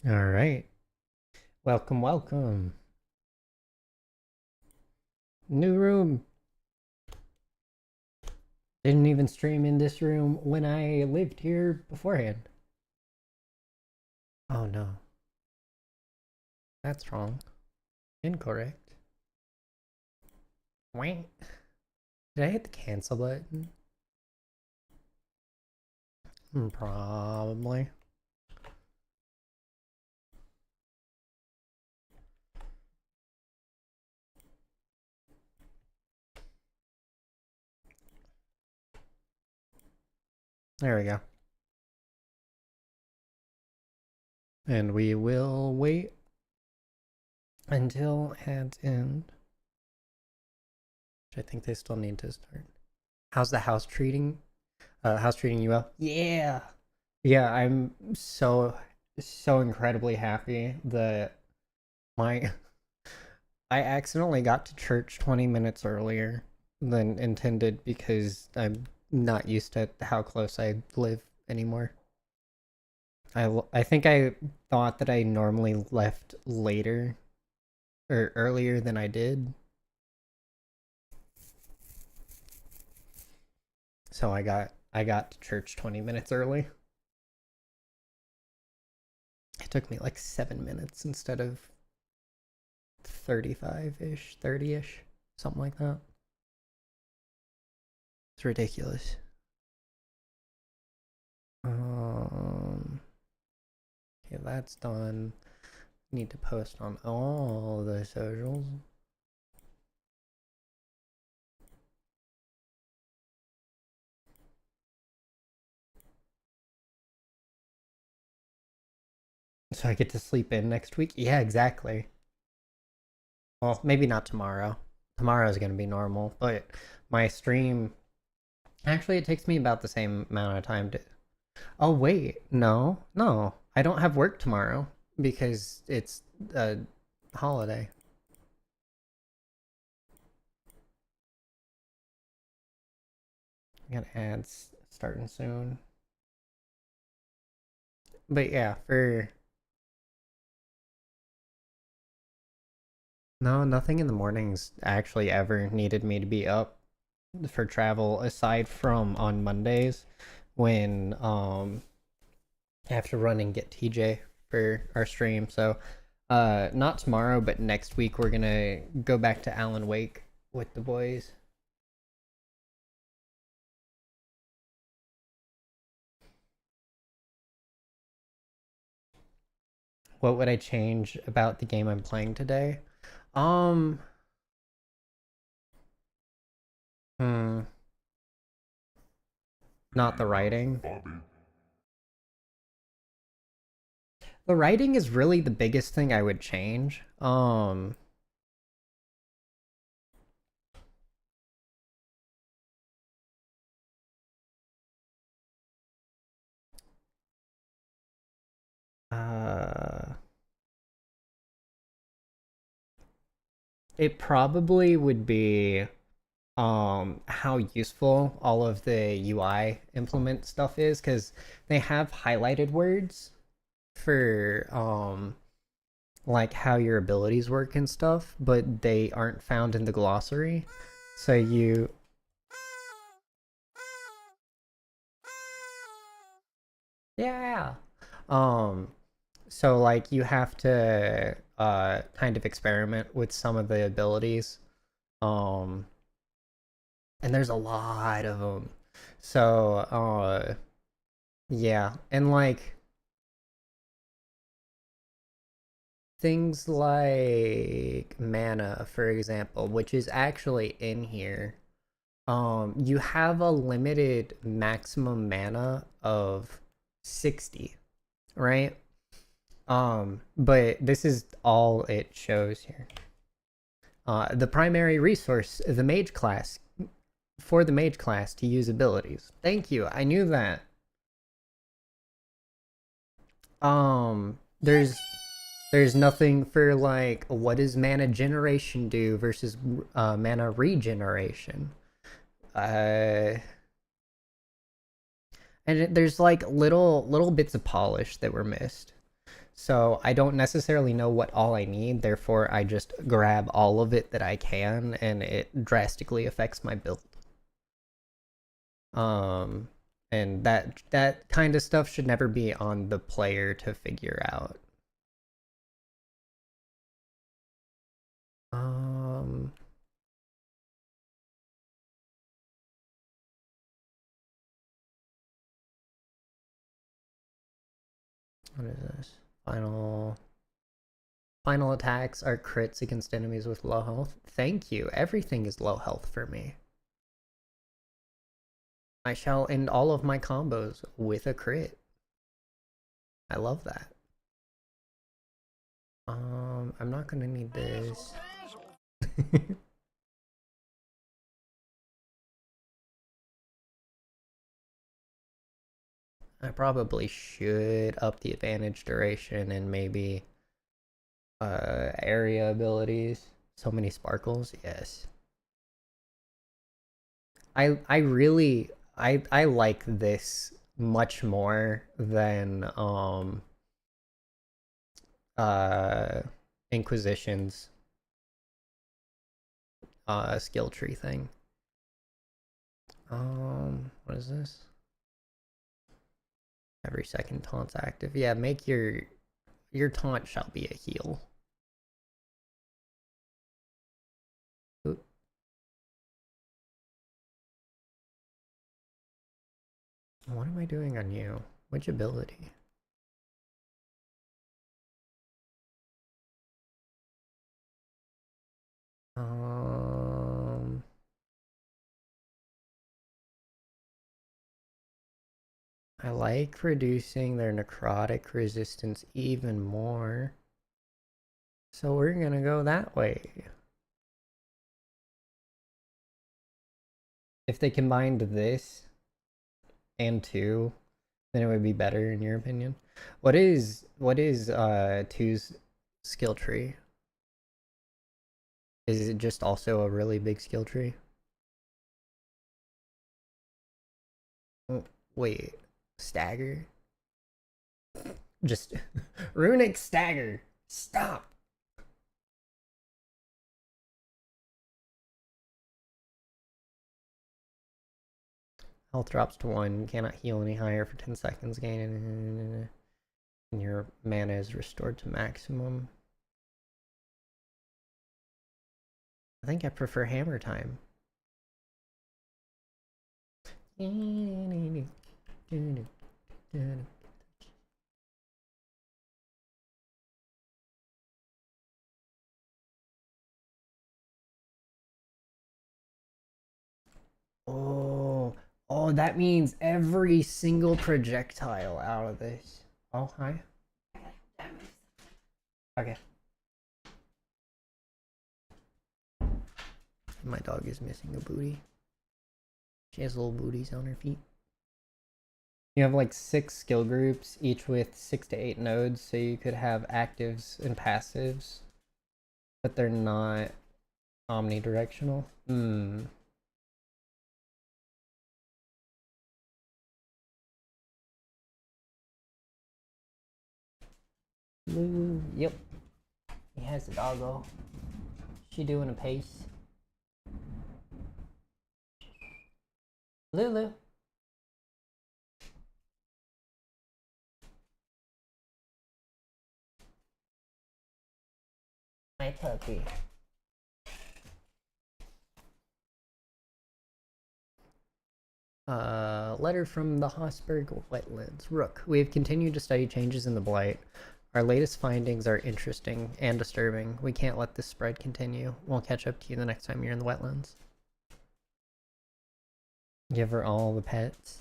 All right. Welcome, welcome. New room. Didn't even stream in this room when I lived here beforehand. Oh no. That's wrong. Incorrect. Wait. Did I hit the cancel button? Probably. There we go. And we will wait until ads end. Which I think they still need to start. How's the house treating? House treating you well? Yeah. Yeah, I'm so incredibly happy that my I accidentally got to church 20 minutes earlier than intended because I'm not used to how close I live anymore. I think I thought that I normally left later or earlier than I did. So I got to church 20 minutes early. It took me like 7 minutes instead of 35-ish, 30-ish, something like that. It's ridiculous. Okay, that's done. Need to post on all the socials. So I get to sleep in next week? Yeah, exactly. Well, maybe not tomorrow. Tomorrow's gonna be normal, but my stream actually it takes me about the same amount of time to. Oh wait, no, I don't have work tomorrow because it's a holiday. I got ads starting soon. But yeah, for no, nothing in the mornings actually ever needed me to be up for travel aside from on Mondays when I have to run and get TJ for our stream. So not tomorrow, but next week we're gonna go back to Alan Wake with the boys. What would I change about the game I'm playing today? Um hmm, not the writing. The writing is really the biggest thing I would change. Uh it probably would be how useful all of the UI implement stuff is because they have highlighted words for like how your abilities work and stuff, but they aren't found in the glossary. So you yeah. Um so like you have to kind of experiment with some of the abilities. Um and there's a lot of them. So yeah, and like things like mana, for example, which is actually in here. You have a limited maximum mana of 60, right? But this is all it shows here. The primary resource, the mage class, for the mage class to use abilities. Thank you. I knew that. There's nothing for like what does mana generation do versus mana regeneration. Uh, and there's like little bits of polish that were missed. So I don't necessarily know what all I need, therefore I just grab all of it that I can, and it drastically affects my build. And that kind of stuff should never be on the player to figure out. What is this? Final attacks are crits against enemies with low health. Thank you. Everything is low health for me. I shall end all of my combos with a crit. I love that. I'm not gonna need this. I probably should up the advantage duration and maybe area abilities. So many sparkles, yes. I really I like this much more than Inquisition's skill tree thing. What is this? Every second taunt's active. Yeah, make your taunt shall be a heal. Oop. What am I doing on you? Which ability? I like reducing their necrotic resistance even more. So we're gonna go that way. If they combined this and 2, then it would be better in your opinion. What is 2's skill tree? Is it just also a really big skill tree? Wait, stagger? Just runic stagger. Stop. Health drops to 1. Cannot heal any higher for 10 seconds. Gain and your mana is restored to maximum. I think I prefer hammer time. Oh, that means every single projectile out of this. Oh, hi. Okay. My dog is missing a booty. She has little booties on her feet. You have like 6 skill groups, each with 6 to 8 nodes, so you could have actives and passives, but they're not omnidirectional. Yep. He has a doggo. She doing a pace. Lulu. My puppy. Letter from the Hosberg wetlands. Rook, we have continued to study changes in the blight. Our latest findings are interesting and disturbing. We can't let this spread continue. We'll catch up to you the next time you're in the wetlands. Give her all the pets.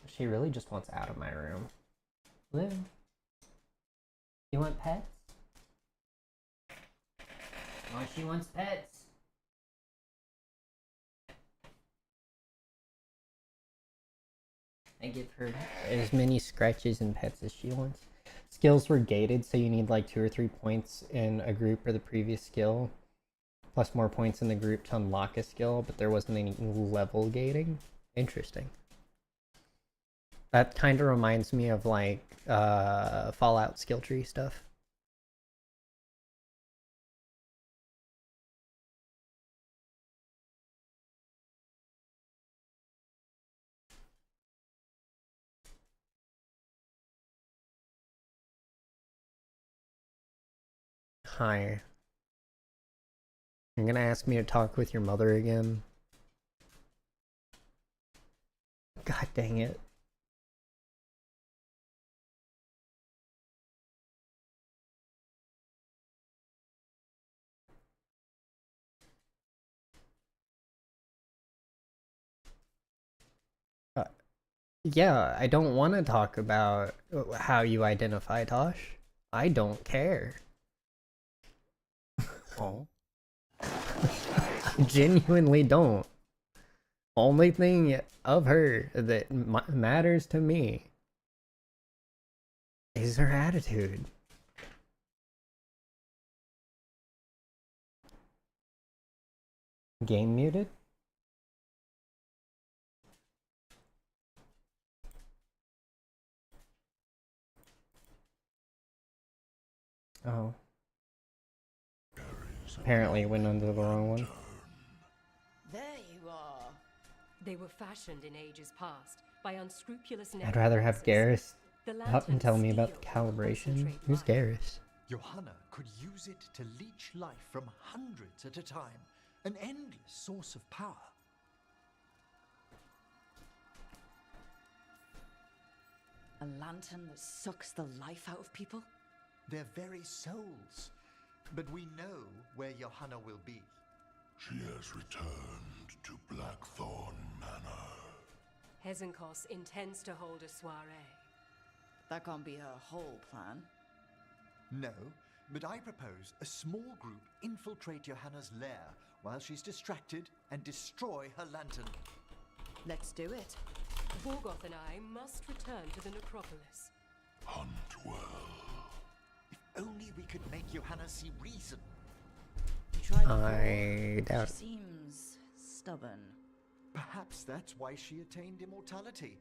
She really just wants out of my room. Lou, you want pets? Oh, she wants pets. I give her as many scratches and pets as she wants. Skills were gated, so you need like 2 or 3 points in a group or the previous skill, plus more points in the group to unlock a skill, but there wasn't any level gating. Interesting. That kind of reminds me of like Fallout skill tree stuff. Hi. You're gonna ask me to talk with your mother again? God dang it. Yeah, I don't want to talk about how you identify, Tosh. I don't care. Oh. Genuinely don't. Only thing of her that matters to me is her attitude. Game muted? Oh. Apparently it went under the wrong one. There you are. They were fashioned in ages past by unscrupulous I'd rather have Garrus The help and tell me about the lanterns calibration. concentrate Who's light. Garrus? Johanna could use it to leech life from hundreds at a time. An endless source of power. A lantern that sucks the life out of people? Their very souls. But we know where Johanna will be. She has returned to Blackthorn Manor. Hezenkos intends to hold a soiree. That can't be her whole plan. No, but I propose a small group infiltrate Johanna's lair while she's distracted and destroy her lantern. Let's do it. Borgoth and I must return to the necropolis. Hunt well. If only we could make Johanna see reason. You tried before. I doubt She it. seems stubborn. Perhaps that's why she attained immortality,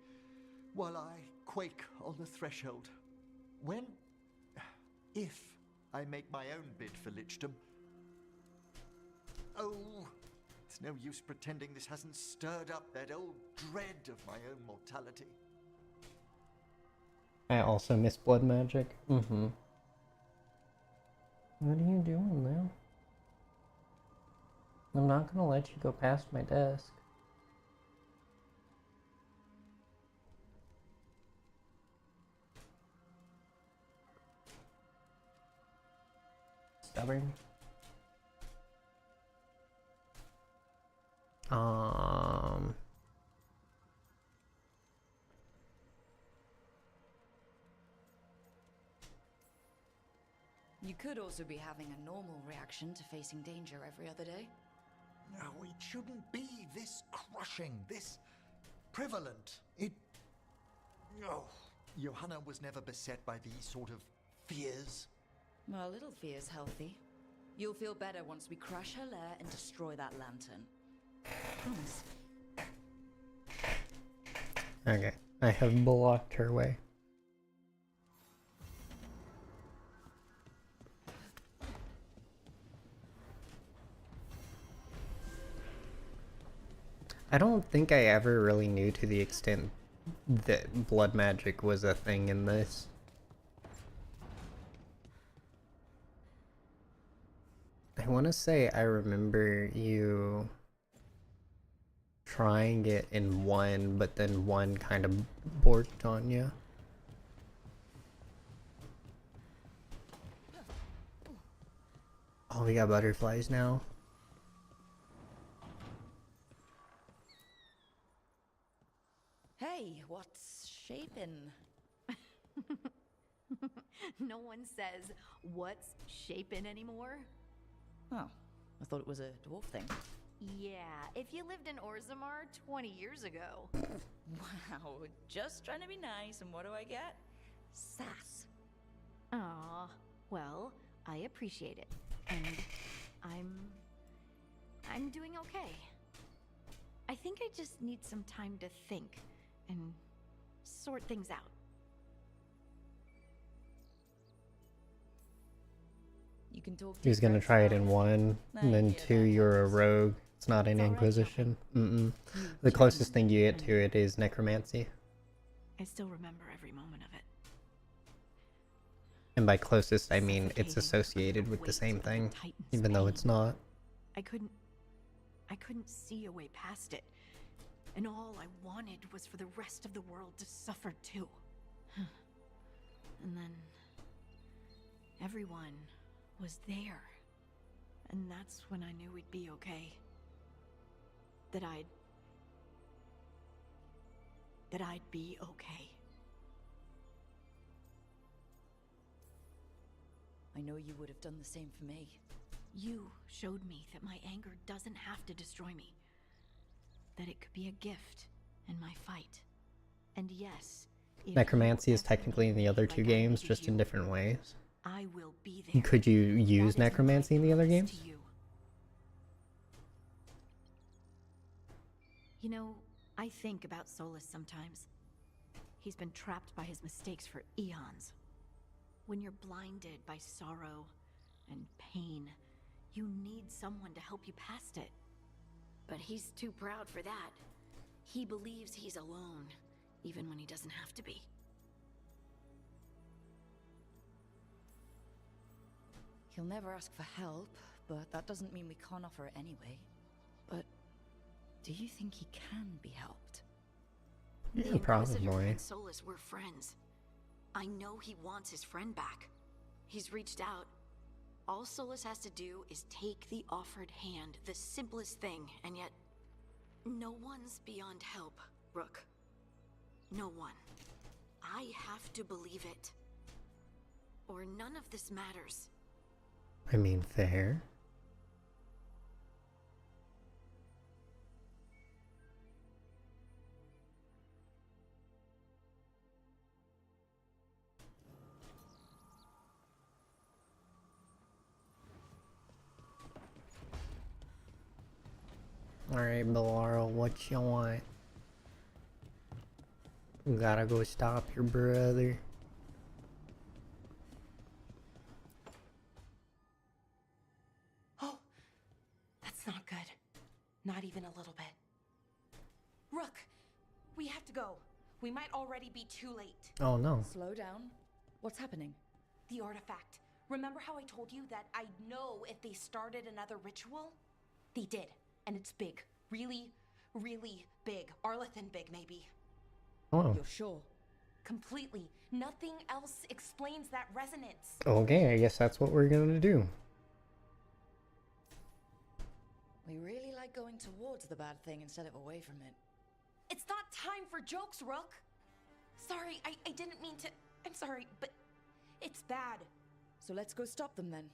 while I quake on the threshold. When, if I make my own bid for lichdom. Oh, it's no use pretending this hasn't stirred up that old dread of my own mortality. I also miss blood magic. Mm-hmm. What are you doing now? I'm not gonna let you go past my desk. Stubborn. You could also be having a normal reaction to facing danger every other day. No, it shouldn't be this crushing, this prevalent. It... Oh, Johanna was never beset by these sort of fears. Well, a little fear's healthy. You'll feel better once we crash her lair and destroy that lantern. Promise. Okay, I have blocked her way. I don't think I ever really knew to the extent that blood magic was a thing in this. I want to say I remember you trying it in one, but then one kind of borked on you. Oh, we got butterflies now. Hey, what's shaping? No one says what's shaping anymore. Oh, I thought it was a dwarf thing. Yeah, if you lived in Orzammar 20 years ago. Wow, just trying to be nice, and what do I get? Sass. Aw, well, I appreciate it. And I'm doing okay. I think I just need some time to think and sort things out. You can talk He's gonna try it in 1, and then 2 you're a rogue. It's not an It's all right, Inquisition. The You closest thing gentlemen, you get and to it is Necromancy. I still remember every moment of it. And by closest, I mean it's Suffocating associated under with the weight same of the thing, Titan's even though pain. it's not. I couldn't see a way past it. And all I wanted was for the rest of the world to suffer too. And then everyone was there. And that's when I knew we'd be okay. That I'd be okay. I know you would have done the same for me. You showed me that my anger doesn't have to destroy me. That it could be a gift in my fight. And yes, if Necromancy you is ever technically in the leave other like 2 I games, needed just in you, different ways. I will be there. Could you use That is my Necromancy in the other promise games? to you. You know, I think about Solus sometimes. He's been trapped by his mistakes for eons. When you're blinded by sorrow and pain, you need someone to help you past it. But he's too proud for that. He believes he's alone, even when he doesn't have to be. He'll never ask for help, but that doesn't mean we can't offer it anyway. But do you think he can be helped? Yeah, The Inquisitor probably. and Solus were friends. I know he wants his friend back. He's reached out. All Solus has to do is take the offered hand, the simplest thing, and yet no one's beyond help, Rook. No one. I have to believe it. Or none of this matters. I mean, fair. Alright, Belaro, what you want? You gotta go stop your brother. Oh, that's not good. Not even a little bit. Rook, we have to go. We might already be too late. Oh no. Slow down. What's happening? The artifact. Remember how I told you that I'd know if they started another ritual? They did, and it's big. Really, really big. Arlathan big, maybe. Oh. You're sure? Completely. Nothing else explains that resonance. Okay, I guess that's what we're gonna do. We really like going towards the bad thing instead of away from it. It's not time for jokes, Rook. Sorry, I didn't mean to. I'm sorry, but it's bad. So let's go stop them then.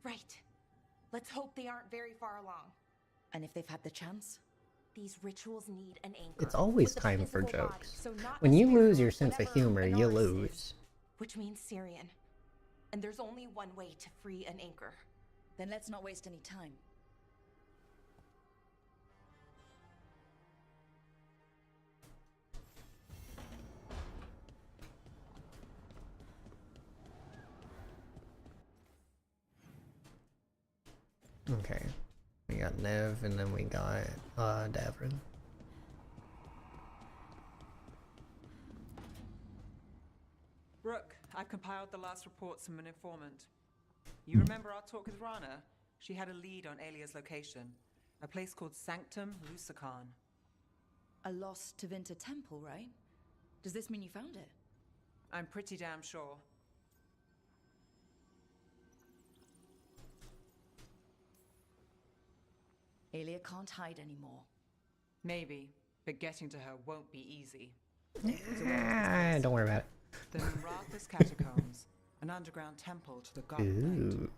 Right. Let's hope they aren't very far along. And if they've had the chance? These rituals need an anchor. It's always with a time for physical body, jokes. so not When a you spirit lose or your sense of whatever humor, an you Aurus is, lose. which means Syrian. And there's only one way to free an anchor. Then let's not waste any time. Okay. We got Nev and then we got Davrin. Rook, I've compiled the last reports from an informant. You remember our talk with Rana? She had a lead on Alia's location. A place called Sanctum Lucican. A lost Tevinter temple, right? Does this mean you found it? I'm pretty damn sure. Alia can't hide anymore. Maybe, but getting to her won't be easy. Don't worry about it. The Numrathus Catacombs, an underground temple to the god of night. Ooh.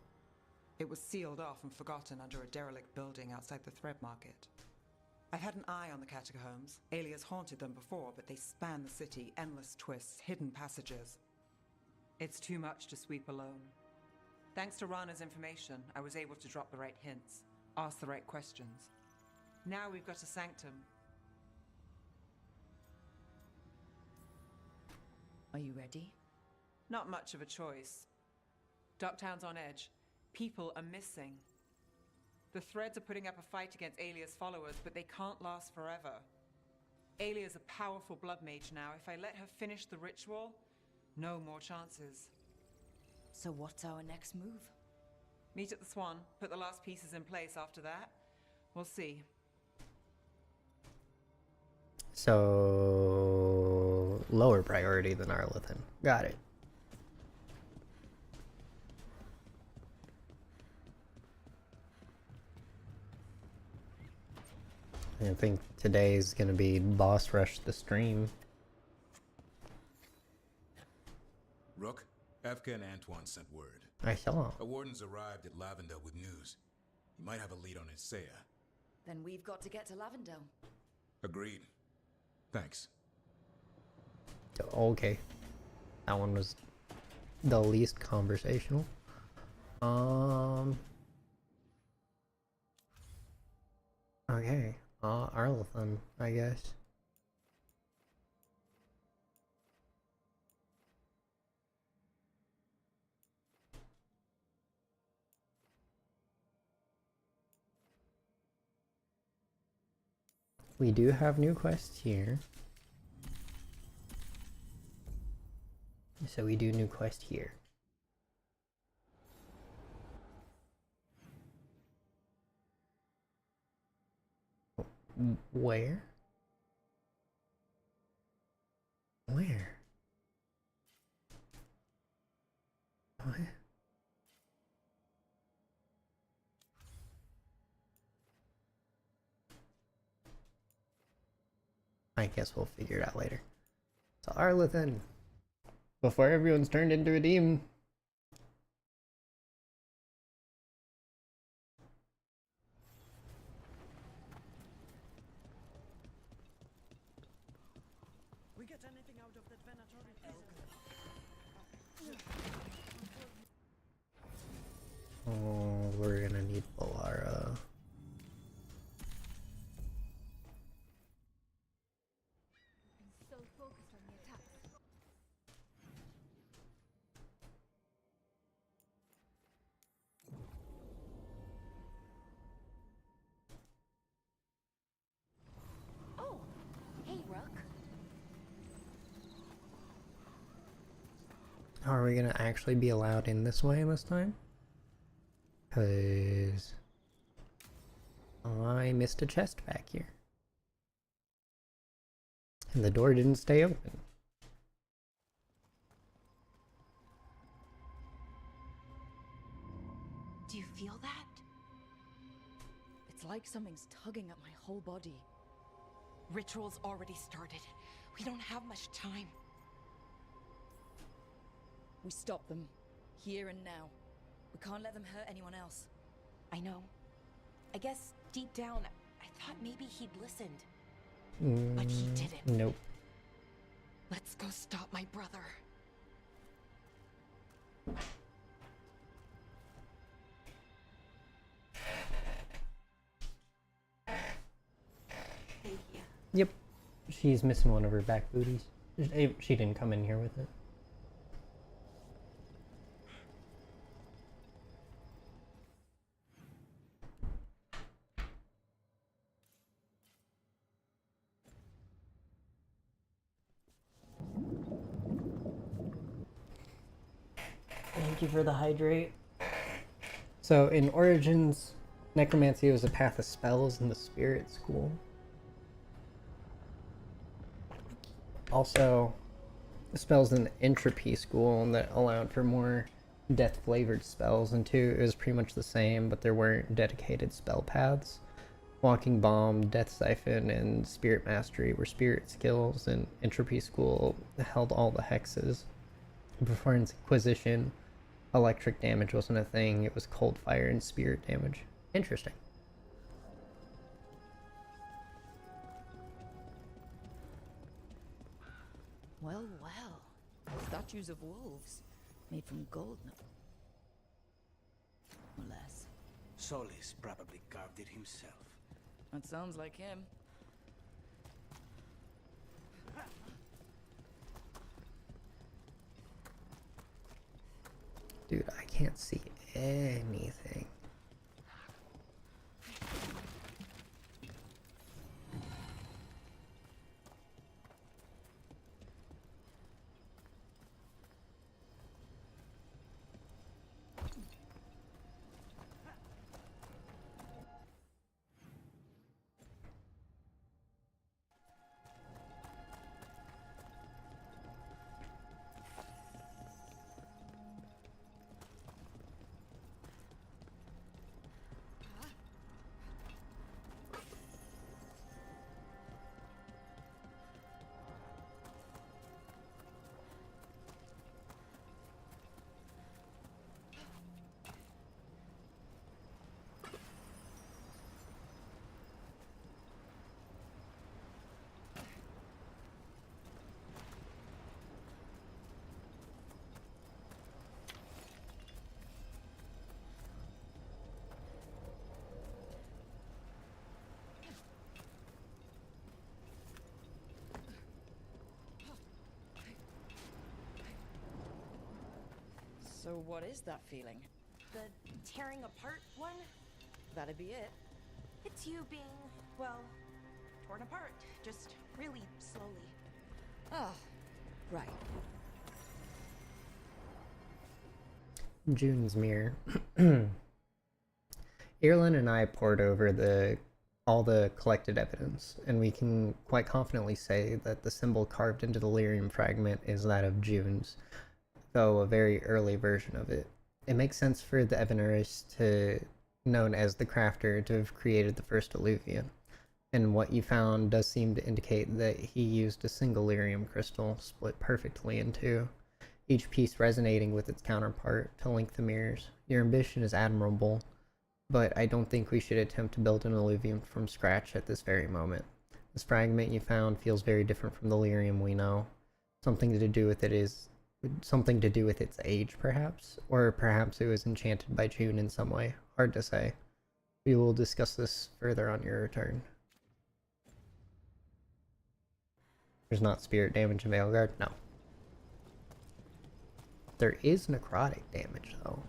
It was sealed off and forgotten under a derelict building outside the Thread Market. I've had an eye on the catacombs. Alias haunted them before, but they span the city, endless twists, hidden passages. It's too much to sweep alone. Thanks to Rana's information, I was able to drop the right hints, ask the right questions. Now we've got a sanctum. Are you ready? Not much of a choice. Ducktown's on edge. People are missing. The Threads are putting up a fight against Alia's followers, but they can't last forever. Alia's a powerful blood mage now. If I let her finish the ritual, no more chances. So what's our next move? Meet at the Swan, put the last pieces in place after that. We'll see. So lower priority than Arlethan. Got it. I think today is gonna be boss rush the stream. Rook, Evka and Antoine sent word. I saw. A warden's arrived at Lavendale with news. He might have a lead on Isaiah. Then we've got to get to Lavendale. Agreed. Thanks. Okay. That one was the least conversational. Okay. Arlethan, I guess. We do have new quests here. So we do new quest here. Where? Where? What? I guess we'll figure it out later. So Arlethan, before everyone's turned into a demon. We get anything out of that Venatori Oh, we're gonna need Bolara. So focused on the attack. Oh, hey, Rook. Are we gonna actually be allowed in this way this time? Cause I missed a chest back here. And the door didn't stay open. Do you feel that? It's like something's tugging at my whole body. Ritual's already started. We don't have much time. We stop them. Here and now. We can't let them hurt anyone else. I know. I guess deep down, I thought maybe he'd listened. But he didn't. Nope. Let's go stop my brother. Yep. She's missing one of her back booties. She didn't come in here with it. Thank you for the hydrate. So in Origins, necromancy was a path of spells in the spirit school. Also, spells in the entropy school that allowed for more death flavored spells, and two, it was pretty much the same, but there weren't dedicated spell paths. Walking Bomb, Death Siphon, and Spirit Mastery were spirit skills, and entropy school held all the hexes. Before Inquisition, electric damage wasn't a thing, it was cold fire and spirit damage. Interesting. Well, well. Statues of wolves. Made from gold, no less. Solis probably carved it himself. That sounds like him. Dude, I can't see anything. So what is that feeling? The tearing apart one? That'd be it. It's you being, well, torn apart. Just really slowly. Ah, right. June's mirror. Ireland and I pored over all the collected evidence, and we can quite confidently say that the symbol carved into the lyrium fragment is that of June's, though a very early version of it. It makes sense for the Evanurist known as the Crafter to have created the first Illuvian, and what you found does seem to indicate that he used a single lyrium crystal split perfectly in two, each piece resonating with its counterpart to link the mirrors. Your ambition is admirable, but I don't think we should attempt to build an Illuvium from scratch at this very moment. This fragment you found feels very different from the lyrium we know. Something to do with its age, perhaps? Or perhaps it was enchanted by June in some way. Hard to say. We will discuss this further on your return. There's not spirit damage in Veilguard? No. There is necrotic damage, though.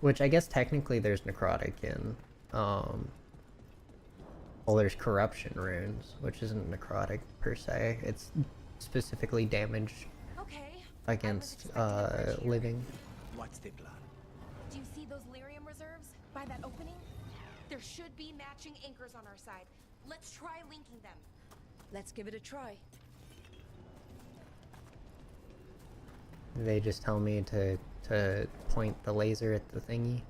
Which I guess technically there's necrotic in, well, there's corruption runes, which isn't necrotic per se. It's specifically damage against living. What's the plan? Do you see those lyrium reserves by that opening? There should be matching anchors on our side. Let's try linking them. Let's give it a try. They just tell me to point the laser at the thingy.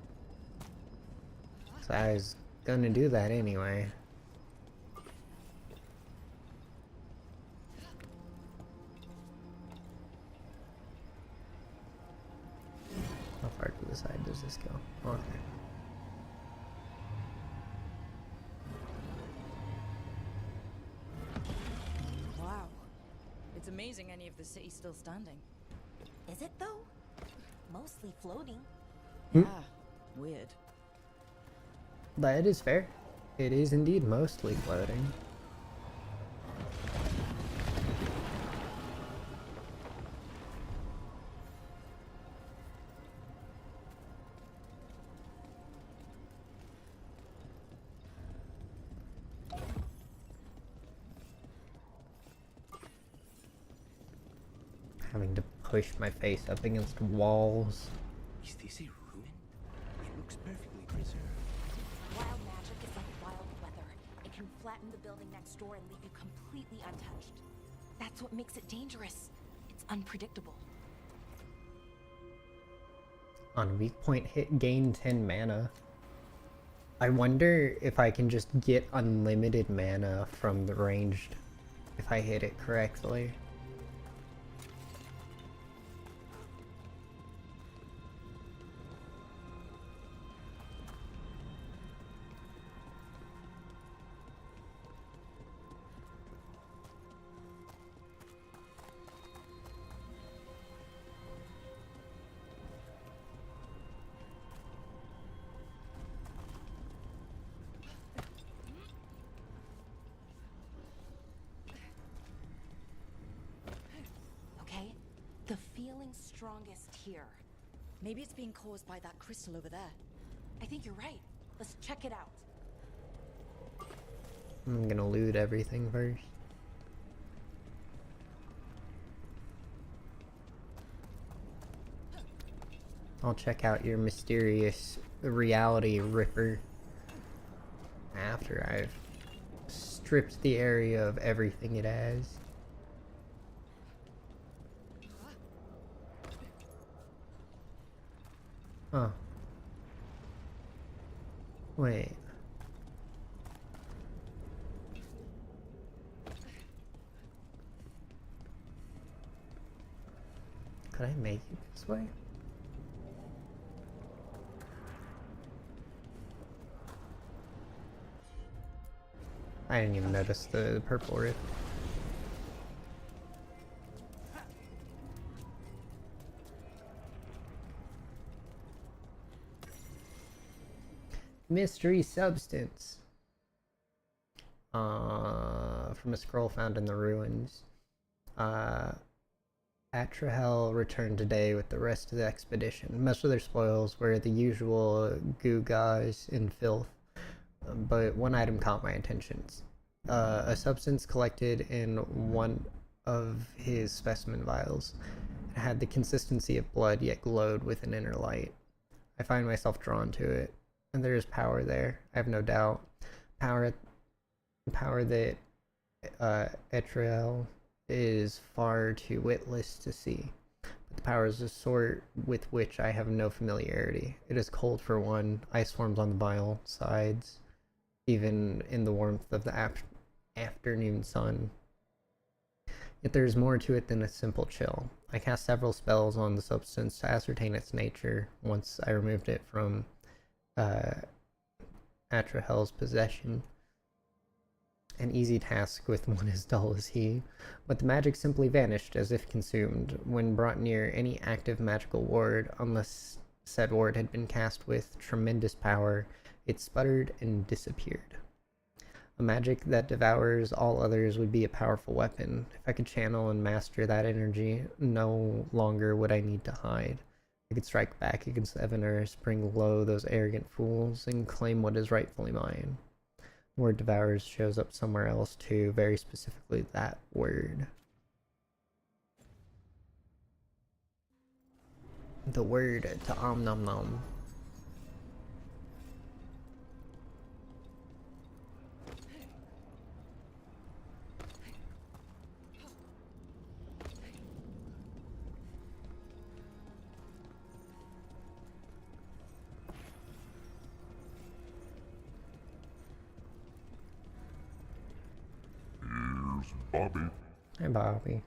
So I was gonna do that anyway. How far to the side does this go? Okay. Wow. It's amazing any of the city's still standing. Is it though? Mostly floating. Yeah, weird. That is fair. It is indeed mostly floating. Having to push my face up against walls. Is this a ruin? It looks perfectly preserved. Wild magic is like wild weather. It can flatten the building next door and leave you completely untouched. That's what makes it dangerous. It's unpredictable. On weak point hit, gain 10 mana. I wonder if I can just get unlimited mana from the ranged if I hit it correctly. feeling strongest here. Maybe it's being caused by that crystal over there. I think you're right. Let's check it out. I'm gonna loot everything first. I'll check out your mysterious reality ripper after I've stripped the area of everything it has. Huh. Wait. Could I make it this way? I didn't even notice the purple rip. Mystery substance. From a scroll found in the ruins. Atrahel returned today with the rest of the expedition. Most of their spoils were the usual gewgaws and filth, but one item caught my attention. A substance collected in one of his specimen vials. It had the consistency of blood, yet glowed with an inner light. I find myself drawn to it, and there is power there, I have no doubt. Power that Atrahel is far too witless to see. But the power is a sort with which I have no familiarity. It is cold for one, ice forms on the vial sides, even in the warmth of the afternoon sun. Yet there is more to it than a simple chill. I cast several spells on the substance to ascertain its nature once I removed it from Atrahel's possession. An easy task with one as dull as he, but the magic simply vanished as if consumed when brought near any active magical ward. Unless said ward had been cast with tremendous power, it sputtered and disappeared. A magic that devours all others would be a powerful weapon. If I could channel and master that energy, no longer would I need to hide. I could strike back against Evaners, bring low those arrogant fools, and claim what is rightfully mine. Word devours shows up somewhere else too, very specifically that word. The word to Om Nom Nom. Here's Bobby. Hi, Bobby.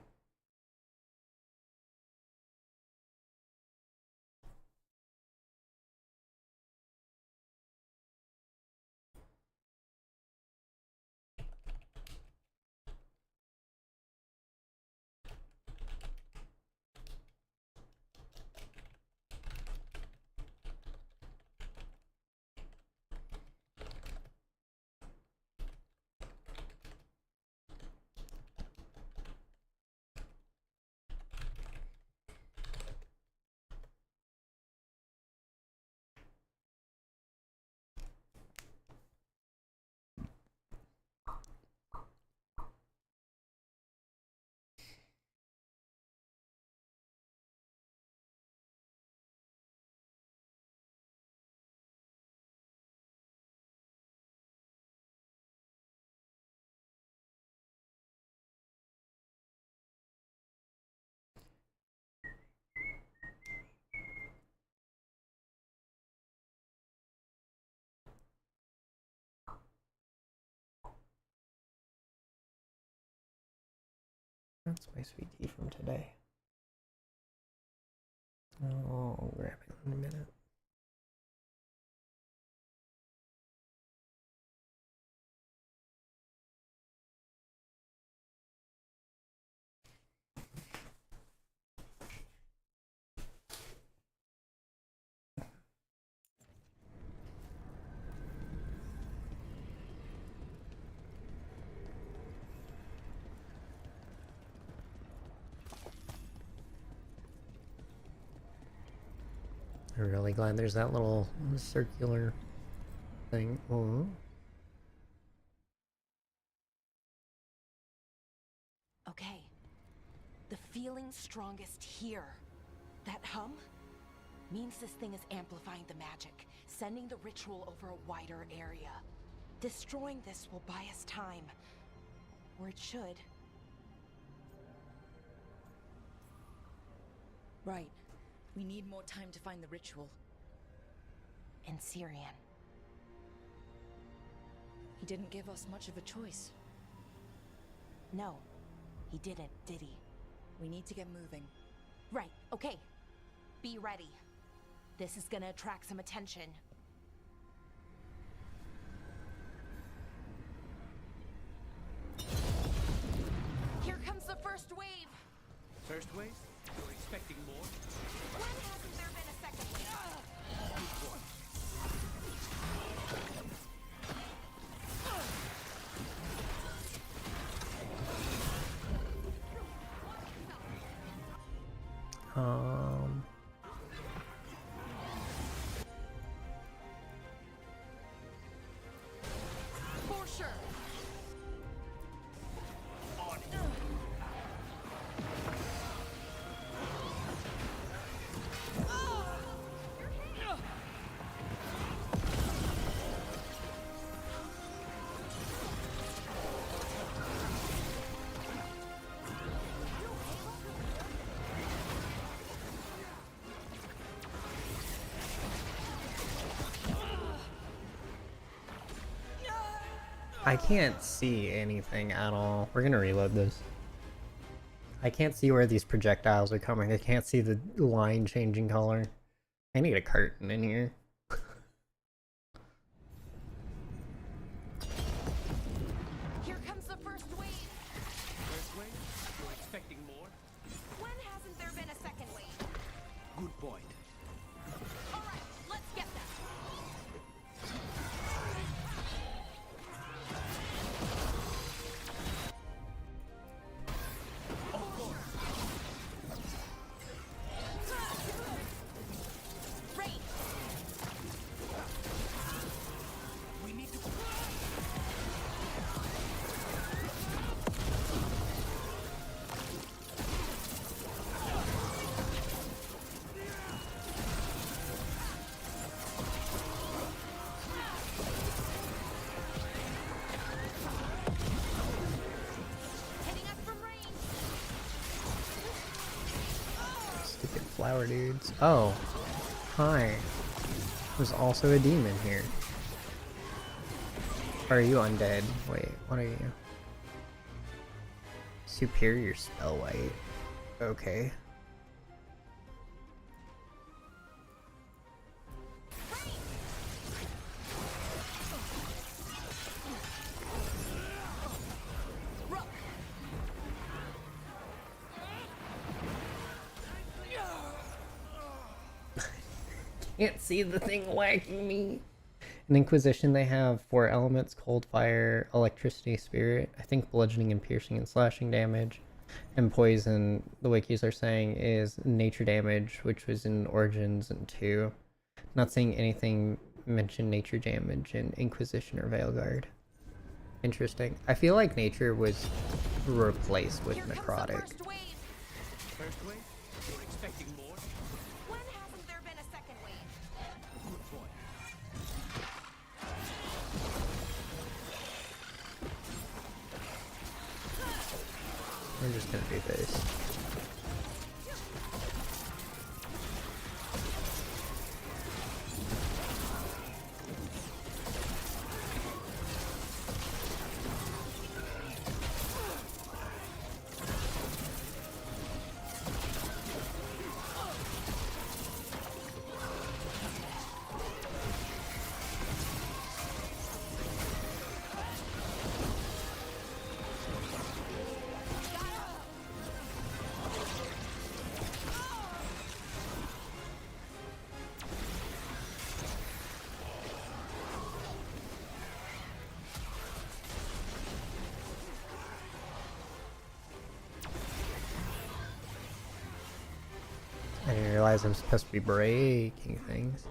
That's my sweet tea from today. I'll grab it in a minute. I'm really glad there's that little circular thing. Oh. Okay. The feeling's strongest here. That hum means this thing is amplifying the magic, sending the ritual over a wider area. Destroying this will buy us time. Or it should. Right. We need more time to find the ritual. And Syrian. He didn't give us much of a choice. No, he didn't, did he? We need to get moving. Right, okay. Be ready. This is gonna attract some attention. Here comes the first wave! First wave? You're expecting more? When hasn't there been a second wave? Um. For sure. I can't see anything at all. We're gonna reload this. I can't see where these projectiles are coming. I can't see the line changing color. I need a curtain in here. Here comes the first wave. First wave? You're expecting more? When hasn't there been a second wave? Good point. All right, let's get them. Rain. We need to... Hitting us from range. Stupid flower dudes. Oh. Hi. There's also a demon here. Or are you undead? Wait, what are you? Superior spell weight. Okay. Can't see the thing whacking me. In Inquisition, they have 4 elements: cold, fire, electricity, spirit. I think bludgeoning and piercing and slashing damage. And poison, the wikis are saying, is nature damage, which was in Origins and 2. Not seeing anything mention nature damage in Inquisition or Veilguard. Interesting. I feel like nature was replaced with Here comes the necrotic. first wave. First wave? You're expecting more? When hasn't there been a second wave? Good point. We're just gonna do this. I didn't realize I'm supposed to be breaking things.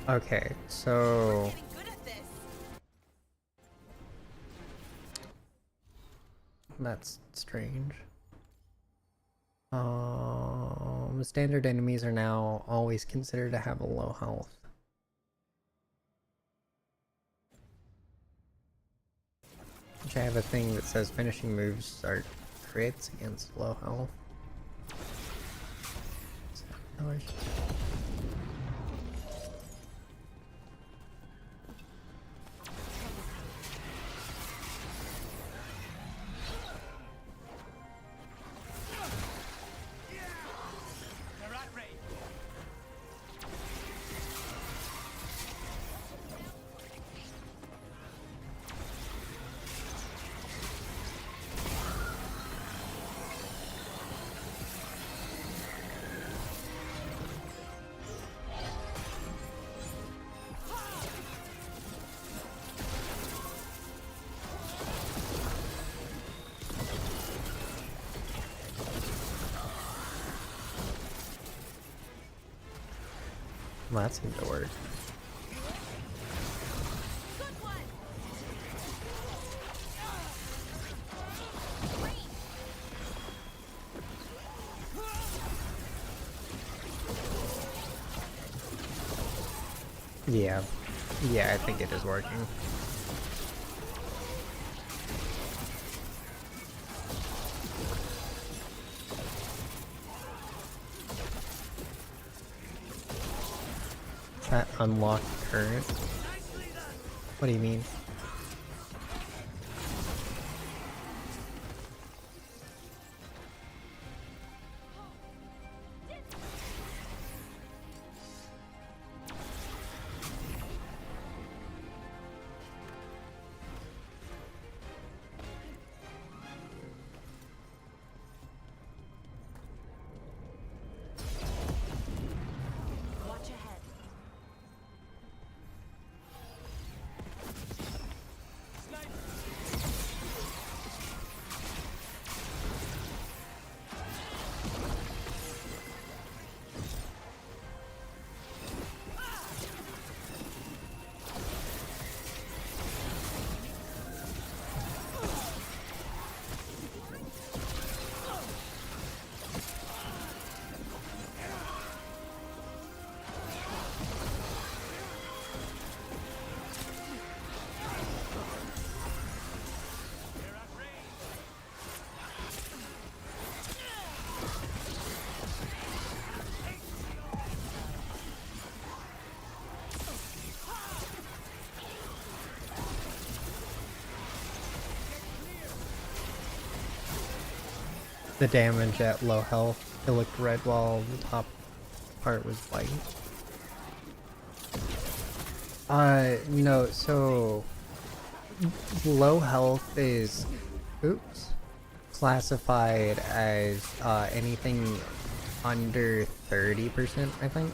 Okay, so that's strange. Standard enemies are now always considered to have a low health. Which I have a thing that says finishing moves are crits against low health. Well, that seemed to work. Yeah. Yeah, I think it is working. That unlocked current? What do you mean? The damage at low health, it looked red while the top part was white. No, so low health is, oops, classified as anything under 30%, I think.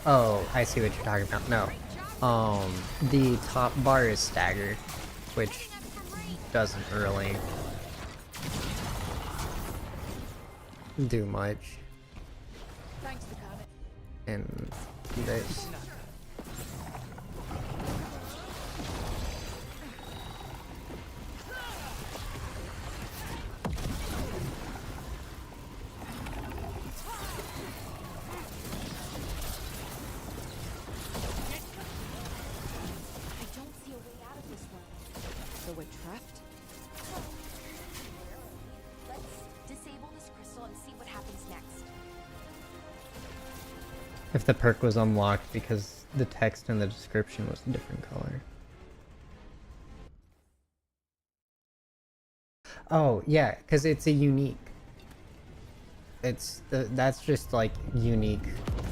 Oh, I see what you're talking about. No. The top bar is staggered, which doesn't really do much. And this. If the perk was unlocked because the text in the description was a different color. Oh, yeah, because it's a unique. That's just like unique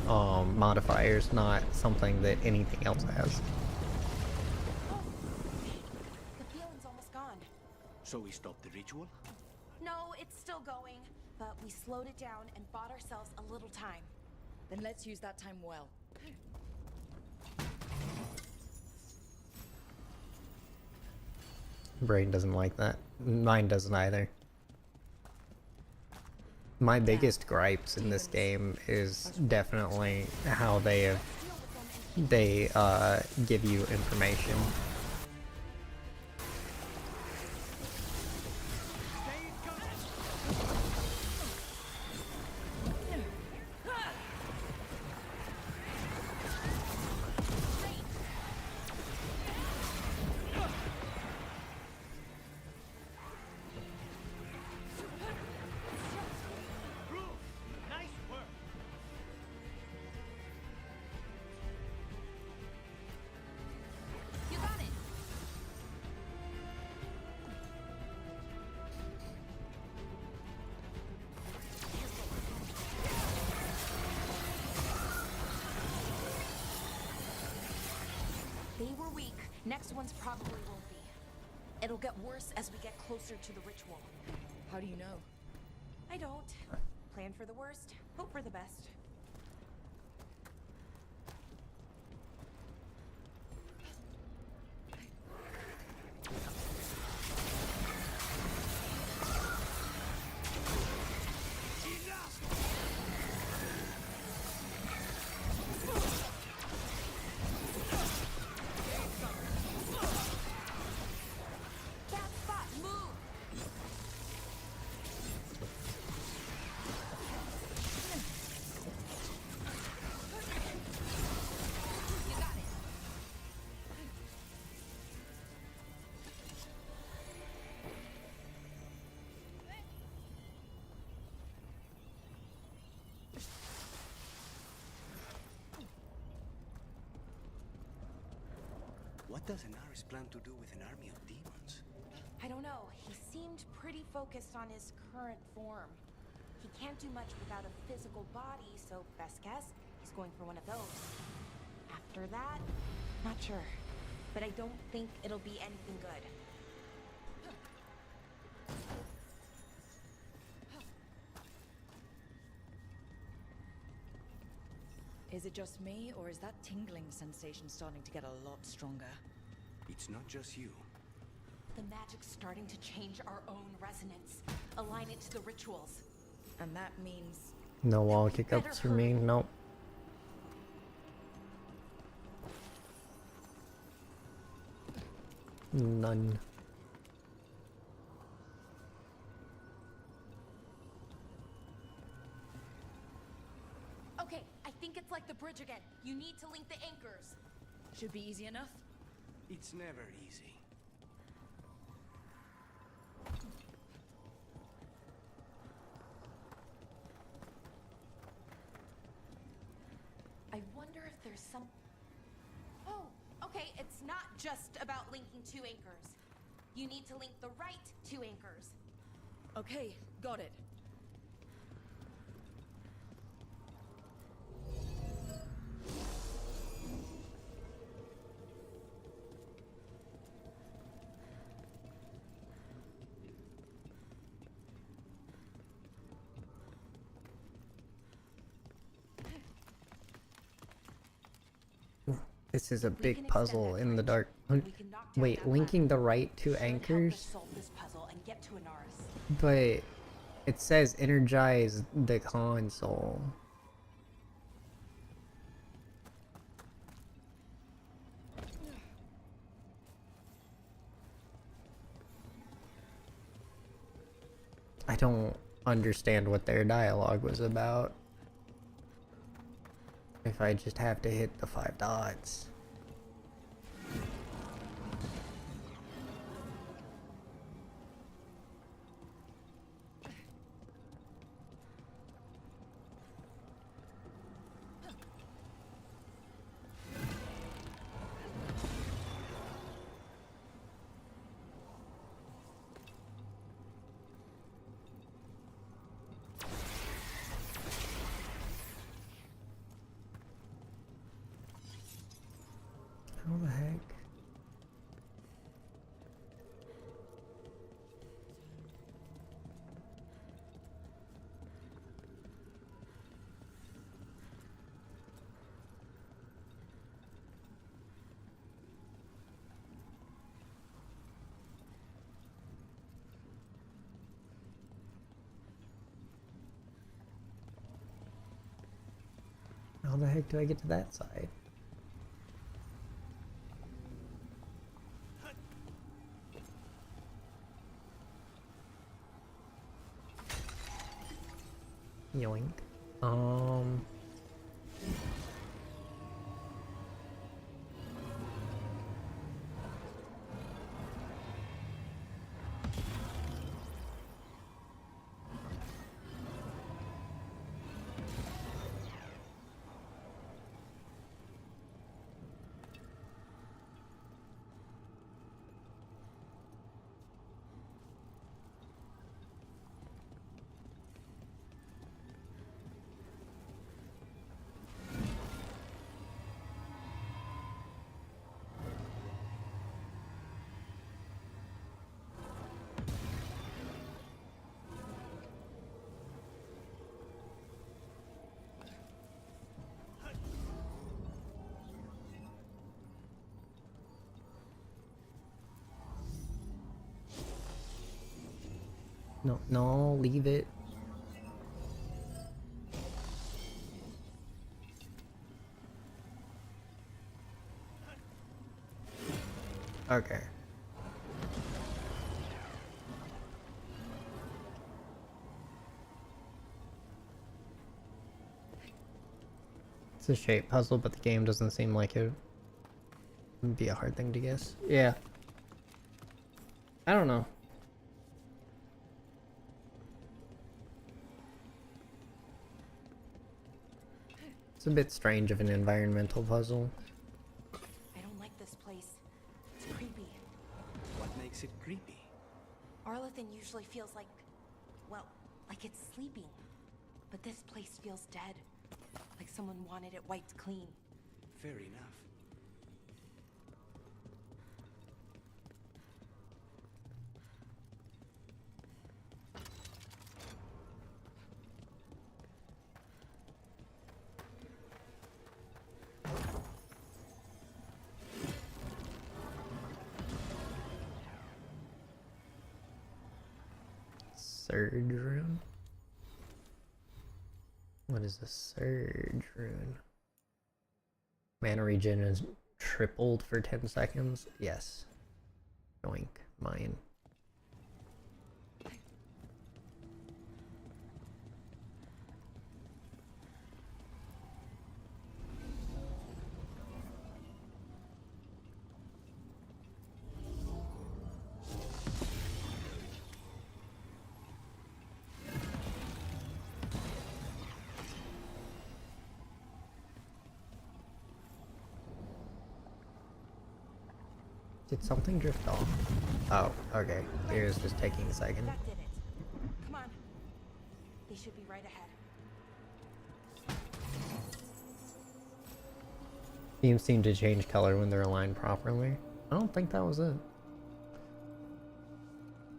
modifiers, not something that anything else has. The feeling's almost gone. So we stopped the ritual? No, it's still going, but we slowed it down and bought ourselves a little time. Then let's use that time well. Brain doesn't like that. Mine doesn't either. My biggest gripes in this game is definitely how they give you information. You got it. They were weak. Next one's probably won't be. It'll get worse as we get closer to the ritual. How do you know? I don't. Plan for the worst, hope for the best. Bad spot, move! You got it. What does Anaris plan to do with an army of demons? I don't know. He seemed pretty focused on his current form. He can't do much without a physical body, so best guess, he's going for one of those. After that, not sure. But I don't think it'll be anything good. Is it just me, or is that tingling sensation starting to get a lot stronger? It's not just you. The magic's starting to change our own resonance, align it to the rituals. And that means... No wall kick-ups for me, nope. None. Okay, I think it's like the bridge again. You need to link the anchors. Should be easy enough. It's never easy. I wonder if there's some... Oh, okay, it's not just about linking two anchors. You need to link the right two anchors. Okay, got it. This is a big puzzle in the dark. Wait, linking the right two anchors? Solve this puzzle and get to Anaris. But it says energize the console. I don't understand what their dialogue was about. If I just have to hit the 5 dots. How the heck? How the heck do I get to that side? Yoink. No, no, leave it. Okay. It's a shape puzzle, but the game doesn't seem like it would be a hard thing to guess. Yeah. I don't know. It's a bit strange of an environmental puzzle. I don't like this place. It's creepy. What makes it creepy? Arlathan usually feels like, well, like it's sleeping. But this place feels dead. Like someone wanted it wiped clean. Fair enough. Surge rune? What is a surge rune? Mana regen is tripled for 10 seconds? Yes. Yoink. Mine. Did something drift off? Oh, okay. It was just taking a second. That did it. Come on. They should be right ahead. Themes seem to change color when they're aligned properly. I don't think that was it.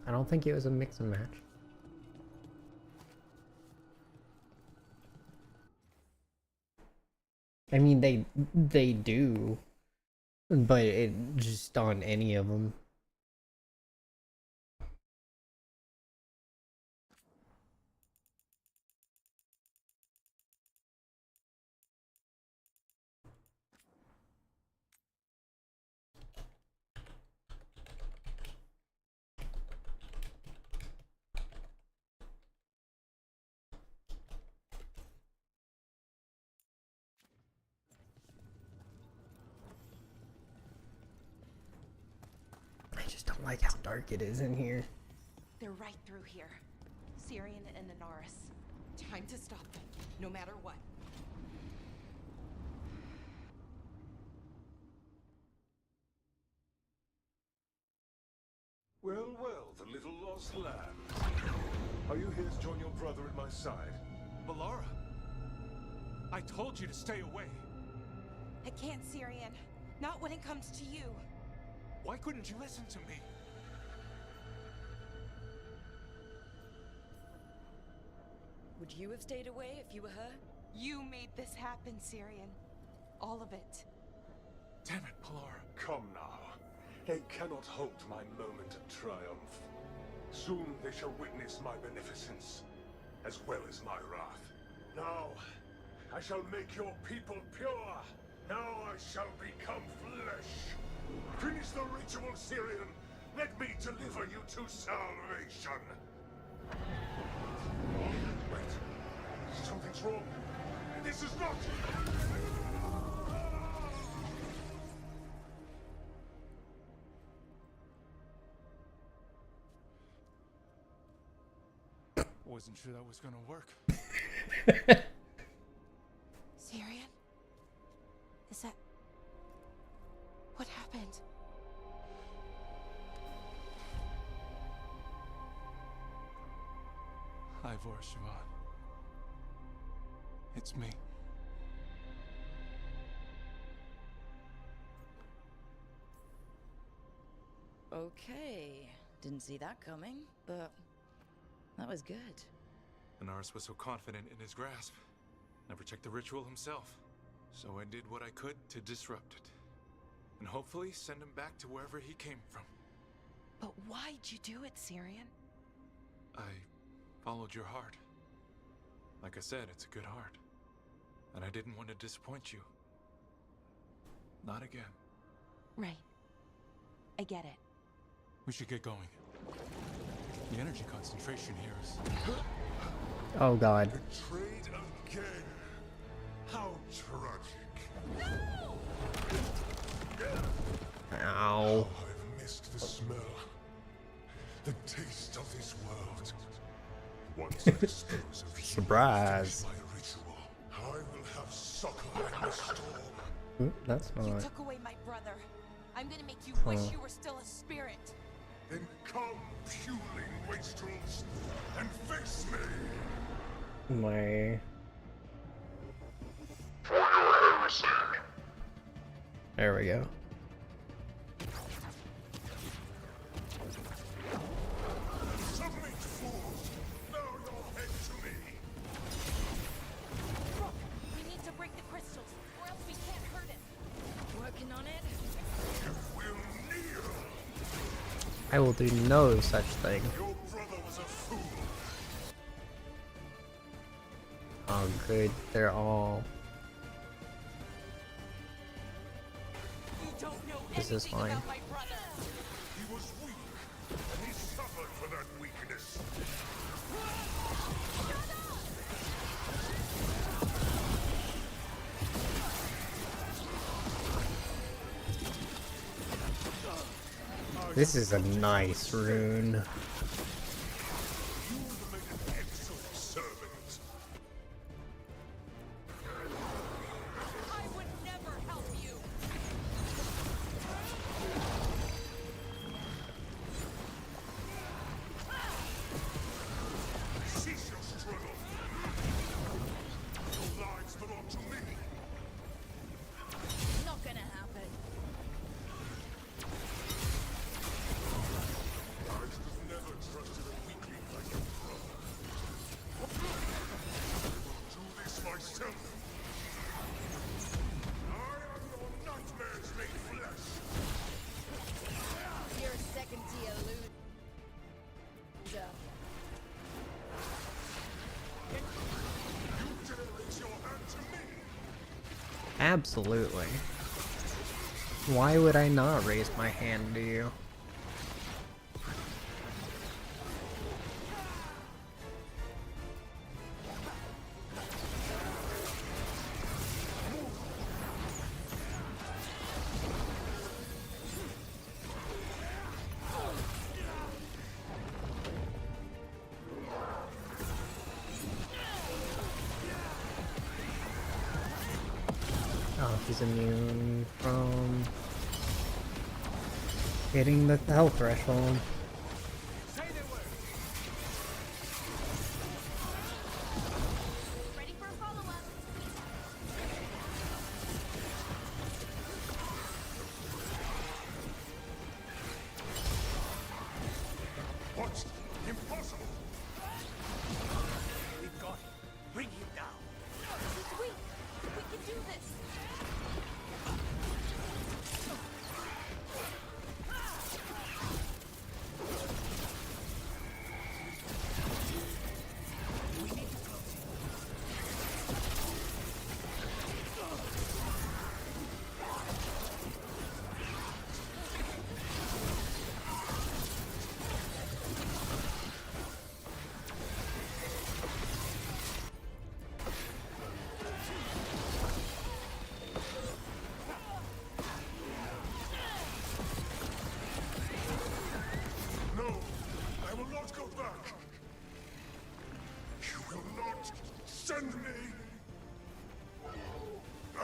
I don't think it was a mix and match. I mean, they do, but it just on any of them. I just don't like how dark it is in here. They're right through here. Syrian and Anaris. Time to stop them, no matter what. Well, well, the little lost lamb. Are you here to join your brother at my side? Balara! I told you to stay away. I can't, Syrian. Not when it comes to you. Why couldn't you listen to me? Would you have stayed away if you were her? You made this happen, Syrian. All of it. Damn it, Palora. Come now. They cannot halt my moment of triumph. Soon they shall witness my beneficence, as well as my wrath. Now, I shall make your people pure. Now I shall become flesh. Finish the ritual, Syrian. Let me deliver you to salvation. Wait. Something's wrong. This is not... Wasn't sure that was gonna work. Syrian? Is that... What happened? Ivor Siobhan. It's me. Okay. Didn't see that coming, but that was good. Anaris was so confident in his grasp. Never checked the ritual himself. So I did what I could to disrupt it. And hopefully send him back to wherever he came from. But why'd you do it, Syrian? I followed your heart. Like I said, it's a good heart. And I didn't want to disappoint you. Not again. Right. I get it. We should get going. The energy concentration here is... Oh god. Betrayed again. How tragic. No! Ow. I've missed the smell. The taste of this world. Once I dispose of you, Surprise. finish my ritual, I will have succor in the storm. Oop, that's You not. took away my brother. I'm gonna make you wish you were still a spirit. Then come, puling wastrels, and face me. My. There we go. Submit, fools. Bow your head to me. Look, we need to break the crystals, or else we can't hurt him. Working on it? You will kneel. I will do no such thing. Your brother was a fool. Oh, good. They're all. You don't know This is anything fine. about my brother. He was weak, and he suffered for that weakness. This is a nice rune. You would have made an excellent servant. I would never help you. Cease your struggle. Your lives belong to me. Not gonna happen. I should have never trusted a weakling like your brother. I will do this myself. I am your nightmares made flesh. You're a second-tier loser. You dare raise your hand to me. Absolutely. Why would I not raise my hand to you? Oh, he's immune from hitting the health threshold. Ready for a follow-up?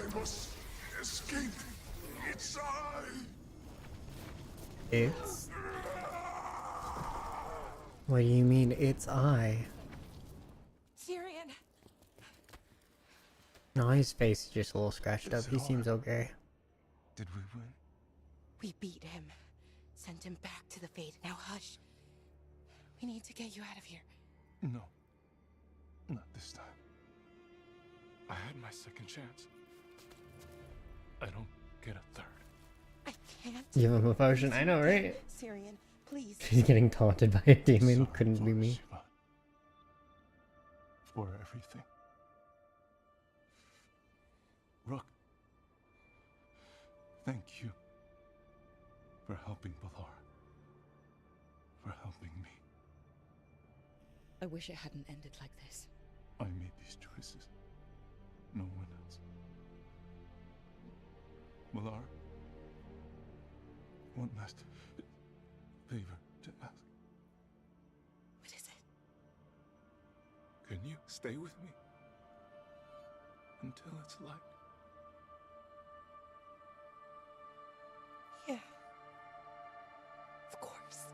I must escape its eye. It's... What do you mean, it's I? Syrian! No, his face is just a little scratched up. He seems okay. Did we win? We beat him. Sent him back to the Fate. Now hush. We need to get you out of here. No. Not this time. I had my second chance. I don't get a third. I can't. Give him a potion. I know, right? Syrian, please. He's getting taunted by a demon. Sorry Couldn't for be me. Shiva. For everything. Rook. Thank you. For helping Balar. For helping me. I wish it hadn't ended like this. I made these choices. No one else. Balar. One last favor to ask. What is it? Can you stay with me? Until it's light. Yeah. Of course.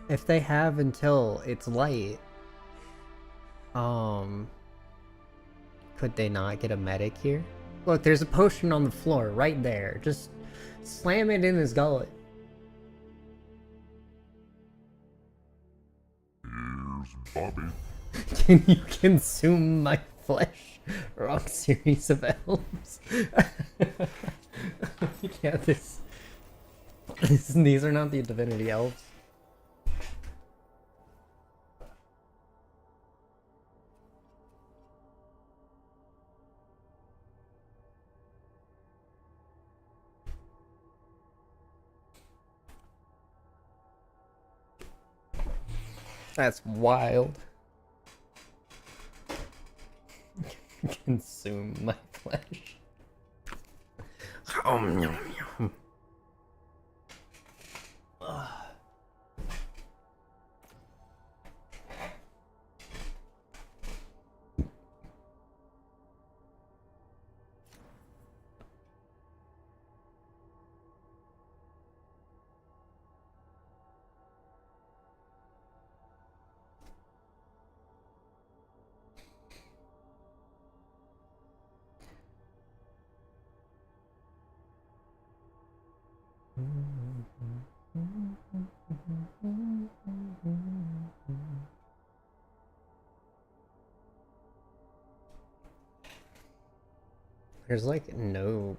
If they have until it's light, could they not get a medic here? Look, there's a potion on the floor right there. Just slam it in his gullet. Here's Bobby. Can you consume my flesh? Wrong series of elves. Yeah, these are not the divinity elves. That's wild. Consume my flesh. Yum, yum, yum. There's like no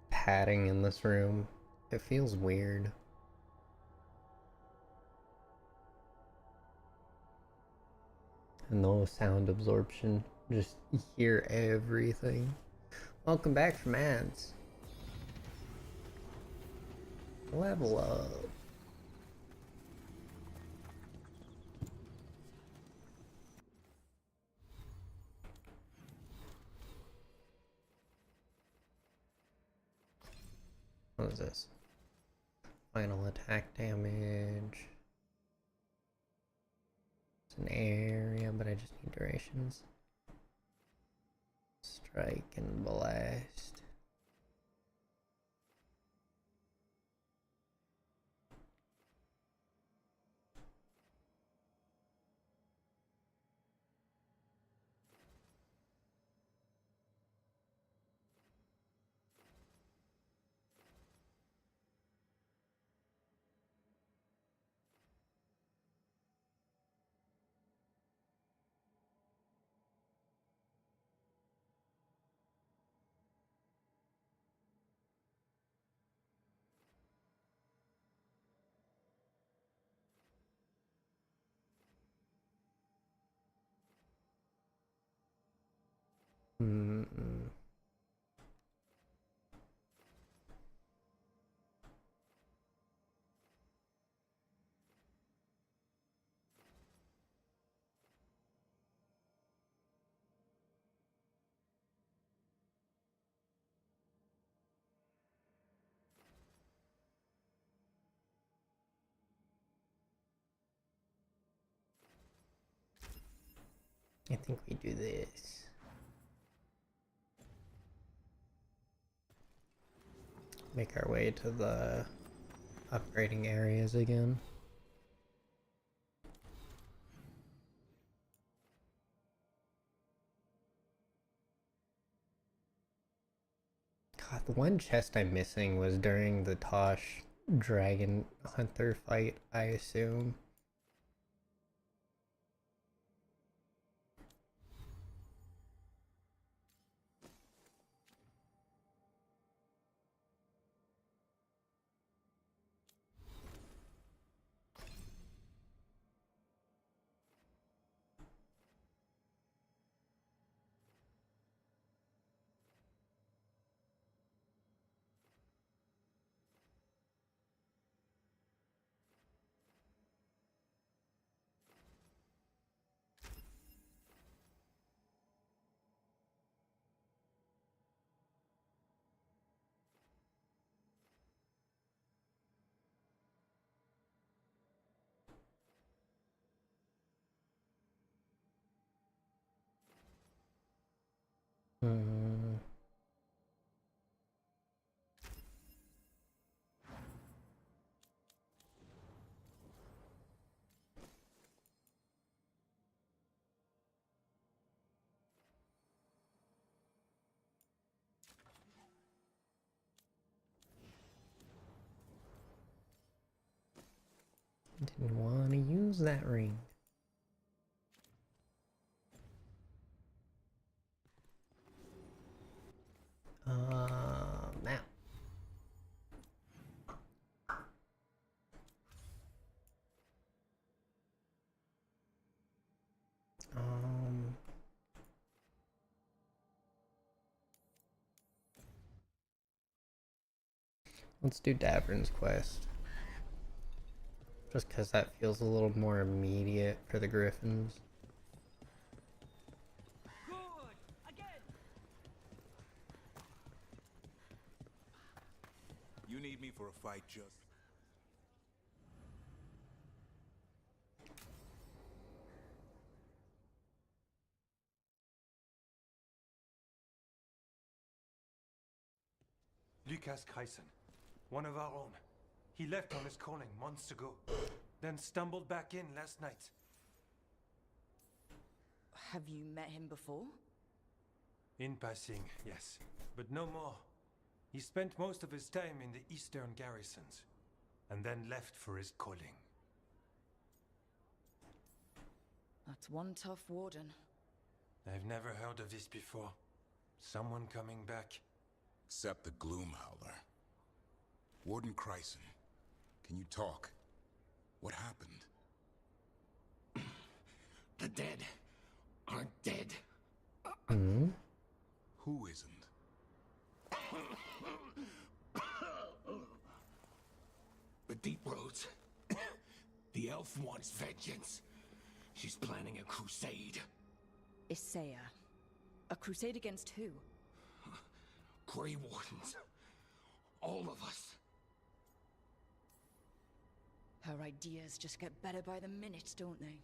padding in this room. It feels weird. And no sound absorption. Just hear everything. Welcome back from ads. Level up. What is this? Final attack damage. It's an area, but I just need durations. Strike and blast. I think we do this. Make our way to the upgrading areas again. God, the one chest I'm missing was during the Tosh Dragon Hunter fight, I assume. Hmm. Didn't want to use that ring. Map. Let's do Davern's quest. Just because that feels a little more immediate for the Griffins. You need me for a fight, just... Lucas Kreisen, one of our own. He left on his calling months ago, then stumbled back in last night. Have you met him before? In passing, yes, but no more. He spent most of his time in the eastern garrisons, and then left for his calling. That's one tough warden. I've never heard of this before. Someone coming back. Except the Gloomhowler. Warden Kreisen, can you talk? What happened? The dead aren't dead. Hmm? Who isn't? The Deep Roads. The elf wants vengeance. She's planning a crusade. Isaiah. A crusade against who? Grey Wardens. All of us. Her ideas just get better by the minute, don't they?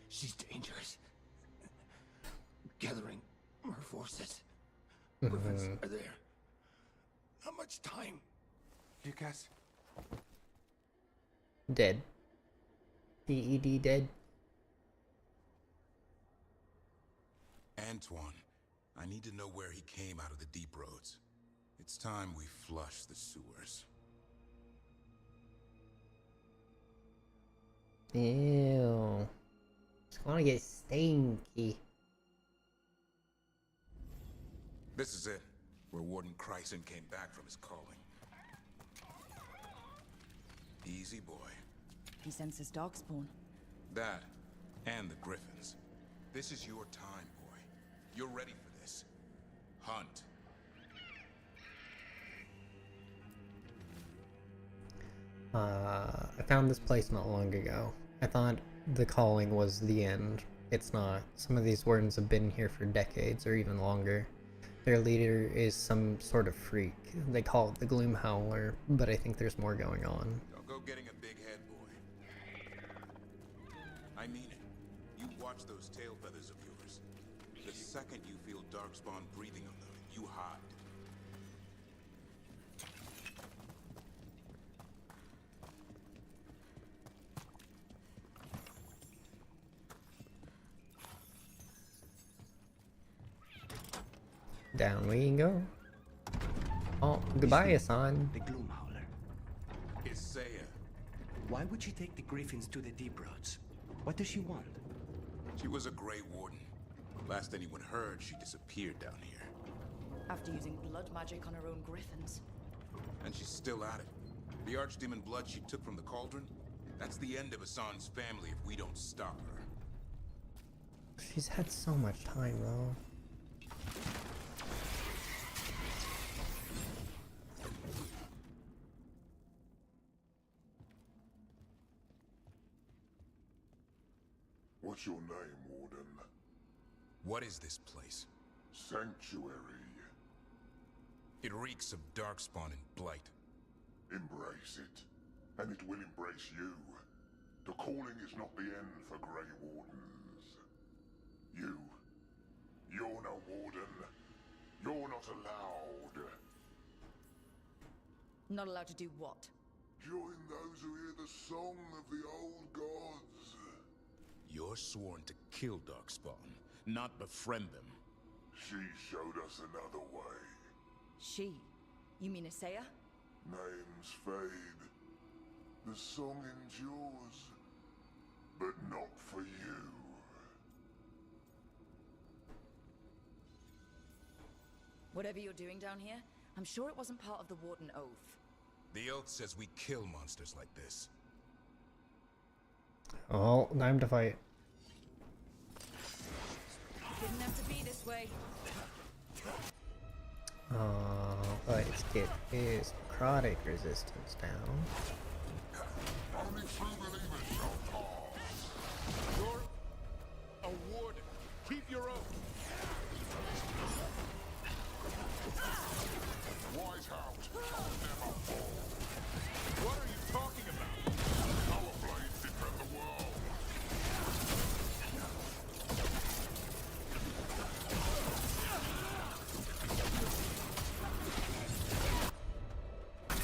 She's dangerous. Gathering her forces. Mm-hmm. Griffins are there. Not much time. Lucas? Dead. DED dead. Antoine, I need to know where he came out of the Deep Roads. It's time we flush the sewers. Ew. It's gonna get stinky. This is it, where Warden Kreisen came back from his calling. Easy, boy. He senses darkspawn. That, and the Griffins. This is your time, boy. You're ready for this. Hunt. I found this place not long ago. I thought the calling was the end. It's not. Some of these wardens have been here for decades or even longer. Their leader is some sort of freak. They call it the Gloomhowler, but I think there's more going on. Don't go getting a big head, boy. I mean it. You watch those tail feathers of yours. The second you feel Darkspawn breathing on them, you hide. Down we go. Oh, goodbye, Hassan. The Gloom Howler. Isaiah. Why would she take the Griffins to the Deep Roads? What does she want? She was a Grey Warden. Last anyone heard, she disappeared down here. After using blood magic on her own griffins. And she's still at it. The archdemon blood she took from the cauldron, that's the end of Hassan's family if we don't stop her. She's had so much time, though. What's your name, Warden? What is this place? Sanctuary. It reeks of Darkspawn and Blight. Embrace it, and it will embrace you. The calling is not the end for Grey Wardens. You're no Warden. You're not allowed. Not allowed to do what? Join those who hear the song of the old gods. You're sworn to kill Darkspawn, not befriend them. She showed us another way. She? You mean Isaiah? Names fade. The song endures. But not for you. Whatever you're doing down here, I'm sure it wasn't part of the Warden Oath. The oath says we kill monsters like this. Oh, time to fight. Didn't have to be this way. Let's get his necrotic resistance down. Only true believers shall pass. You're a warden. Keep your oath. Wise house shall never fall. What are you talking about? Our blades defend the world.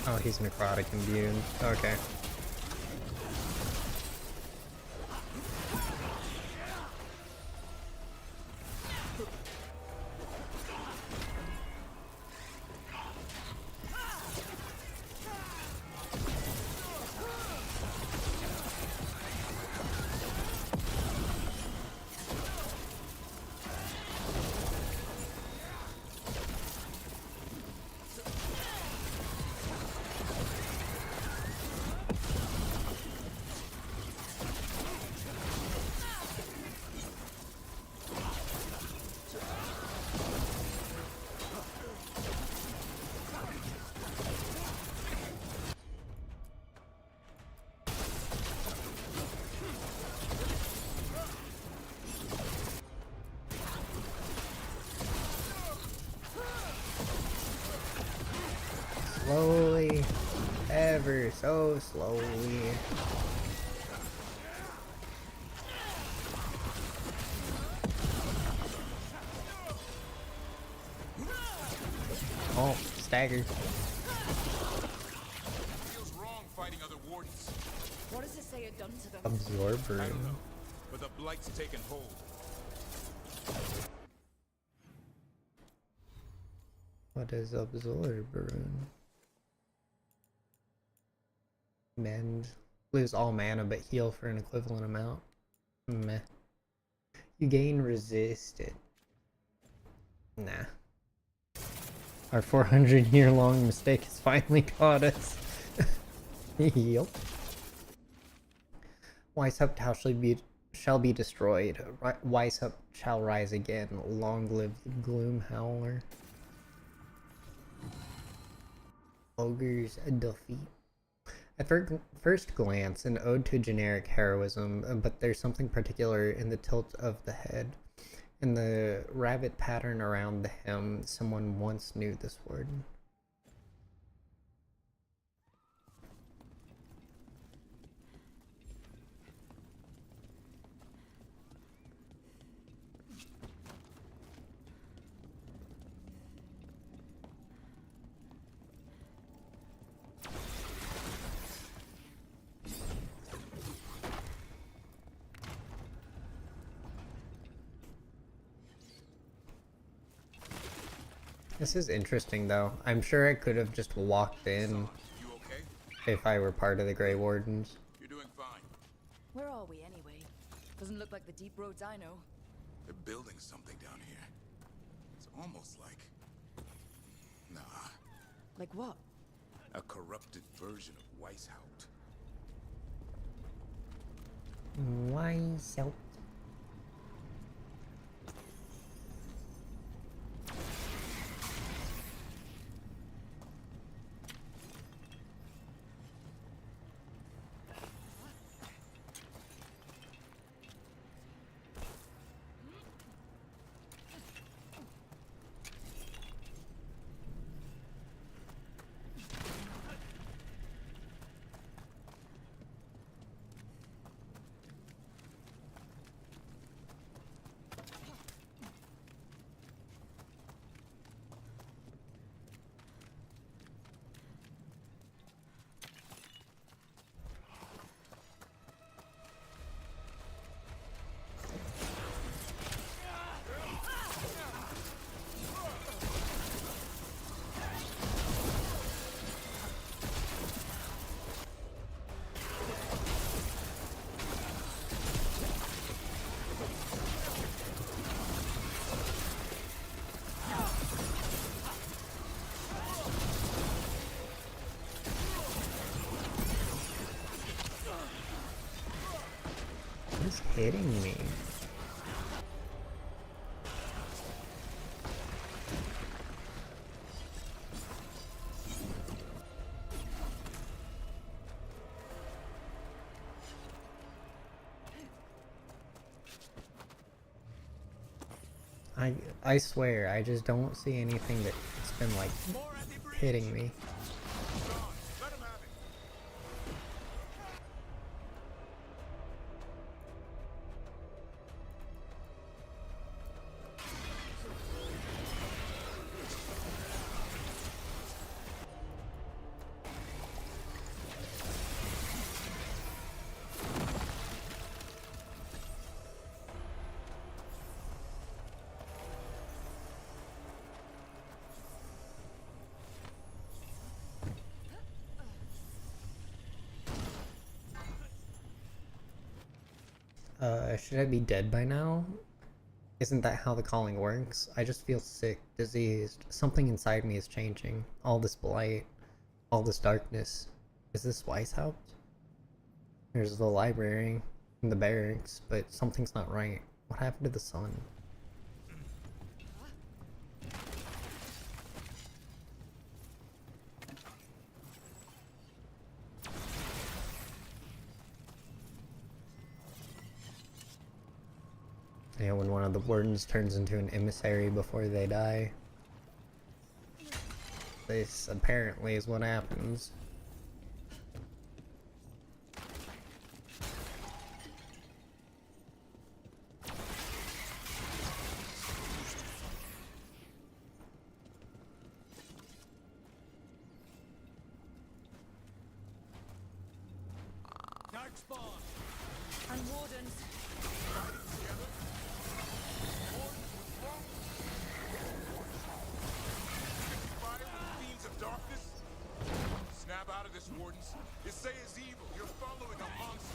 Oh, he's necrotic imbued. Okay. Slowly, ever so slowly. Oh, staggered. Feels wrong fighting other wardens. What does Isaiah done to them? Absorber. I don't know, but the blight's taken hold. What is absorber? Mend. Lose all mana but heal for an equivalent amount. Meh. You gain resisted. Nah. Our 400-year-long mistake has finally caught us. Yep. Weishaupt shall be destroyed. Weishaupt shall rise again. Long live the Gloom Howler. Ogre's defeat. At first glance, an ode to generic heroism, but there's something particular in the tilt of the head. In the rabbit pattern around the hem, someone once knew this word. This is interesting though. I'm sure I could have just walked in You okay? if I were part of the Grey Wardens. You're doing fine. Where are we anyway? Doesn't look like the deep roads I know. They're building something down here. It's almost like... Nah, Like what? a corrupted version of Weishaupt. Why so? Who's hitting me? I swear, I just don't see anything that's been like hitting me. Should I be dead by now? Isn't that how the calling works? I just feel sick, diseased. Something inside me is changing. All this blight, all this darkness. Is this Weishaupt? There's the library and the barracks, but something's not right. What happened to the sun? Yeah, when one of the wardens turns into an emissary before they die. This apparently is what happens. And wardens. Snap out of this, Wardens. You say is evil. You're following a monster.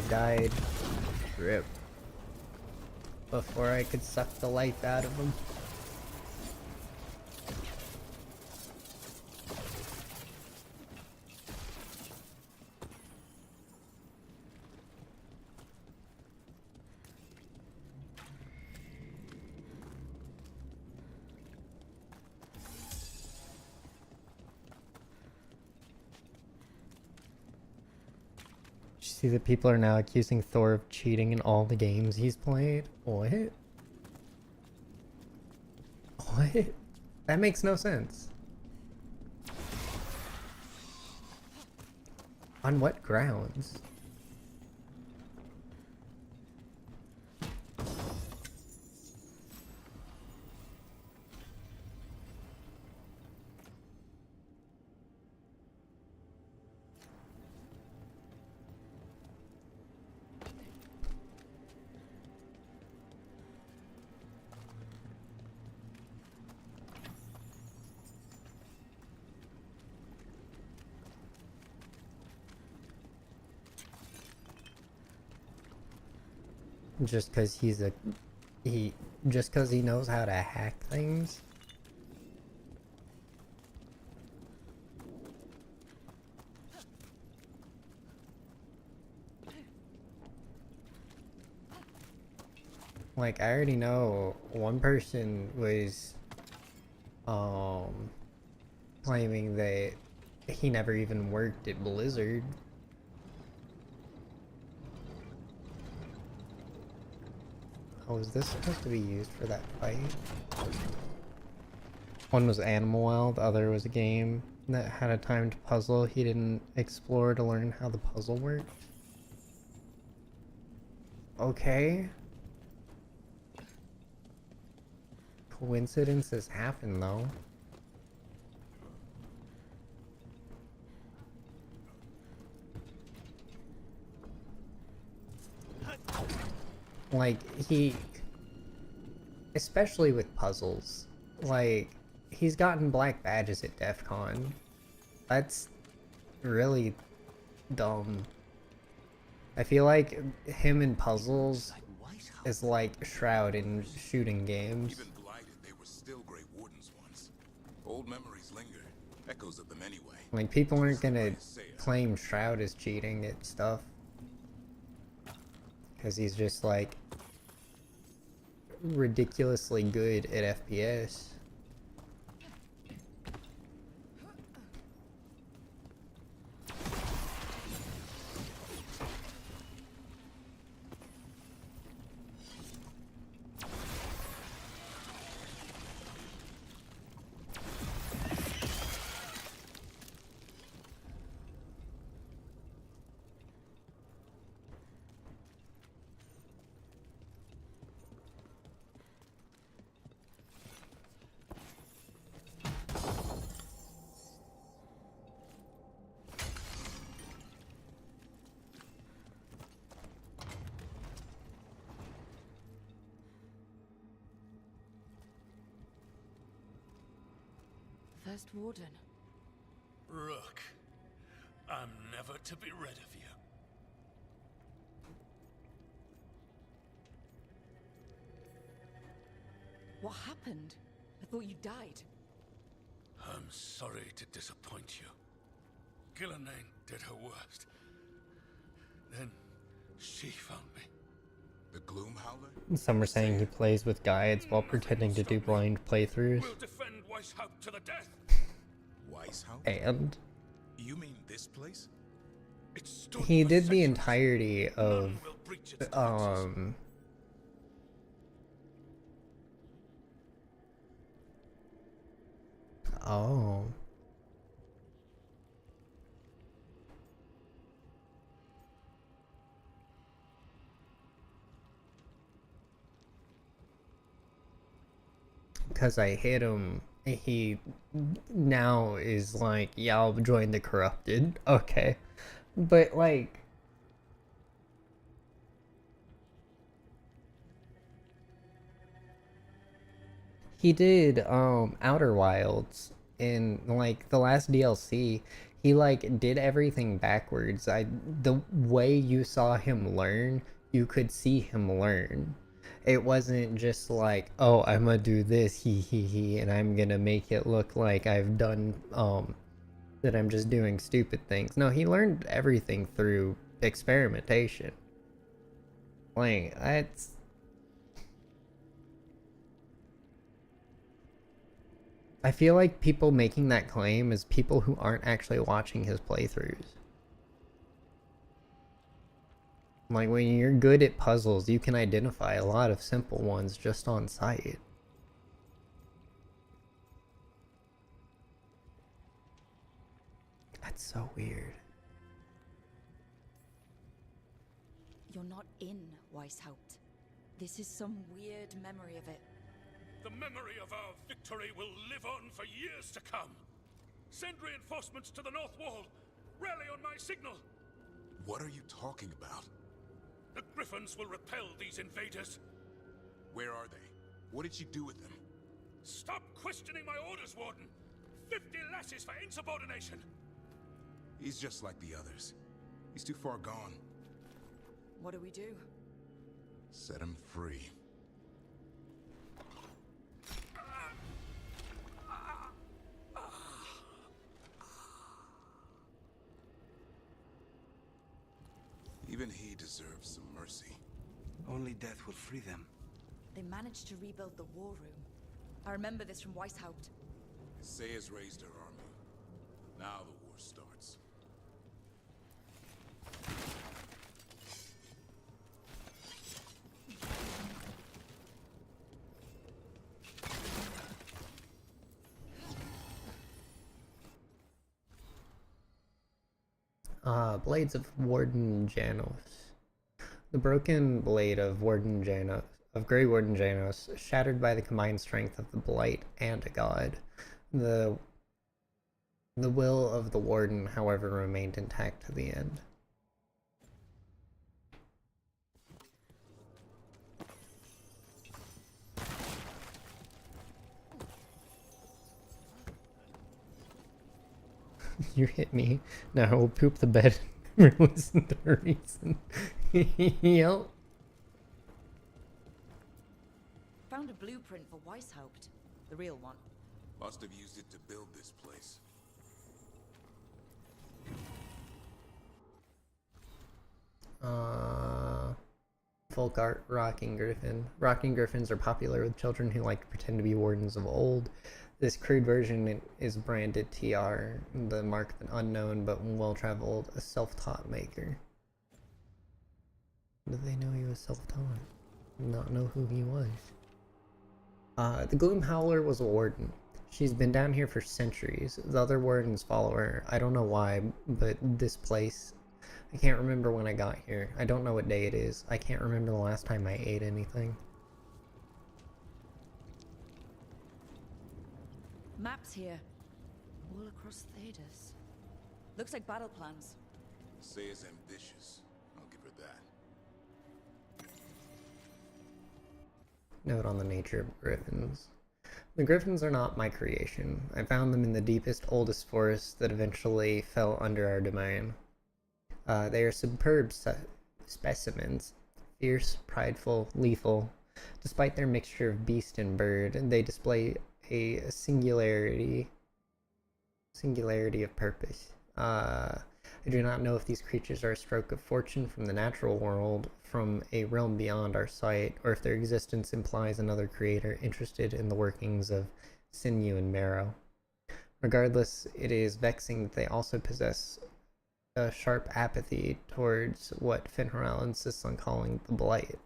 died. Rip. Before I could suck the life out of him. See that people are now accusing Thor of cheating in all the games he's played? What? What? That makes no sense. On what grounds? Just because just because he knows how to hack things? Like, I already know one person was claiming that he never even worked at Blizzard. Oh, is this supposed to be used for that fight? One was Animal Wild, the other was a game that had a timed puzzle he didn't explore to learn how the puzzle worked. Okay. Coincidences happen, though. Like, especially with puzzles, like, he's gotten black badges at DEF CON. That's really dumb. I feel like him in puzzles is like Shroud in shooting games. Even blighted, they were still Grey Wardens once. Old memories linger, echoes of them anyway. Like, people aren't gonna claim Shroud as cheating at stuff. Because he's just like ridiculously good at FPS. First Warden. Rook, I'm never to be rid of you. What happened? I thought you died. I'm sorry to disappoint you. Gillenane did her worst. Then she found me. The Gloom Howler? Some are saying he plays with guides while pretending to do blind playthroughs. We'll defend Weishaupt to the death. Weishaupt? And You mean this place? he did the entirety of oh. Because I hit him, he now is like, yeah, I'll join the corrupted. Okay. But like, he did Outer Wilds in like the last DLC. He like did everything backwards. The way you saw him learn, you could see him learn. It wasn't just like, oh, I'm gonna do this, he, and I'm gonna make it look like I've done, that I'm just doing stupid things. No, he learned everything through experimentation. Like, that's... I feel like people making that claim is people who aren't actually watching his playthroughs. Like, when you're good at puzzles, you can identify a lot of simple ones just on sight. That's so weird. You're not in Weishaupt. This is some weird memory of it. The memory of our victory will live on for years to come. Send reinforcements to the North Wall. Rally on my signal. What are you talking about? The Griffins will repel these invaders. Where are they? What did you do with them? Stop questioning my orders, Warden. 50 lashes for insubordination. He's just like the others. He's too far gone. What do we do? Set him free. Even he deserves some mercy. Only death will free them. They managed to rebuild the war room. I remember this from Weishaupt. Isaya's raised her army. Now the war starts. Blades of Warden Janos. The broken blade of Warden Janos, of Grey Warden Janos, shattered by the combined strength of the Blight and a god. The will of the Warden, however, remained intact to the end. You hit me. Now I will poop the bed and listen to a reason. Yep. Found a blueprint for Weishaupt. The real one. Must have used it to build this place. Folk art Rocking Griffin. Rocking Griffins are popular with children who like to pretend to be wardens of old. This crude version is branded TR, the mark of an unknown but well-traveled, a self-taught maker. Did they know he was self-taught? Not know who he was. The Gloom Howler was a warden. She's been down here for centuries. The other wardens follow her. I don't know why, but this place... I can't remember when I got here. I don't know what day it is. I can't remember the last time I ate anything. Maps here. All across Thedas. Looks like battle plans. Isaya's ambitious. I'll give her that. Note on the nature of griffins. The griffins are not my creation. I found them in the deepest, oldest forests that eventually fell under our domain. They are superb specimens. Fierce, prideful, lethal. Despite their mixture of beast and bird, they display a singularity of purpose. I do not know if these creatures are a stroke of fortune from the natural world, from a realm beyond our sight, or if their existence implies another creator interested in the workings of sinew and marrow. Regardless, it is vexing that they also possess a sharp apathy towards what Finharal insists on calling the Blight.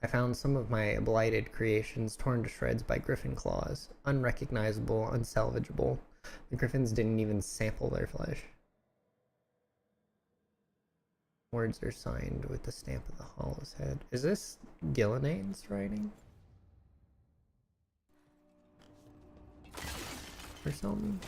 I found some of my blighted creations torn to shreds by griffin claws, unrecognizable, unsalvageable. The griffins didn't even sample their flesh. Words are signed with the stamp of the Hollow's head. Is this Gillinane's writing? Or something?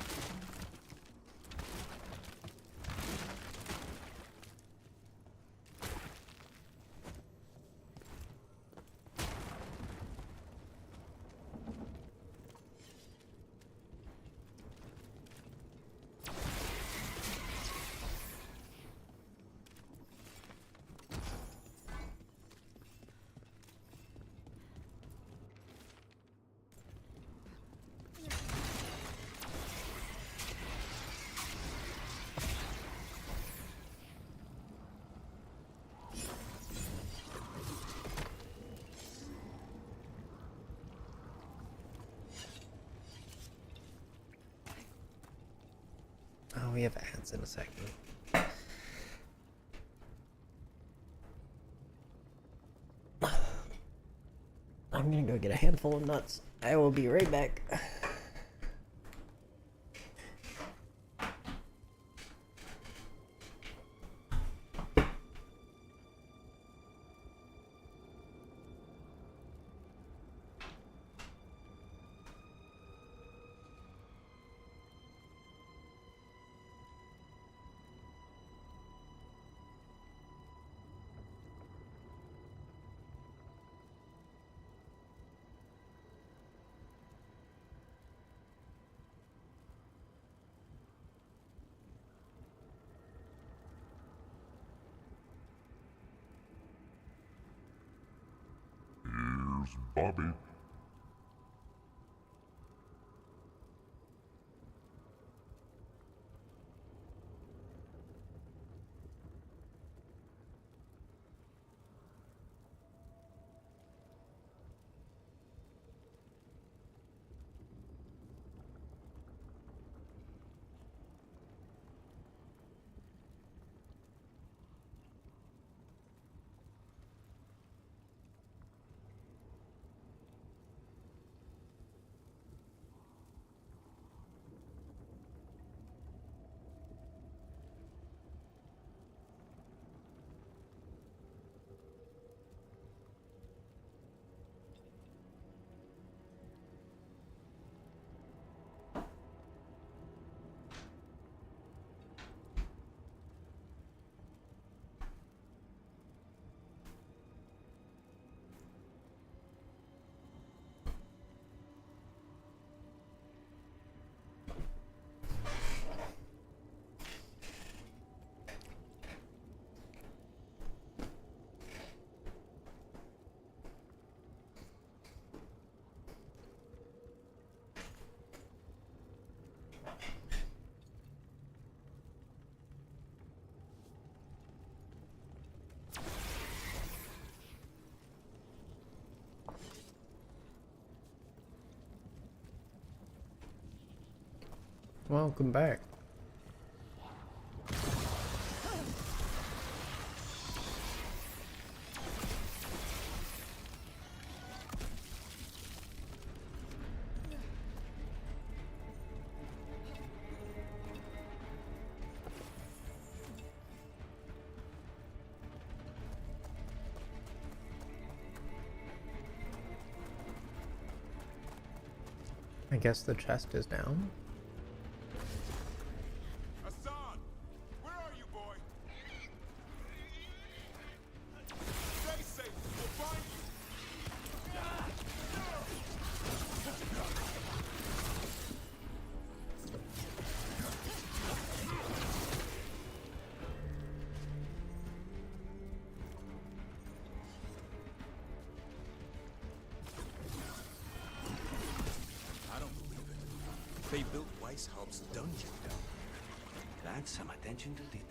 we have ads in a second. I'm gonna go get a handful of nuts. I will be right back. Here's Bobby. Welcome back. I guess the chest is down. Hassan! Where are you, boy? Stay safe! We'll find you! I don't believe it. They built Weishaupt's dungeon down there. That's some attention to detail.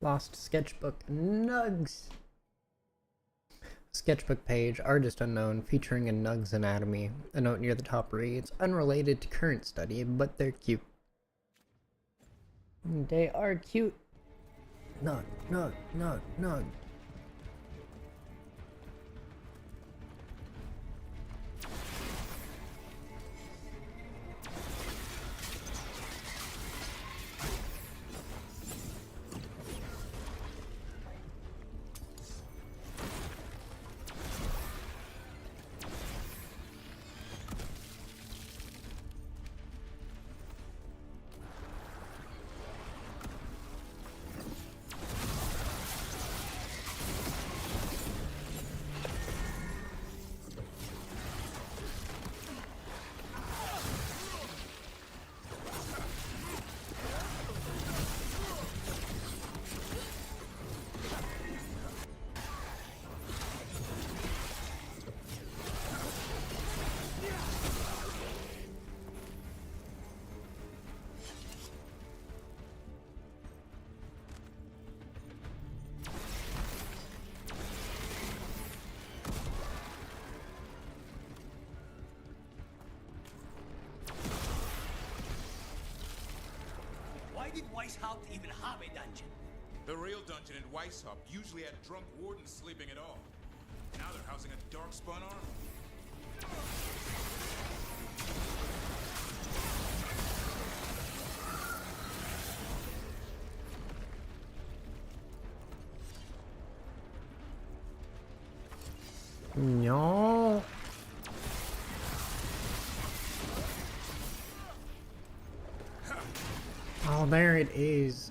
Lost sketchbook nugs. Sketchbook page, artist unknown, featuring a nug's anatomy. A note near the top reads, unrelated to current study, but they're cute. They are cute. Nug, nug, nug, nug. did Weishaupt even have a dungeon? The real dungeon in Weishaupt usually had drunk wardens sleeping at all. Now they're housing a darkspawn army. No. Oh, there it is.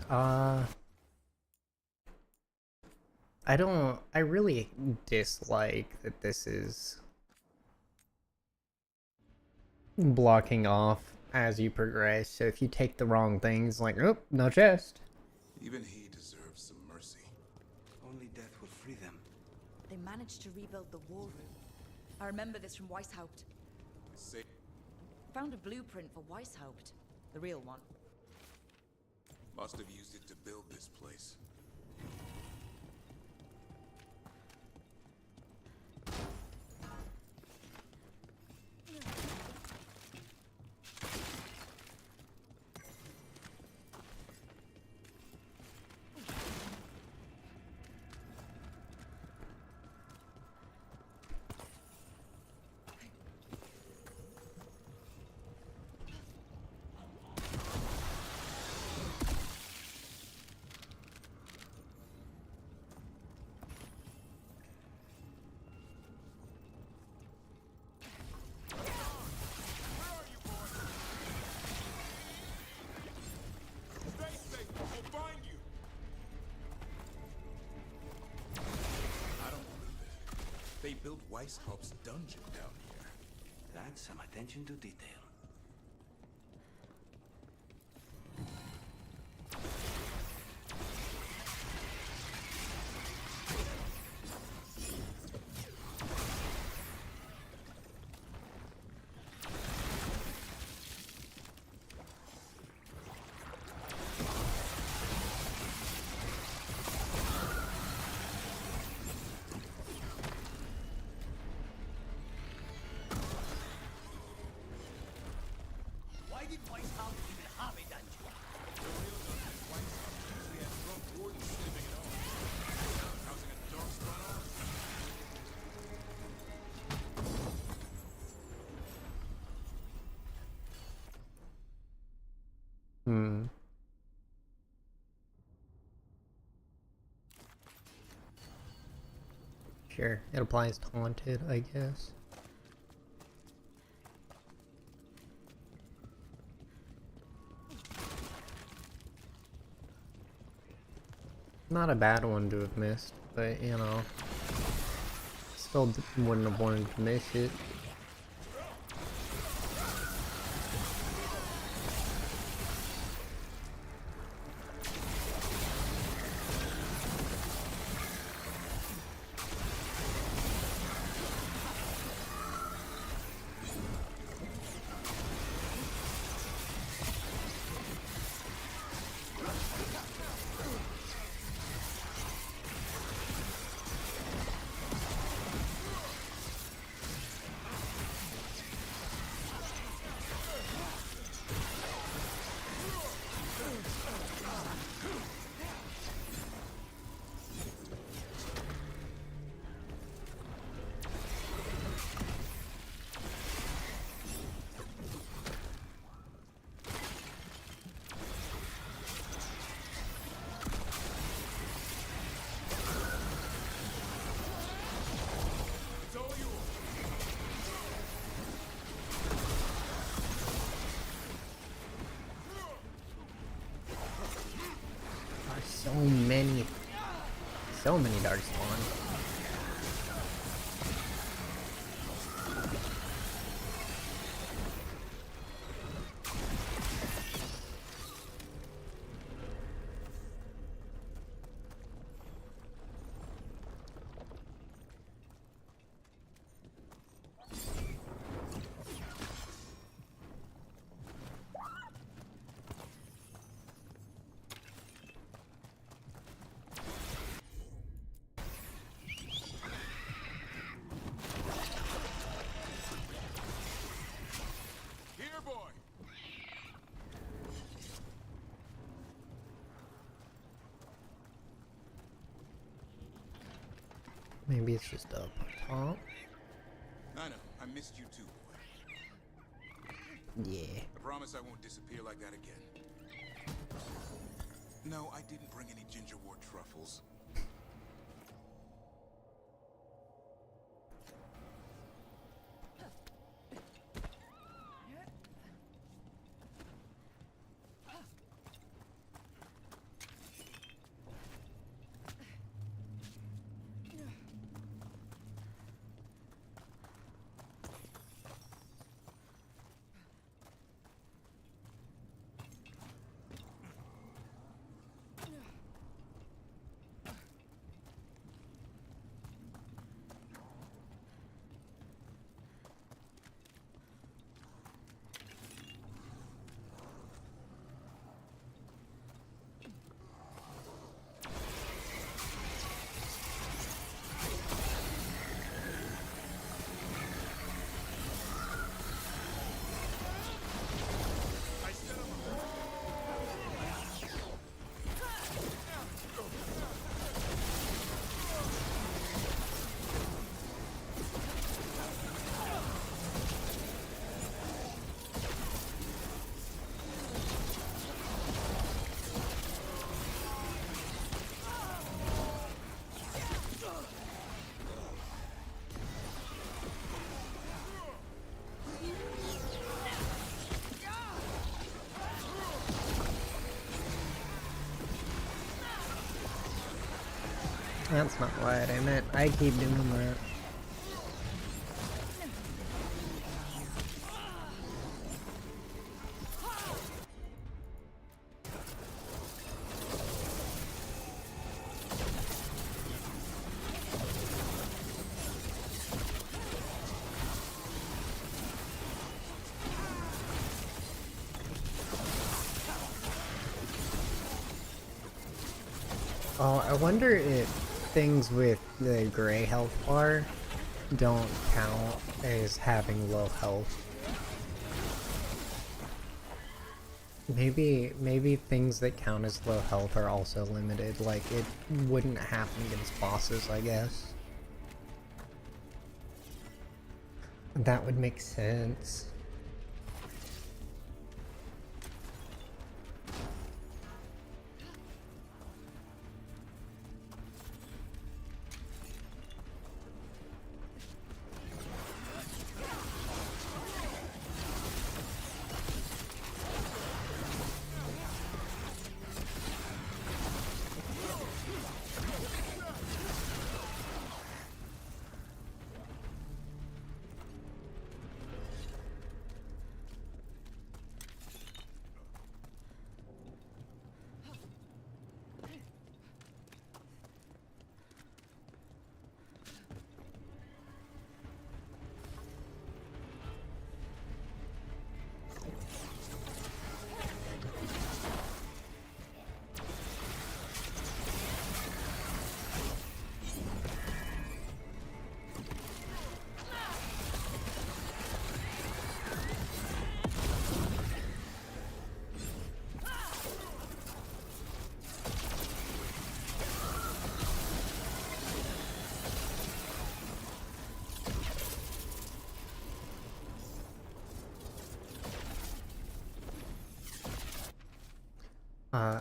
I really dislike that this is blocking off as you progress. So if you take the wrong things, like, oh, no chest. Even he deserves some mercy. Only death will free them. They managed to rebuild the war room. I remember this from Weishaupt. Say, Found a blueprint for Weishaupt, the real one. must have used it to build this place. They built Weishaupt's dungeon down here. That's some attention to detail. Why did Weishaupt even have a dungeon? The real dungeon in Weishaupt usually had drunk wardens sleeping at all. Now they're housing a darkspawn army. Sure, it applies to Haunted, I guess. Not a bad one to have missed, but you know, still wouldn't have wanted to miss it. So many darkspawn. Maybe it's just up top. I know. I missed you too, boy. Yeah. I promise I won't disappear like that again. No, I didn't bring any gingerwort truffles. That's not what I meant. I keep doing that. Oh, I wonder if things with the gray health bar don't count as having low health. Maybe things that count as low health are also limited, like it wouldn't happen against bosses, I guess. That would make sense.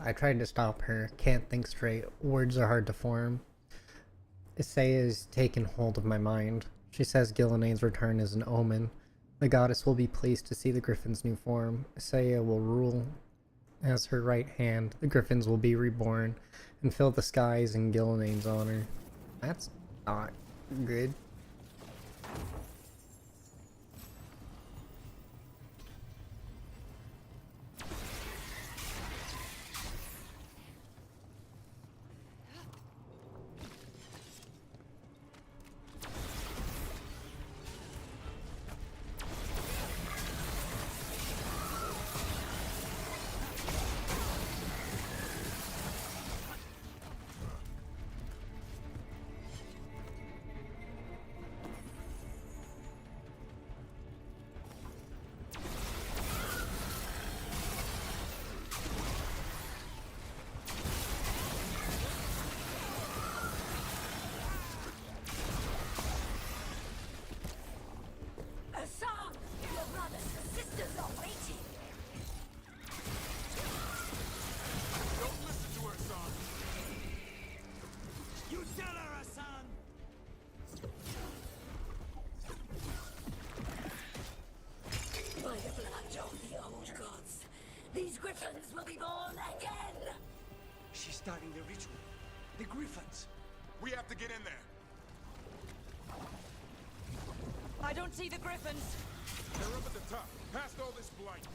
I tried to stop her. Can't think straight. Words are hard to form. Isaiah has taken hold of my mind. She says Gillenade's return is an omen. The goddess will be pleased to see the griffin's new form. Isaiah will rule as her right hand. The griffins will be reborn and fill the skies in Gillenade's honor. That's not good. Griffins will be born again! She's starting the ritual. The Griffins. We have to get in there. I don't see the Griffins. They're up at the top, past all this blight.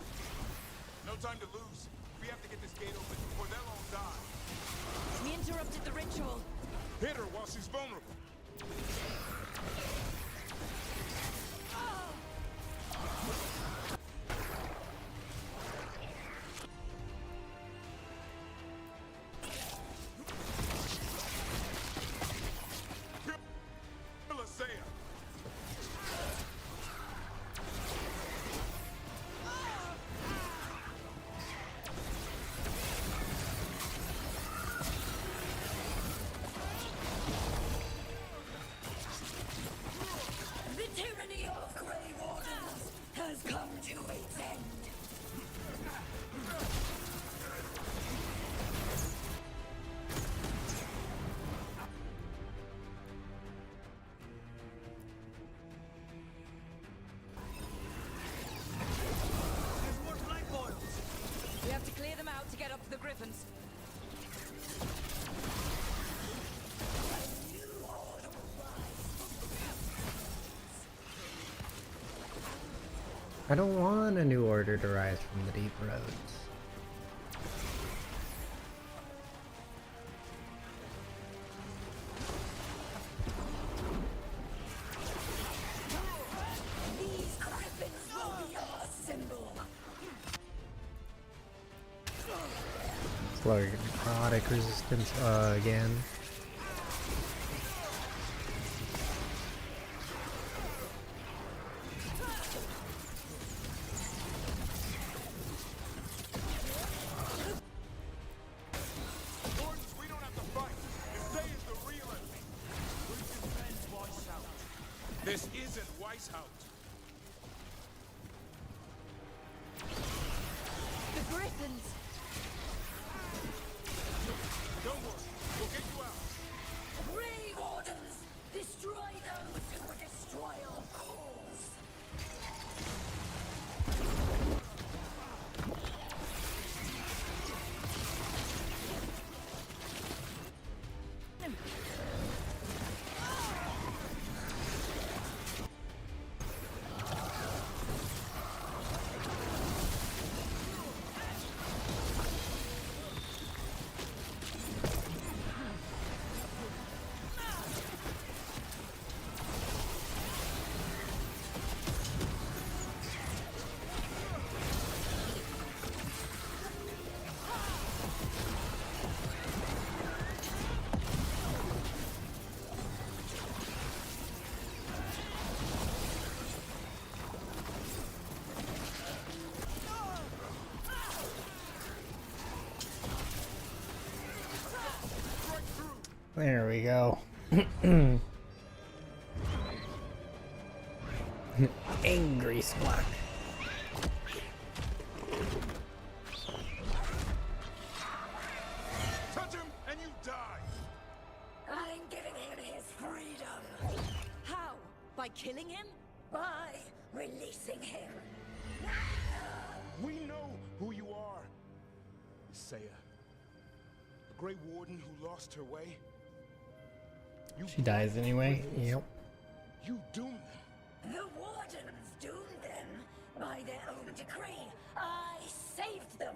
No time to lose. We have to get this gate open before they'll all die. We interrupted the ritual. Hit her while she's vulnerable. The tyranny of Grey Wardens has come to its end. There's more blight boils. We have to clear them out to get up to the Griffins. I don't want a new order to rise from the deep roads. These Griffins will be our symbol. It's like necrotic resistance again. This isn't Weishaupt. The Griffins! Don't worry, we'll get you out. Grey Wardens, destroy those who would destroy our cause. There we go. Angry Squawk. Touch him and you die. I'm giving him his freedom. How? By killing him? By releasing him. We know who you are. Saya. The Grey Warden who lost her way. You She dies anyway. Yep. You doomed them. The Wardens doomed them by their own decree. I saved them.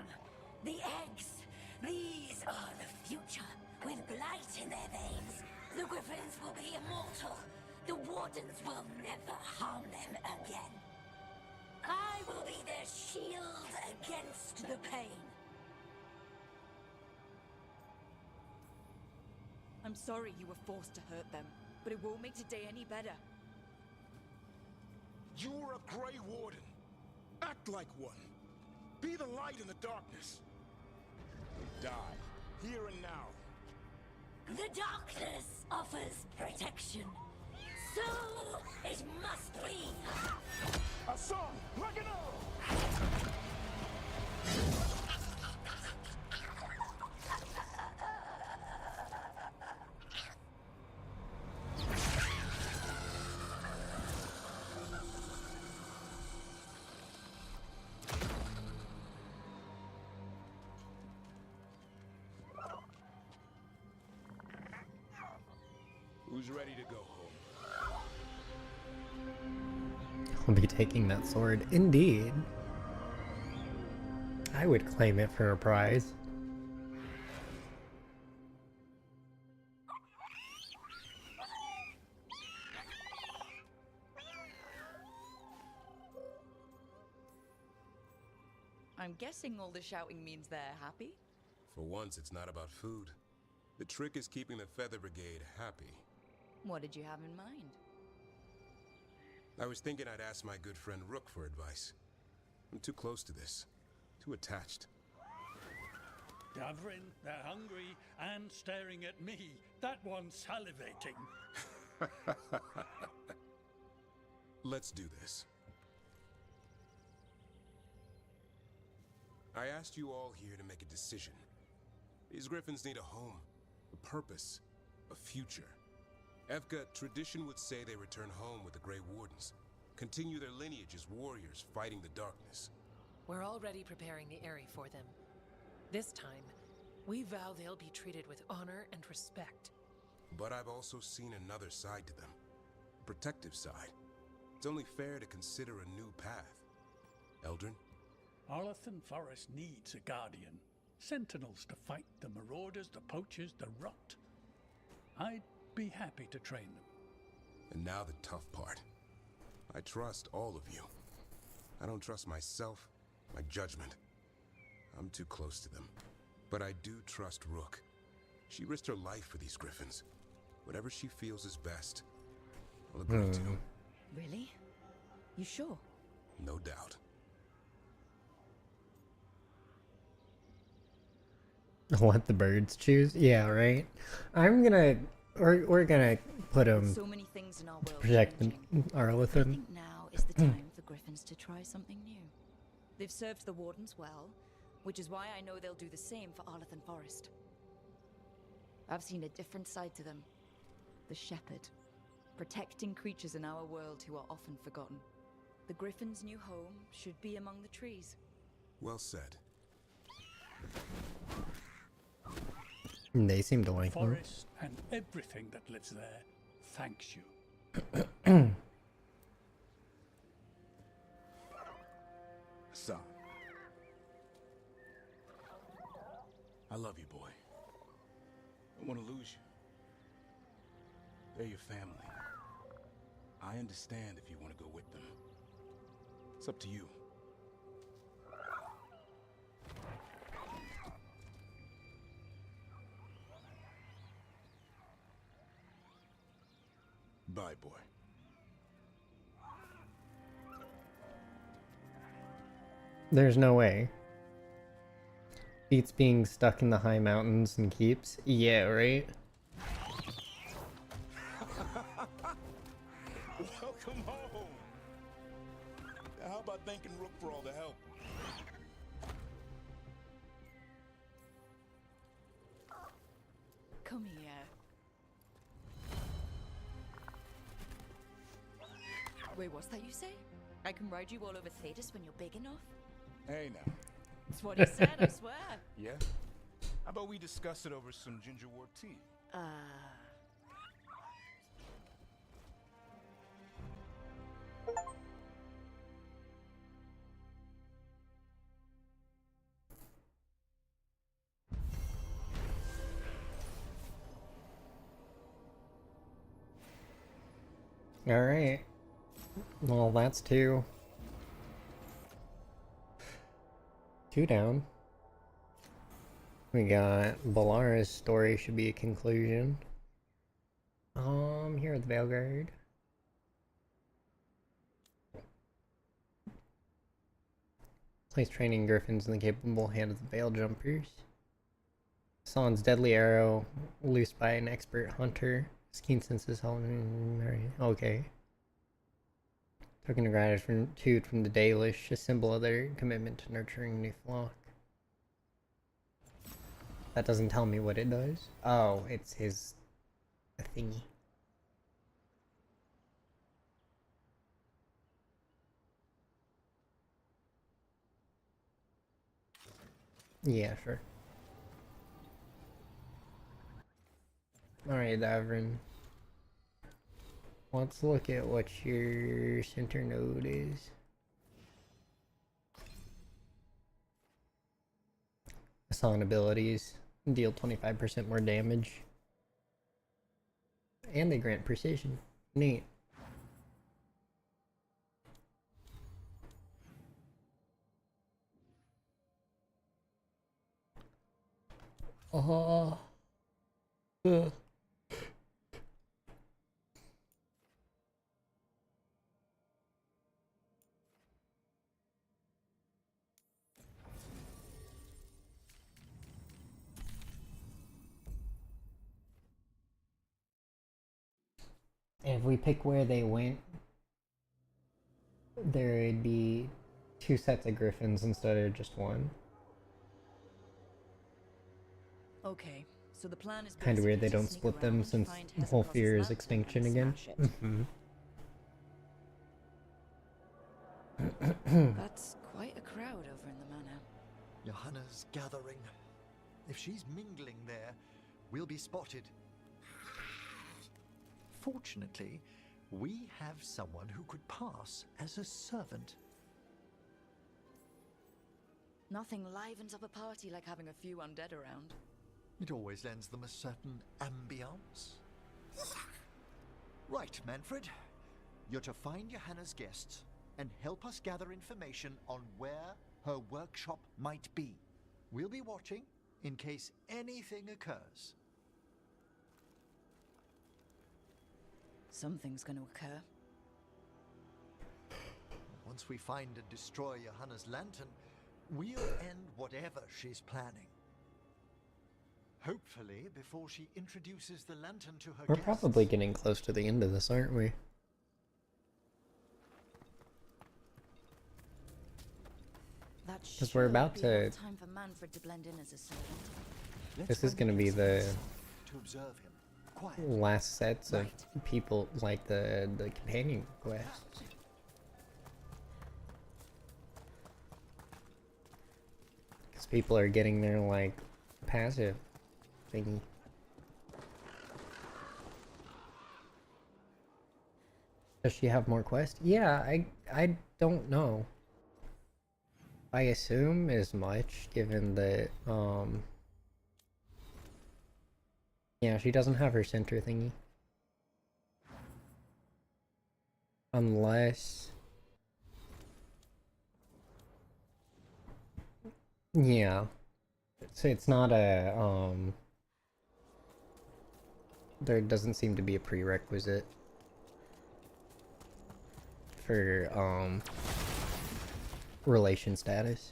The eggs. These are the future. With blight in their veins, the Griffins will be immortal. The Wardens will never harm them again. I will be their shield against the pain. I'm sorry you were forced to hurt them, but it won't make today any better. You're a Grey Warden. Act like one. Be the light in the darkness. Die, here and now. The darkness offers protection. So it must be. A song, like an Who's ready to go home? I'll be taking that sword. Indeed. I would claim it for a prize. I'm guessing all the shouting means they're happy? For once, it's not about food. The trick is keeping the Feather Brigade happy. What did you have in mind? I was thinking I'd ask my good friend Rook for advice. I'm too close to this. Too attached. Davrin, they're hungry and staring at me. That one's salivating. Let's do this. I asked you all here to make a decision. These griffins need a home, a purpose, a future. Evka, tradition would say they return home with the Grey Wardens, continue their lineage as warriors fighting the darkness. We're already preparing the Eyrie for them. This time, we vow they'll be treated with honor and respect. But I've also seen another side to them. A protective side. It's only fair to consider a new path. Eldrin? Arlathan Forest needs a guardian. Sentinels to fight the marauders, the poachers, the rot. I'd be happy to train them. And now the tough part. I trust all of you. I don't trust myself, my judgment. I'm too close to them. But I do trust Rook. She risked her life for these griffins. Whatever she feels is best, I'll agree to. Really? You sure? No doubt. Let the birds choose? Yeah, right. We're gonna put them So many things in our world protect changing. I Arlathan. think now is the time for the Griffins to try something new. They've served the Wardens well, which is why I know they'll do the same for Arlathan Forest. I've seen a different side to them. The Shepherd. Protecting creatures in our world who are often forgotten. The Griffin's new home should be among the trees. Well said. They seem to like them. Forest and everything that lives there thanks you. Son. I love you, boy. I don't want to lose you. They're your family. I understand if you want to go with them. It's up to you. Bye, boy. There's no way. Beats being stuck in the high mountains and keeps. Yeah, right? Welcome home. How about thanking Rook for all the help? Come here. Wait, what's that you say? I can ride you all over Thetis when you're big enough? Hey now. That's what he said, I swear. Yeah? How about we discuss it over some gingerwort tea? Alright. Well, that's two. Two down. We got Balara's story should be a conclusion. Here at the Veilguard. Place training griffins in the capable hand of the Veil Jumpers. San's deadly arrow, loosed by an expert hunter. His keen senses held okay. Token of gratitude from the Dalish, a symbol of their commitment to nurturing a new flock. That doesn't tell me what it does. Oh, it's his thingy. Yeah, sure. Alright, Davrin. Let's look at what your center node is. Assault abilities deal 25% more damage. And they grant precision. Neat. Oh. If we pick where they went, there would be 2 sets of griffins instead of just one. Okay, so the plan is Kind of weird they basically to don't sneak split them around, since find the whole Hezekiah's fear is lantern, extinction and again. smash it. That's quite a crowd over in the manor. Johanna's gathering. If she's mingling there, we'll be spotted. Fortunately, we have someone who could pass as a servant. Nothing livens up a party like having a few undead around. It always lends them a certain ambiance. Right, Manfred. You're to find Johanna's guests and help us gather information on where her workshop might be. We'll be watching in case anything occurs. Something's going to occur. Once we find and destroy Johanna's lantern, we'll end whatever she's planning. Hopefully, before she introduces the lantern to her We're guests. probably getting close to the end of this, aren't we? Because we're about to... Time for Manfred to blend in as a servant. This is going to be the to observe him. last sets of people, like the companion quests. Because people are getting their, like, passive thingy. Does she have more quests? Yeah, I don't know. I assume as much, given that, yeah, she doesn't have her center thingy. Unless... Yeah. So it's not a, there doesn't seem to be a prerequisite for, relation status.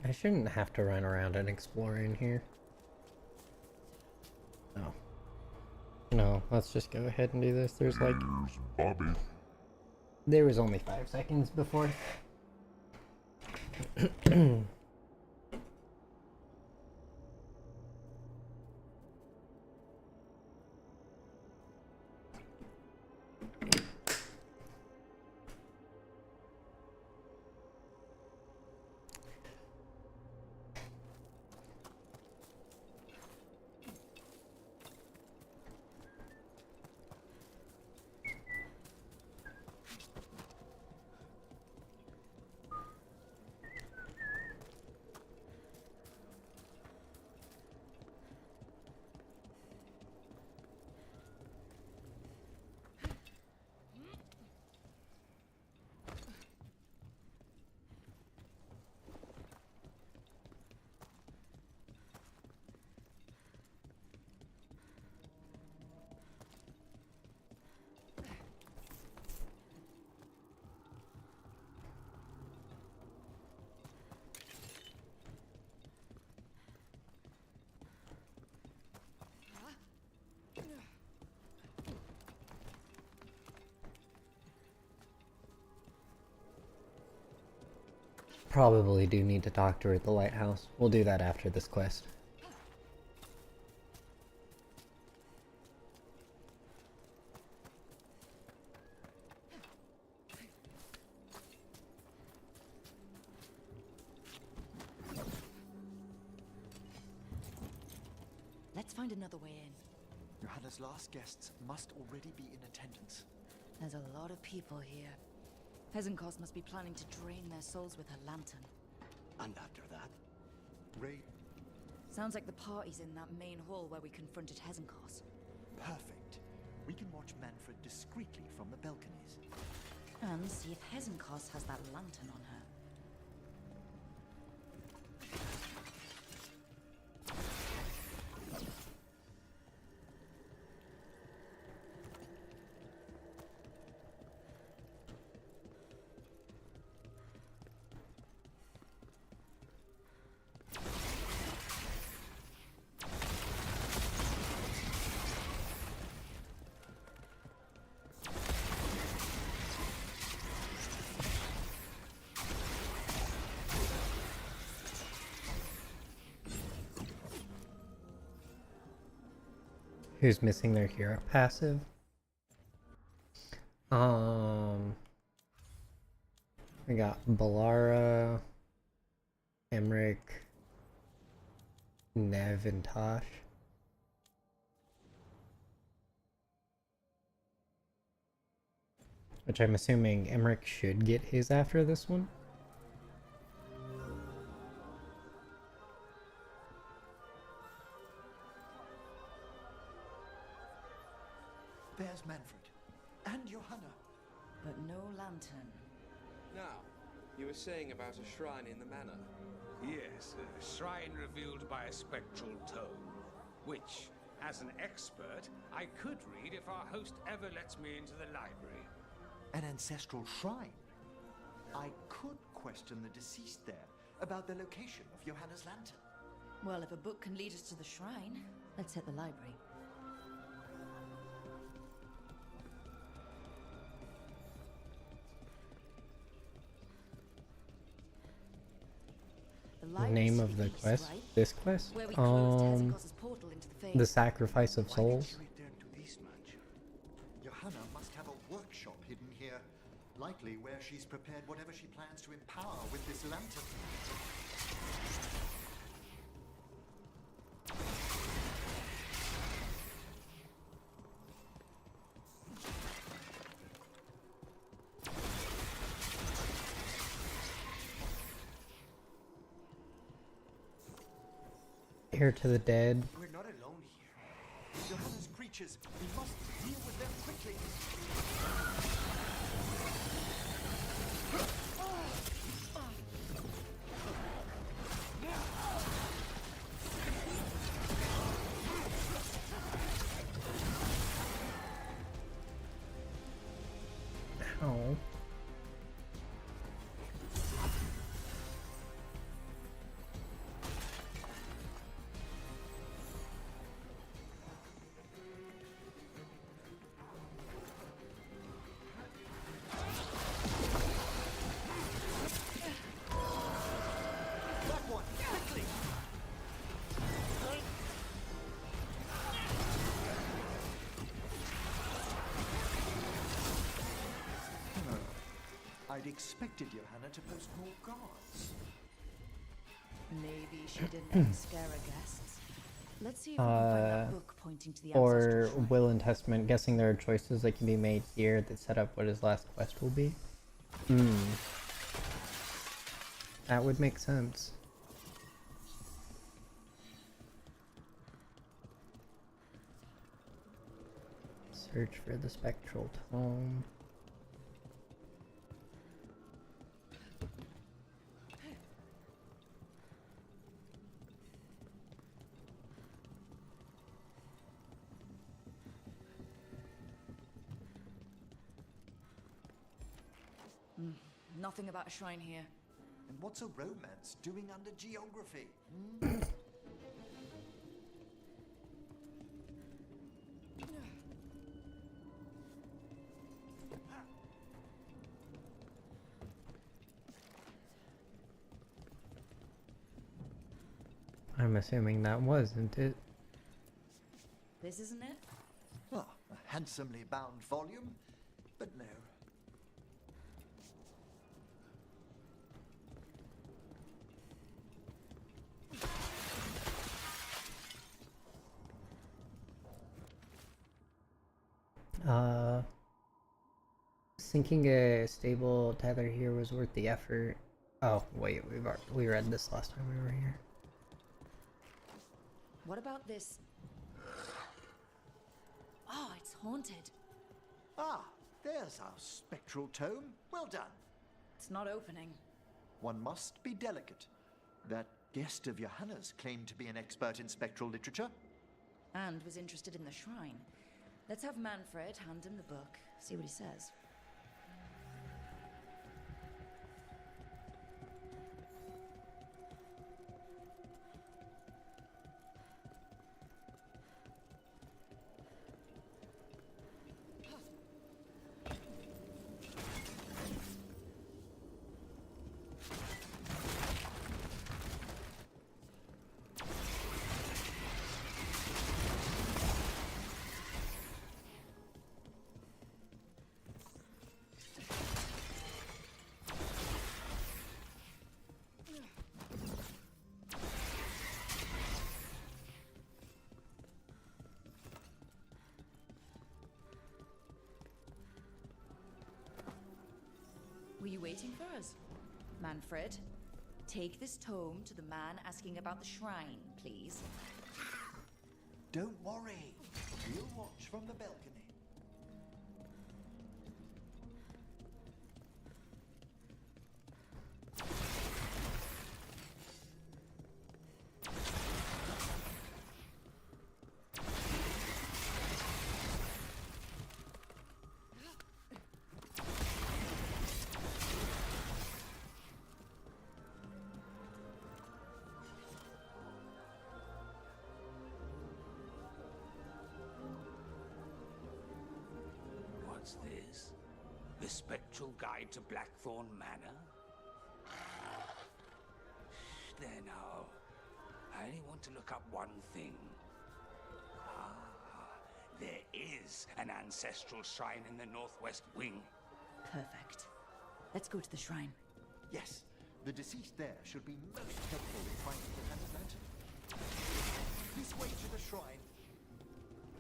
I shouldn't have to run around and explore in here. No. No, let's just go ahead and do this. There's like... Bobby. There was only 5 seconds before. probably do need to talk to her at the lighthouse. We'll do that after this quest. Let's find another way in. Johanna's last guests must already be in attendance. There's a lot of people here. Hezenkos must be planning to drain their souls with her lantern. And after that? Ray, Sounds like the party's in that main hall where we confronted Hezenkos. perfect. We can watch Manfred discreetly from the balconies. And see if Hezenkos has that lantern on her. Who's missing their hero passive? We got Balara, Emric, Nev, and Tosh. Which I'm assuming Emric should get his after this one. There's Manfred. And Johanna. But no lantern. Now, you were saying about a shrine in the manor. Yes, a shrine revealed by a spectral tome, which, as an expert, I could read if our host ever lets me into the library. An ancestral shrine. I could question the deceased there about the location of Johanna's lantern. Well, if a book can lead us to the shrine, let's hit the library. The name of the quest? Right? This quest? Where we closed Hezenkos' portal into the Fae. The Sacrifice of Souls. Johanna must have a workshop hidden here. Likely where she's prepared whatever she plans to empower with this lantern. Heir to the Dead. We're not alone here. Johanna's creatures, we must deal with them quickly. Ow. I'd expected Johanna to post more guards. Maybe she didn't scare her guests. Let's see if we can find that book pointing to the Or ancestral shrine. Will and Testament. Guessing there are choices that can be made here that set up what his last quest will be. That would make sense. Search for the spectral tome. Nothing about a shrine here. And what's a romance doing under geography? I'm assuming that wasn't it. This isn't it? Oh, a handsomely bound volume, but no. Sinking a stable tether here was worth the effort. Oh wait, we read this last time we were here. What about this? Oh, it's haunted. Ah, there's our spectral tome. Well done. It's not opening. One must be delicate. That guest of Johanna's claimed to be an expert in spectral literature. And was interested in the shrine. Let's have Manfred hand him the book, see what he says. Were you waiting for us? Manfred, take this tome to the man asking about the shrine, please. Don't worry. We'll watch from the balcony. What's this? The Spectral Guide to Blackthorn Manor? There now. I only want to look up one thing. There is an ancestral shrine in the northwest wing. Perfect. Let's go to the shrine. Yes, the deceased there should be most helpful in finding Johanna's lantern. This way to the shrine.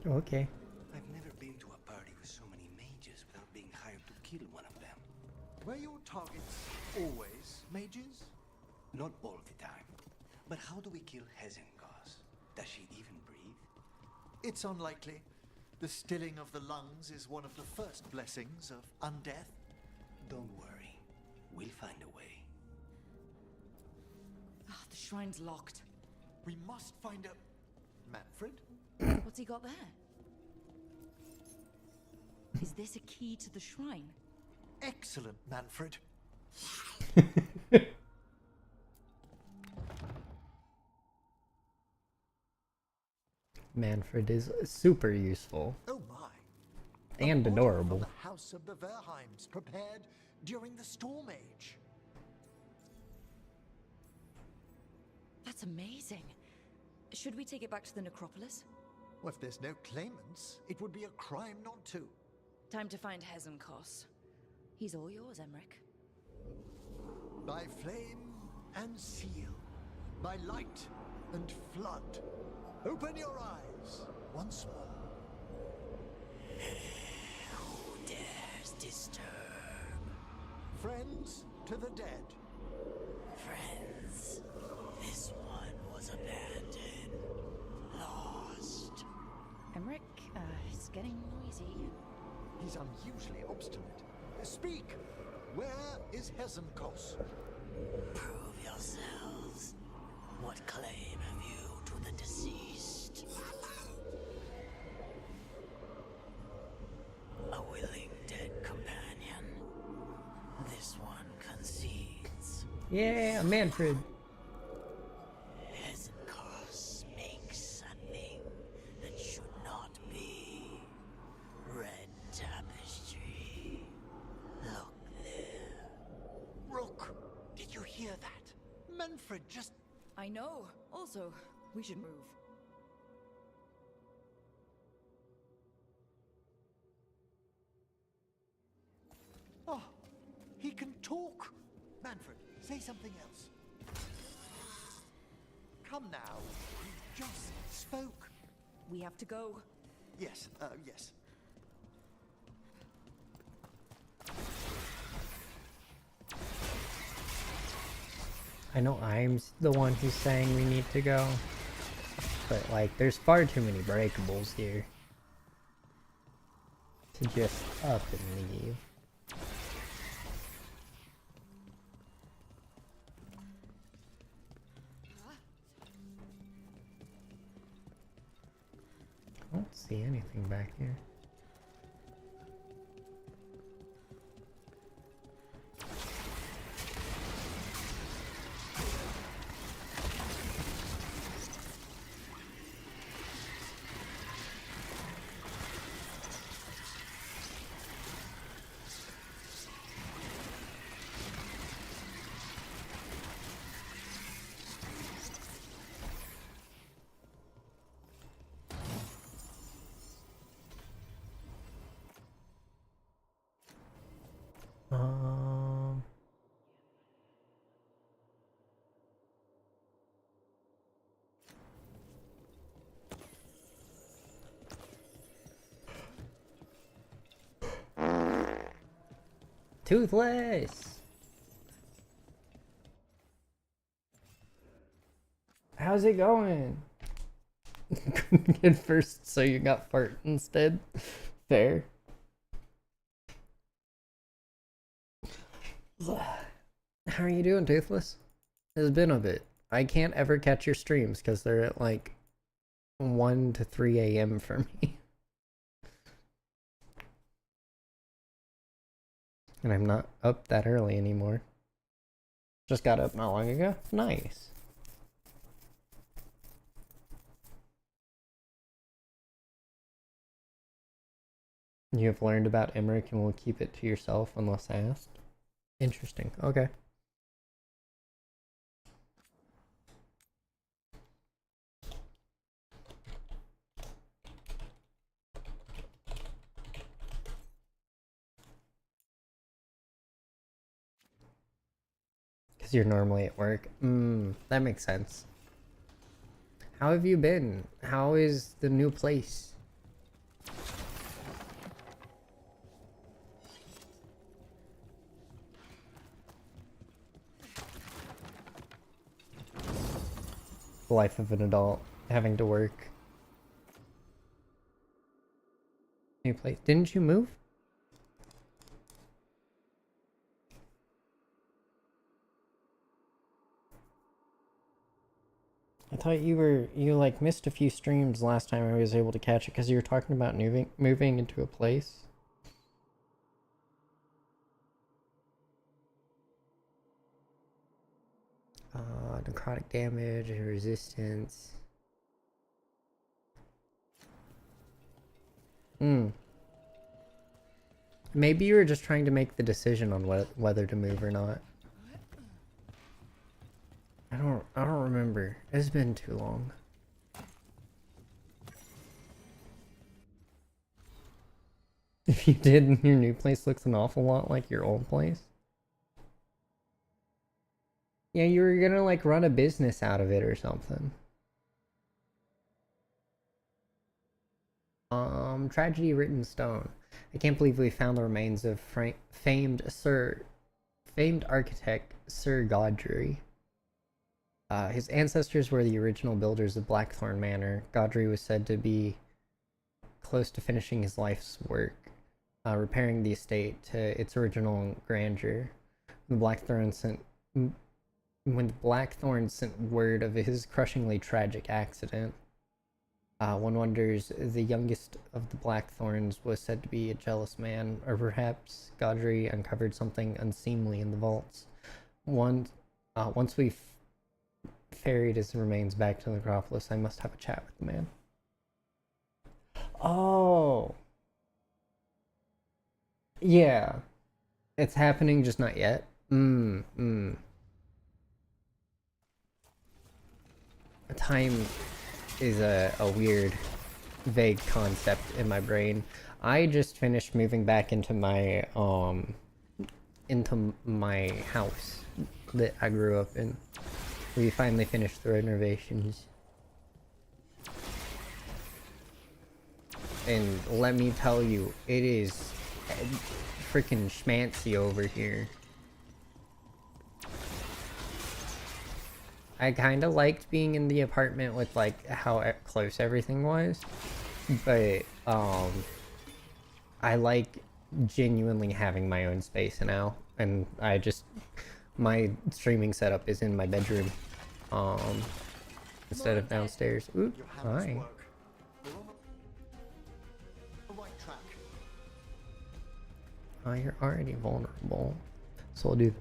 Okay. I've never been to a party with so many mages without being hired to kill one of them. Were your targets always mages? Not all the time. But how do we kill Hezenkos? Does she even breathe? It's unlikely. The stilling of the lungs is one of the first blessings of undeath. Don't worry. We'll find a way. Ah, the shrine's locked. We must find a... Manfred? What's he got there? Is this a key to the shrine? Excellent, Manfred. Manfred is super useful. Oh my. And adorable. The House of the Verheims, prepared during the Storm Age. That's amazing. Should we take it back to the necropolis? Well, if there's no claimants, it would be a crime not to. Time to find Hezenkos. He's all yours, Emmerich. By flame and seal, by light and flood, open your eyes once more. Who dares disturb? Friends to the dead. Friends, this one was abandoned, lost. Emmerich, it's getting noisy. He's unusually obstinate. Speak! Where is Hezenkos? Prove yourselves. What claim have you to the deceased? A willing dead companion. This one concedes. Yeah, Manfred. Hezenkos makes a thing that should not be. Red tapestry. Look there. Rook, did you hear that? Manfred just... I know. Also, We should move. Oh, he can talk. Manfred, say something else. Come now. You just spoke. We have to go. Yes, yes. I know I'm the one who's saying we need to go, but like, there's far too many breakables here to just up and leave. I don't see anything back here. Toothless! How's it going? Couldn't get first, so you got fart instead. Fair. How are you doing, Toothless? It's been a bit. I can't ever catch your streams because they're at like 1 to 3 a.m. for me. And I'm not up that early anymore. Just got up not long ago. Nice. You have learned about Emmerich and will keep it to yourself unless asked. Interesting. Okay. Because you're normally at work. That makes sense. How have you been? How is the new place? The life of an adult, having to work. New place. Didn't you move? I thought you like missed a few streams last time I was able to catch it because you were talking about moving into a place. Necrotic damage and resistance. Maybe you were just trying to make the decision on whether to move or not. I don't remember. It's been too long. If you did, your new place looks an awful lot like your old place. Yeah, you were gonna like run a business out of it or something. Tragedy written in stone. I can't believe we found the remains of famed architect Sir Godry. His ancestors were the original builders of Blackthorn Manor. Godry was said to be close to finishing his life's work, repairing the estate to its original grandeur. When the Blackthorn sent word of his crushingly tragic accident, one wonders the youngest of the Blackthorns was said to be a jealous man, or perhaps Godry uncovered something unseemly in the vaults. Once we've ferried his remains back to the necropolis, I must have a chat with the man. Oh. Yeah. It's happening, just not yet. time is a weird, vague concept in my brain. I just finished moving back into my house that I grew up in. We finally finished the renovations. And let me tell you, it is freaking schmancy over here. I kind of liked being in the apartment with like how close everything was, but I like genuinely having my own space now, and my streaming setup is in my bedroom instead of downstairs. Ooh, hi. Oh, you're already vulnerable, so I'll do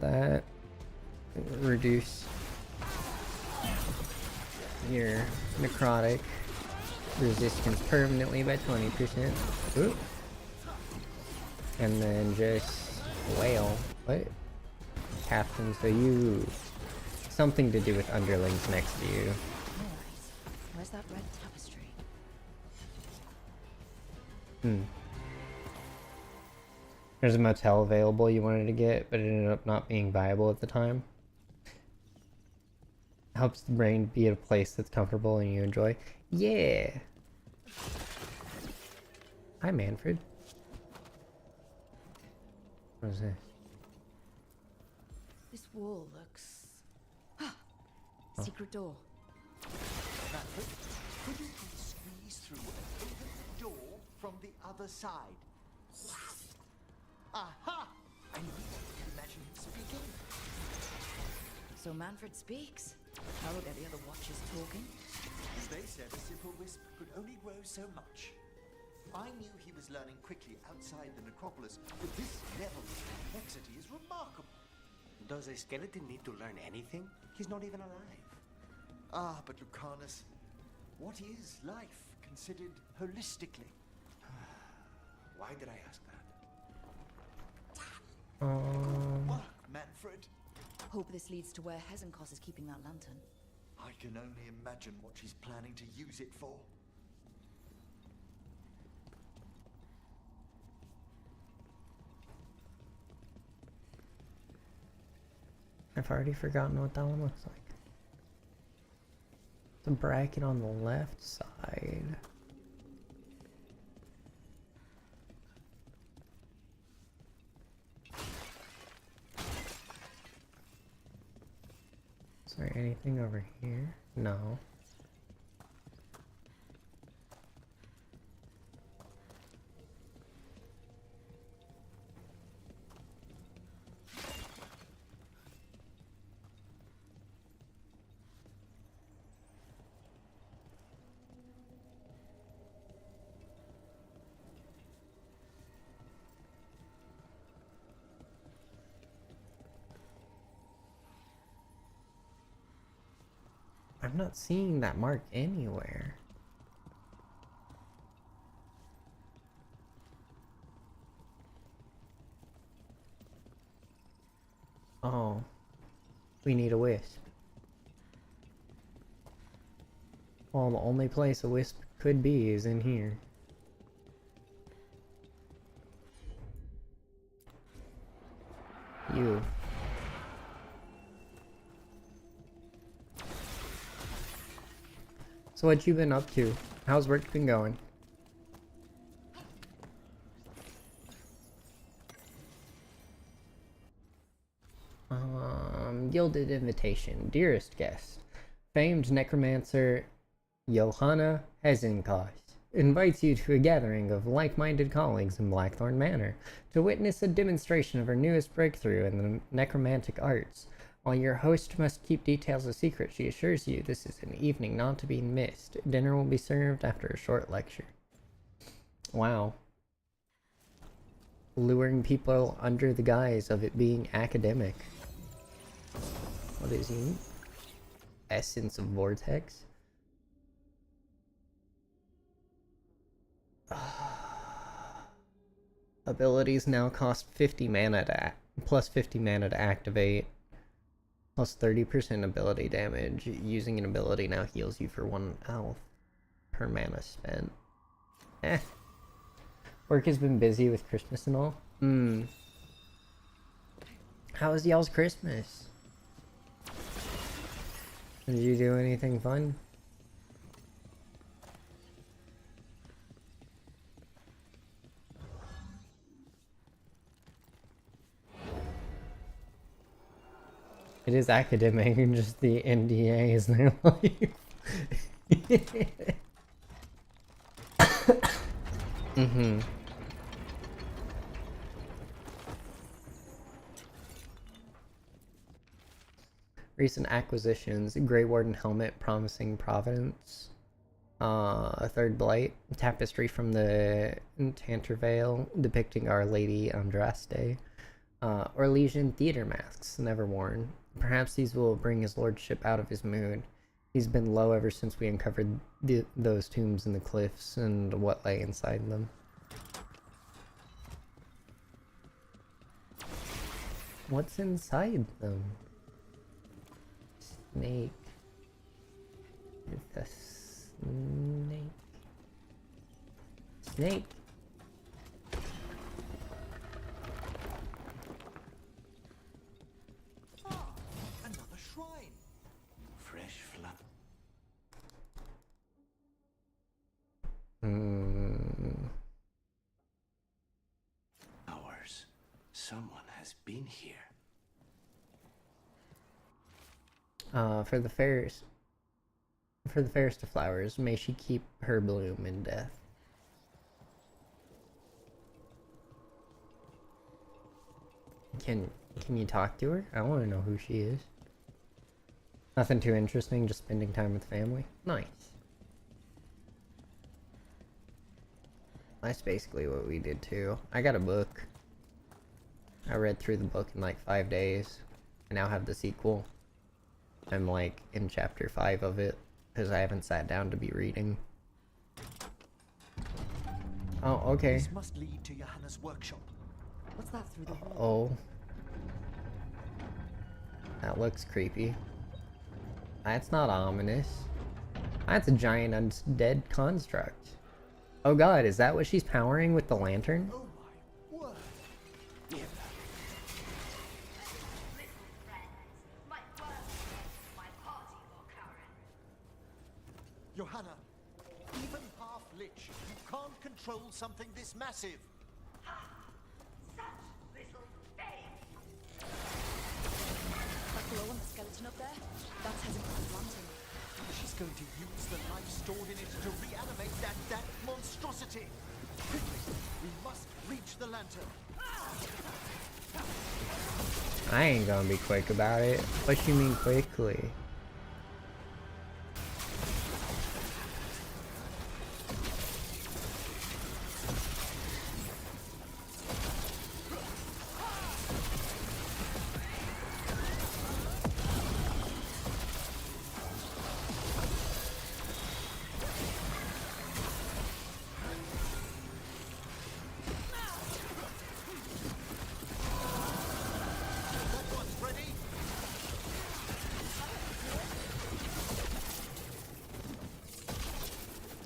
that. Reduce your necrotic resistance permanently by 20%. Ooh. And then just whale. What? Captain, so you... something to do with underlings next to you. Where's that red tapestry? There's a motel available you wanted to get, but it ended up not being viable at the time. Helps the brain be at a place that's comfortable and you enjoy. Yeah! Hi, Manfred. What is this? This wall looks... Secret door. Manfred, could you please squeeze through and open the door from the other side? Aha! I knew it. Can you imagine him speaking? So Manfred speaks. How are the other watchers talking? They said a simple wisp could only grow so much. I knew he was learning quickly outside the necropolis, but this level of complexity is remarkable. Does a skeleton need to learn anything? He's not even alive. Ah, but Lucanus, what is life considered holistically? Why did I ask that? Work, Manfred. Hope this leads to where Hezenkos is keeping that lantern. I can only imagine what she's planning to use it for. I've already forgotten what that one looks like. The bracket on the left side. Is there anything over here? No. I'm not seeing that mark anywhere. Oh, we need a wisp. Well, the only place a wisp could be is in here. You. So what you been up to? How's work been going? Gilded invitation. Dearest guest, famed necromancer Johanna Hezenkos invites you to a gathering of like-minded colleagues in Blackthorn Manor to witness a demonstration of her newest breakthrough in the necromantic arts. While your host must keep details a secret, she assures you this is an evening not to be missed. Dinner will be served after a short lecture. Wow. Luring people under the guise of it being academic. What is he? Essence of Vortex? Abilities now cost 50 mana to plus 50 mana to activate. Plus 30% ability damage. Using an ability now heals you for 1 health per mana spent. Eh. Work has been busy with Christmas and all. How was y'all's Christmas? Did you do anything fun? It is academic, and just the NDA is their life. Recent acquisitions: Grey Warden helmet, promising Providence. A third blight, tapestry from the Tantervale depicting Our Lady Andraste. Orlesian theater masks, never worn. Perhaps these will bring his lordship out of his mood. He's been low ever since we uncovered those tombs in the cliffs and what lay inside them. What's inside them? Snake. It's a snake. Snake. Another shrine. Fresh flower. Hours. Someone has been here. For the fairest of flowers, may she keep her bloom in death. Can you talk to her? I want to know who she is. Nothing too interesting, just spending time with family. Nice. That's basically what we did too. I got a book. I read through the book in like 5 days. I now have the sequel. I'm like in chapter 5 of it because I haven't sat down to be reading. Oh, okay. This must lead to Johanna's workshop. What's that through the wall? Oh. That looks creepy. That's not ominous. That's a giant undead construct. Oh god, is that what she's powering with the lantern? Oh my word! Yeah. Johanna, even half-lich, you can't control something this massive. That glow on the skeleton up there? That's Hezekiah's lantern. She's going to use the life stored in it to reanimate that monstrosity. Quickly, we must reach the lantern. I ain't gonna be quick about it. What you mean quickly?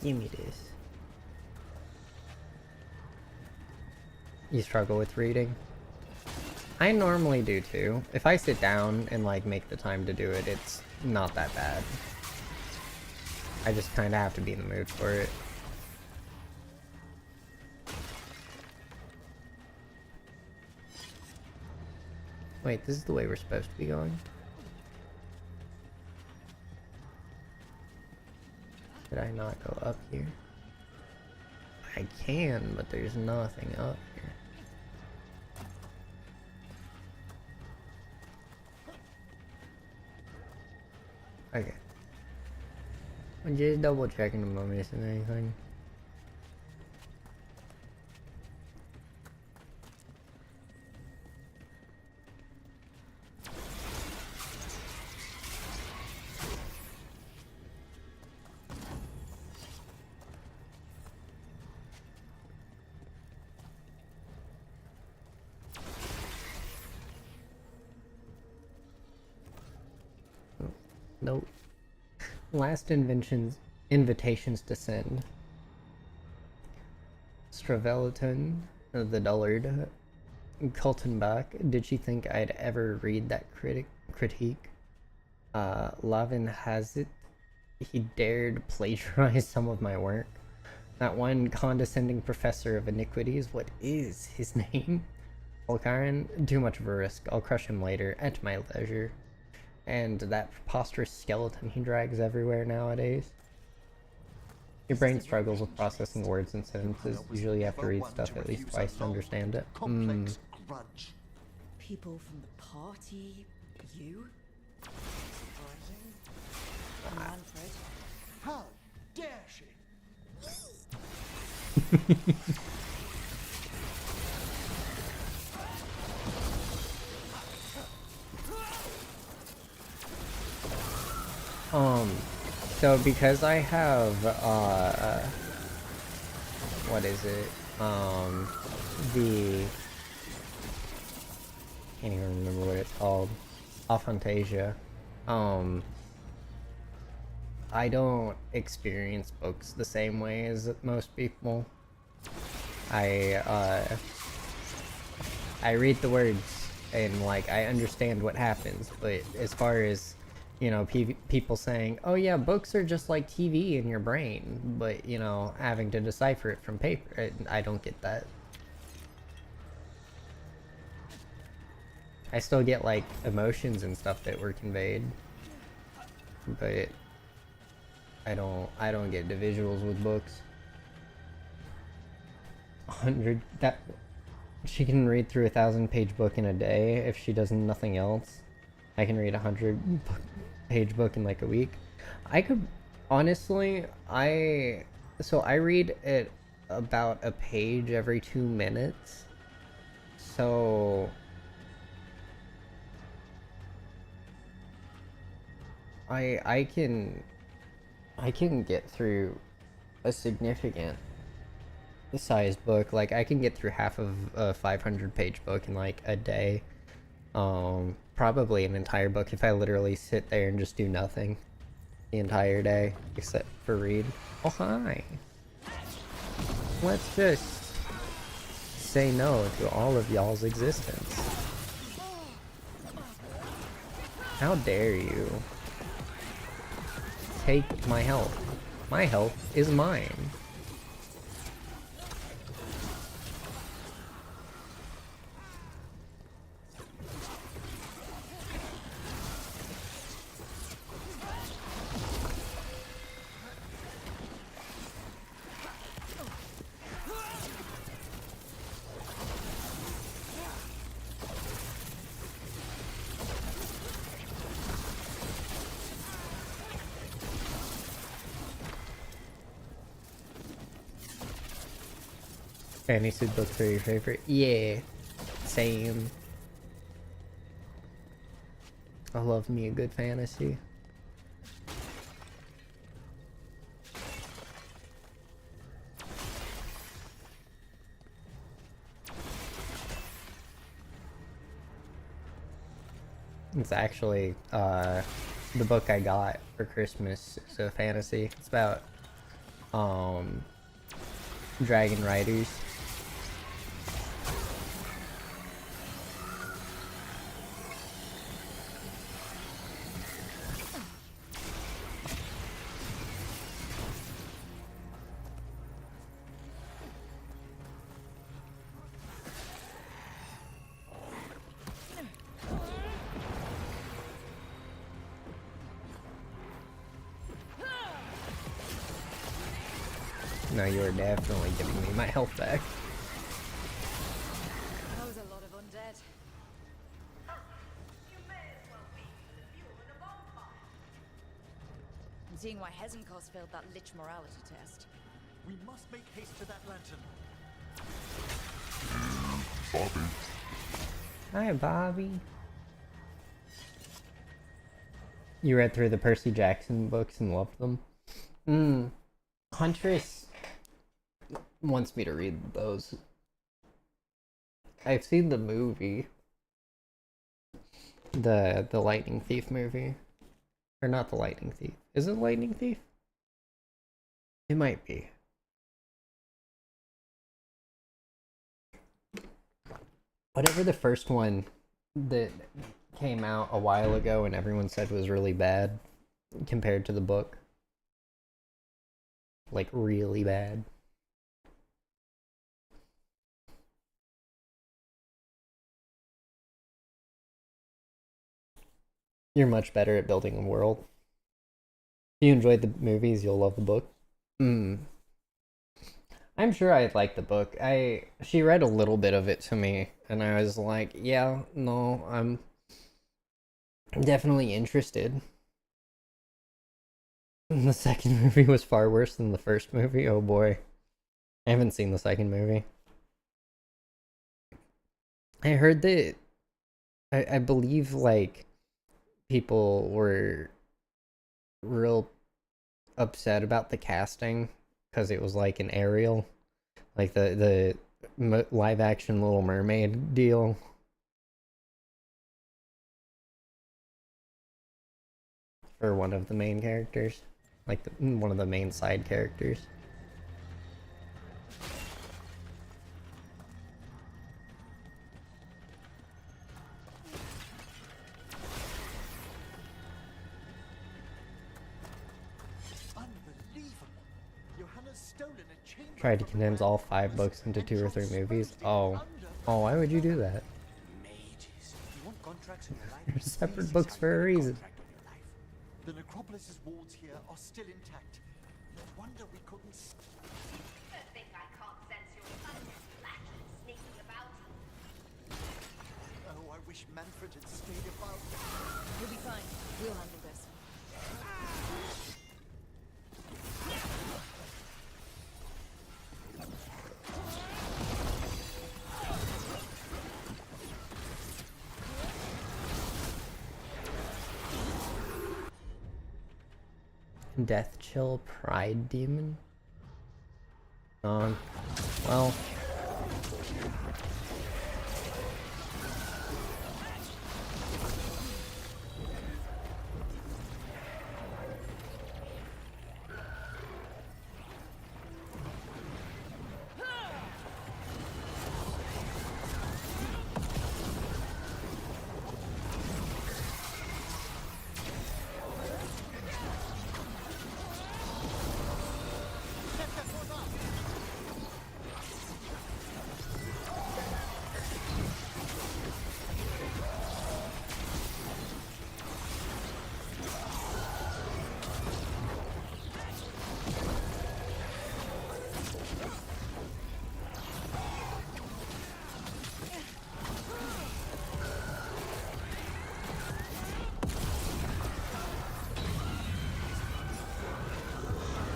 Give me this. You struggle with reading? I normally do too. If I sit down and like make the time to do it, it's not that bad. I just kind of have to be in the mood for it. Wait, this is the way we're supposed to be going? Could I not go up here? I can, but there's nothing up here. Okay. I'm just double checking if I'm missing anything. Nope. Last invitations to send. Stravelaton, the dullard. Kaltenbach, did she think I'd ever read that critique? Lavin has it. He dared plagiarize some of my work. That one condescending professor of iniquities, what is his name? Volkaren, too much of a risk. I'll crush him later, at my leisure. And that preposterous skeleton he drags everywhere nowadays. Your brain struggles with processing words and sentences. Usually you have to read stuff at least twice to understand it. Grudge. People from the party, you? Surprising. Manfred. How dare she? So because I have, what is it? The, can't even remember what it's called. Aphantasia. I don't experience books the same way as most people. I read the words and, like, I understand what happens, but as far as, you know, people saying, oh yeah, books are just like TV in your brain, but, you know, having to decipher it from paper, I don't get that. I still get, like, emotions and stuff that were conveyed, but I don't get the visuals with books. 100, that, she can read through a 1,000-page book in a day if she does nothing else. I can read a 100-page book in like a week. I could, honestly, I read at about a page every 2 minutes. So I can get through a significant sized book. Like, I can get through half of a 500-page book in like a day. Probably an entire book if I literally sit there and just do nothing the entire day except for read. Oh, hi. Let's just say no to all of y'all's existence. How dare you take my health? My health is mine. Fantasy books are your favorite? Yeah, same. I love me a good fantasy. It's actually the book I got for Christmas. It's a fantasy. It's about dragon riders. No, you are definitely giving me my health back. That was a lot of undead. I'm seeing why Hezenkos failed that lich morality test. We must make haste to that lantern. Bobby. Hi, Bobby. You read through the Percy Jackson books and loved them? Huntress wants me to read those. I've seen the movie. The Lightning Thief movie. Or not the Lightning Thief. Is it Lightning Thief? It might be. Whatever the first one that came out a while ago and everyone said was really bad compared to the book. Like, really bad. You're much better at building a world. If you enjoyed the movies, you'll love the book. I'm sure I'd like the book. She read a little bit of it to me, and I was like, yeah, no, I'm definitely interested. The second movie was far worse than the first movie. Oh boy. I haven't seen the second movie. I heard that I believe like people were real upset about the casting because it was like an Ariel, like the live action Little Mermaid deal. For one of the main characters, like one of the main side characters. Tried to condense all 5 books into 2 or 3 movies. Oh, why would you do that? They're separate books for a reason. The necropolis's walls here are still intact. No wonder we couldn't. Think I can't sense your onion flashes sneaking about. Oh, I wish Manfred had stayed about. You'll be fine. We'll handle this. Death Chill Pride Demon? Well.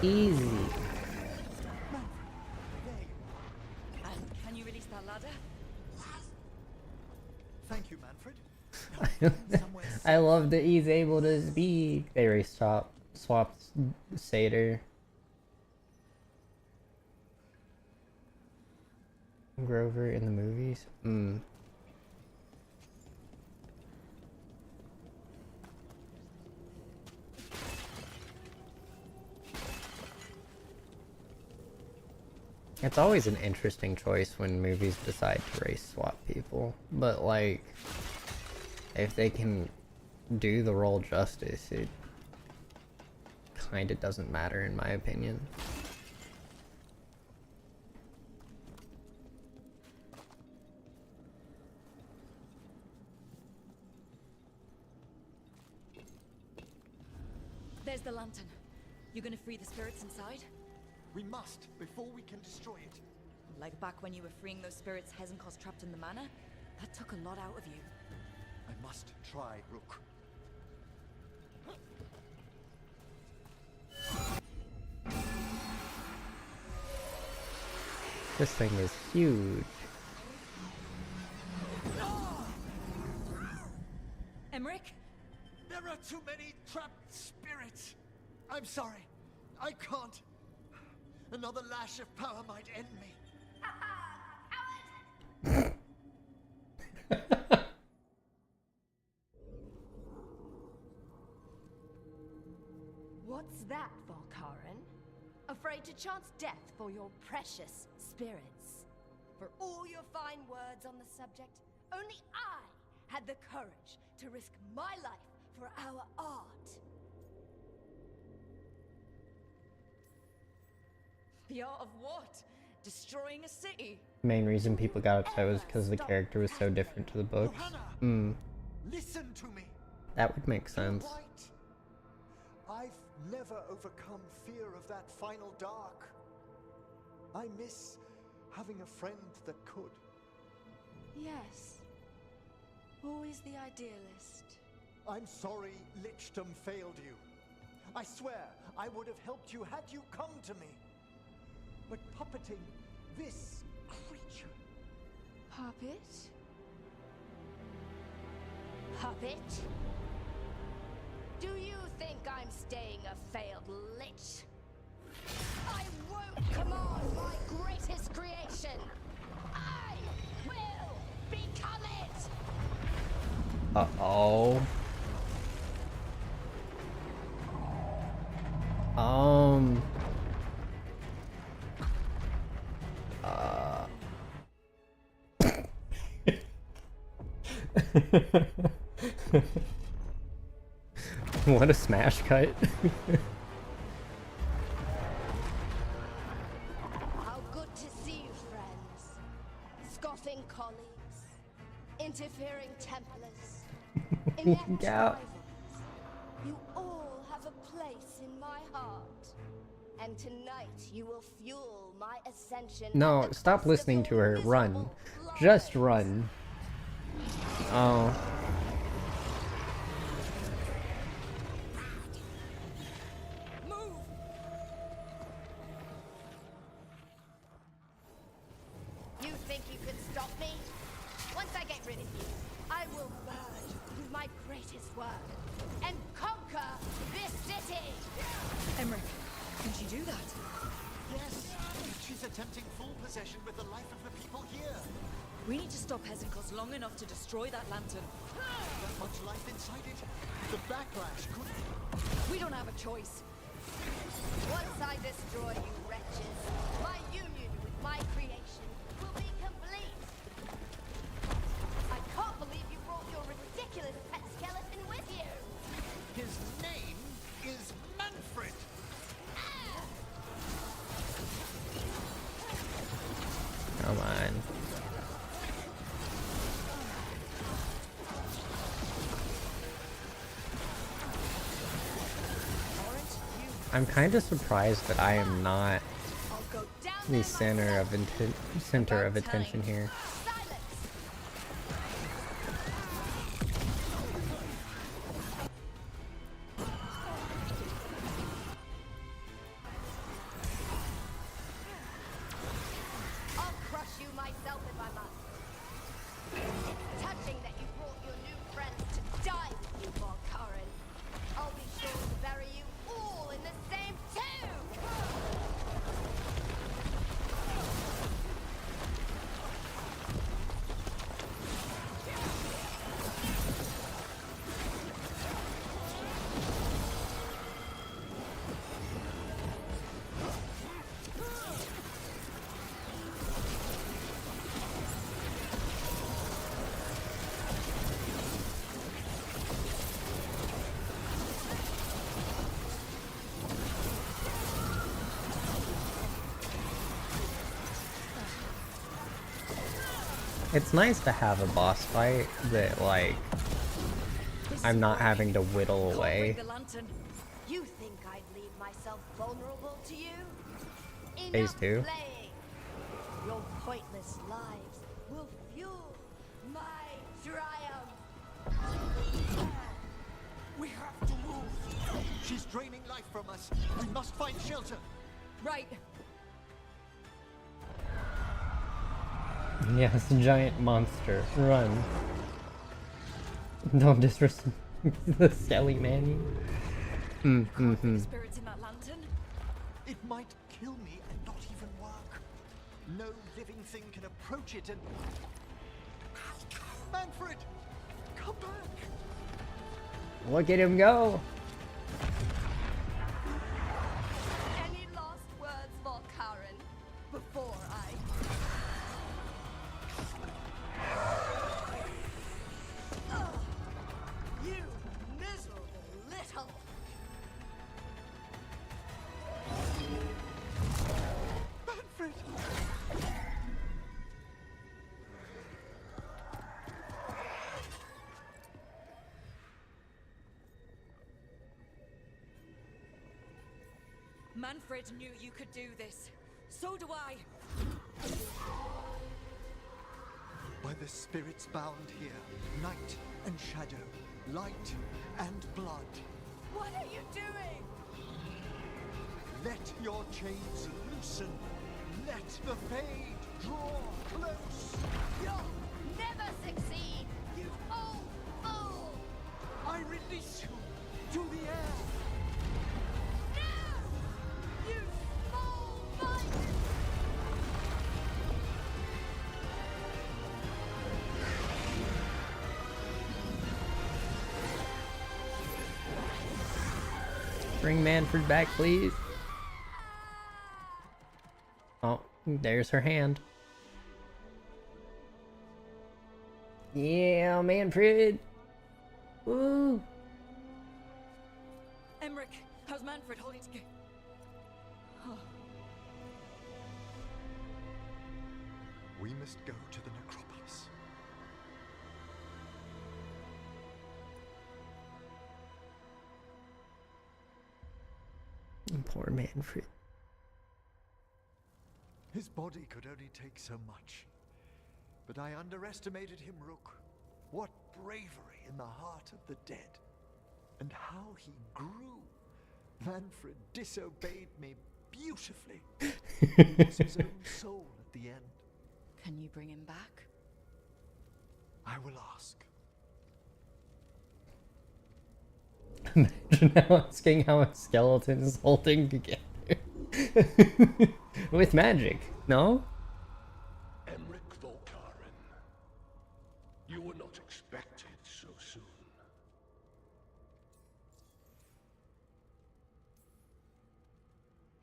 Easy. Can you release that ladder? Thank you, Manfred. I love that he's able to speak. They swapped Satyr. Grover in the movies? It's always an interesting choice when movies decide to race swap people, but like, if they can do the role justice, it kinda doesn't matter in my opinion. There's the lantern. You gonna free the spirits inside? We must, before we can destroy it. Like back when you were freeing those spirits Hezenkos trapped in the manor? That took a lot out of you. I must try, Rook. This thing is huge. Emmerich? There are too many trapped spirits. I'm sorry. I can't. Another lash of power might end me. What's that, Volkaren? Afraid to chance death for your precious spirits? For all your fine words on the subject, only I had the courage to risk my life for our art. The art of what? Destroying a city? Main reason people got upset was because the character was so different to the books. Listen to me. That would make sense. You're right. I've never overcome fear of that final dark. I miss having a friend that could. Yes. Always the idealist. I'm sorry Lichdom failed you. I swear I would have helped you had you come to me. But puppeting this creature... Puppet? Puppet? Do you think I'm staying a failed lich? I won't command my greatest creation! I will become it! Uh-oh. What a smash cut. How good to see you, friends. Scoffing colleagues. Interfering Templars. Inept rivals. You all have a place in my heart. And tonight you will fuel my ascension. No, stop listening to her. Run. Just run. Oh. You think you can stop me? Once I get rid of you, I will merge with my greatest work and conquer this city! Emmerich, can she do that? Yes, she's attempting full possession with the life of the people here. We need to stop Hezenkos long enough to destroy that lantern. That much life inside it. The backlash could... We don't have a choice. Once I destroy you wretches, my union with my creation will be complete. I can't believe you brought your ridiculous pet skeleton with you. His name is Manfred. Come on. I'm kind of surprised that I am not the center of attention here. I'll crush you myself if I must. It's touching that you brought your new friends to die with you, Volkaren. I'll be sure to bury you all in the same tomb! It's nice to have a boss fight that, like, I'm not having to whittle away. You think I'd leave myself vulnerable to you? Phase Enough 2. playing. Your pointless lives will fuel my triumph. We have to move. She's draining life from us. We must find shelter. Right. Yes, giant monster. Run. Don't disrespect the Skelly Manny. Spirits in that lantern? It might kill me and not even work. No living thing can approach it and... Manfred! Come back! Look at him go! Manfred knew you could do this. So do I. By the spirits bound here, night and shadow, light and blood. What are you doing? Let your chains loosen. Let the fade draw close. You'll never succeed, you old fool! I release you to the air. No! You small-minded! Bring Manfred back, please. Oh, there's her hand. Yeah, Manfred. Woo. Emmerich, how's Manfred holding together? Oh. We must go to the necropolis. Poor Manfred. His body could only take so much. But I underestimated him, Rook. What bravery in the heart of the dead. And how he grew. Manfred disobeyed me beautifully. He was his own soul at the end. Can you bring him back? I will ask. Imagine asking how a skeleton is holding together. With magic, no? Emmerich Volkaren, you were not expected so soon.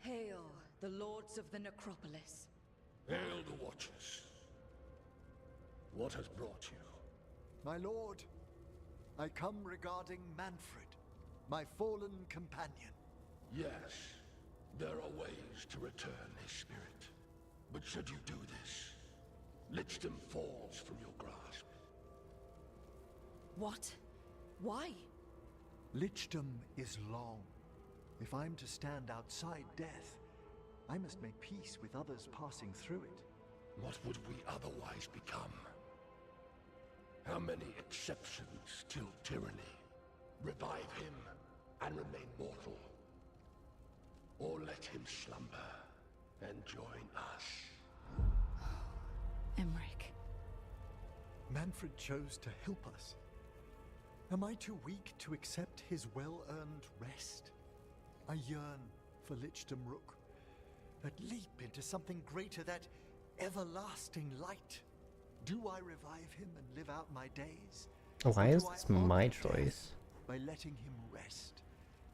Hail, the lords of the necropolis. Hail the Watchers. What has brought you? My lord, I come regarding Manfred, my fallen companion. Yes, there are ways to return his spirit. But should you do this, Lichdom falls from your grasp. What? Why? Lichdom is long. If I'm to stand outside death, I must make peace with others passing through it. What would we otherwise become? How many exceptions till tyranny? Revive him and remain mortal. Or let him slumber and join us. Emmerich. Manfred chose to help us. Am I too weak to accept his well-earned rest? I yearn for Lichdom Rook. That leap into something greater, that everlasting light. Do I revive him and live out my days? Why Or is do I this honor my death choice? by letting him rest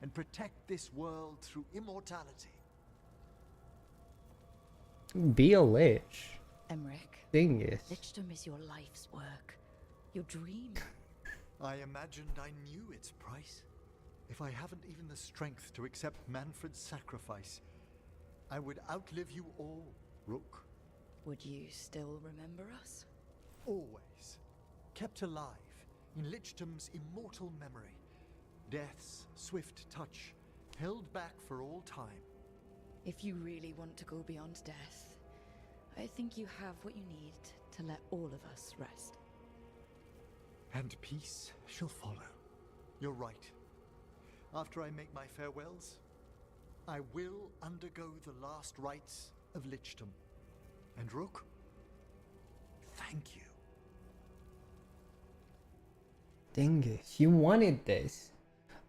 and protect this world through immortality? Be a lich. Emmerich. Dingus. Lichdom is your life's work. Your dream. I imagined I knew its price. If I haven't even the strength to accept Manfred's sacrifice, I would outlive you all, Rook. Would you still remember us? Always. Kept alive in Lichdom's immortal memory. Death's swift touch, held back for all time. If you really want to go beyond death, I think you have what you need to let all of us rest. And peace shall follow. You're right. After I make my farewells, I will undergo the last rites of Lichdom. And Rook, thank you. Dingus, you wanted this.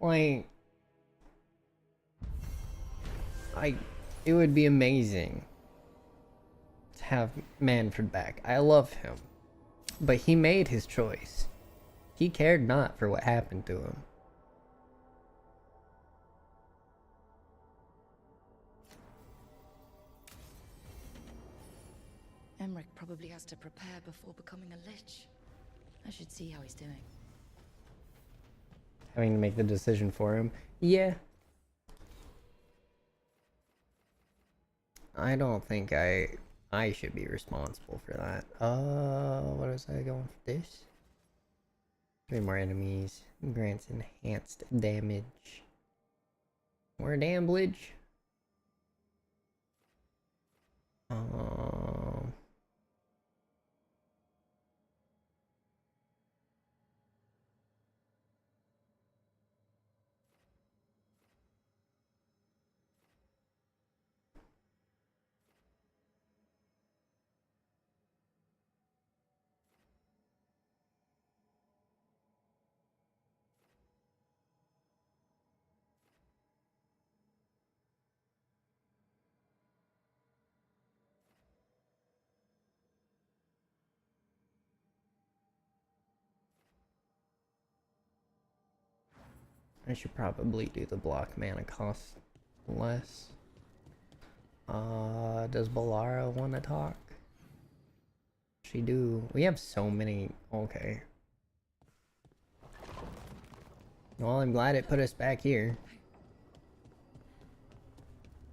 Like, it would be amazing to have Manfred back. I love him. But he made his choice. He cared not for what happened to him. Emmerich probably has to prepare before becoming a lich. I should see how he's doing. Having to make the decision for him. Yeah. I don't think I should be responsible for that. What was I going for this? 3 more enemies. Grants enhanced damage. More damage. Um, I should probably do the block mana cost less. Does Balara want to talk? She do. We have so many. Okay. Well, I'm glad it put us back here.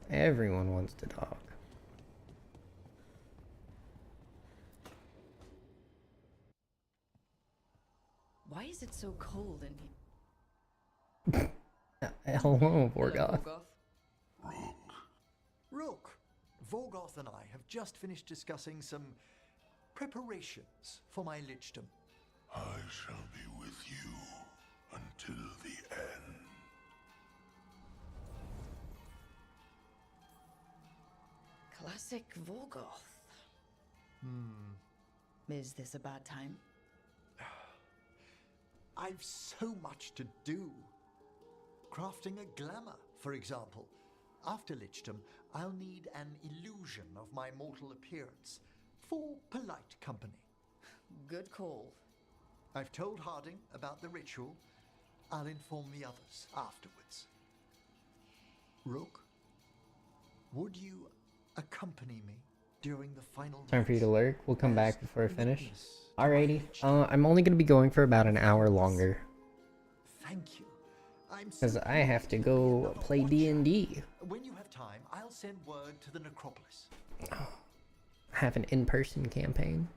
Everyone wants to talk. Why is it so cold in here? Hello, Vorgoth. Rook, Vorgoth and I have just finished discussing some preparations for my lichdom. I shall be with you until the end. Classic Vorgoth. Is this a bad time? I've so much to do. Crafting a glamour, for example. After lichdom, I'll need an illusion of my mortal appearance for polite company. Good call. I've told Harding about the ritual. I'll inform the others afterwards. Rook, would you accompany me during the final Time for you to lurk. We'll come back before I finish. Alrighty. I'm only gonna be going for about an hour longer. Thank you. Because I have to go play D&D. When you have time, I'll send word to the necropolis. Have an in-person campaign.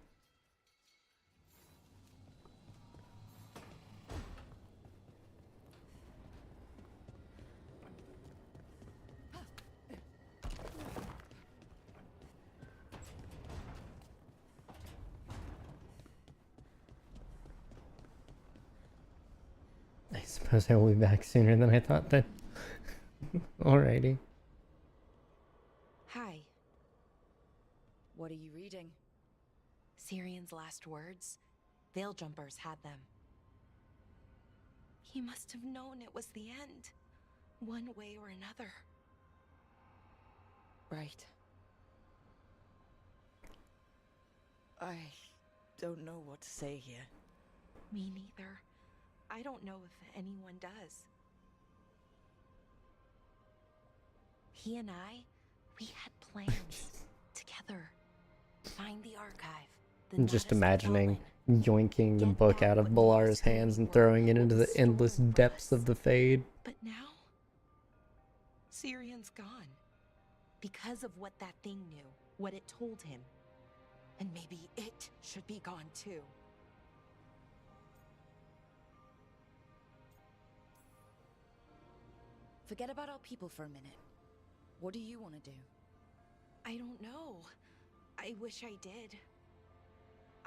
I suppose I will be back sooner than I thought then. Alrighty. Hi. What are you reading? Syrian's last words? Veil Jumpers had them. He must have known it was the end, one way or another. Right. I don't know what to say here. Me neither. I don't know if anyone does. He and I, we had plans together. Find the archive. I'm just imagining yoinking the book out of Balara's hands and throwing it into the endless depths of the Fade. But now, Syrian's gone. Because of what that thing knew, what it told him. And maybe it should be gone too. Forget about our people for a minute. What do you want to do? I don't know. I wish I did.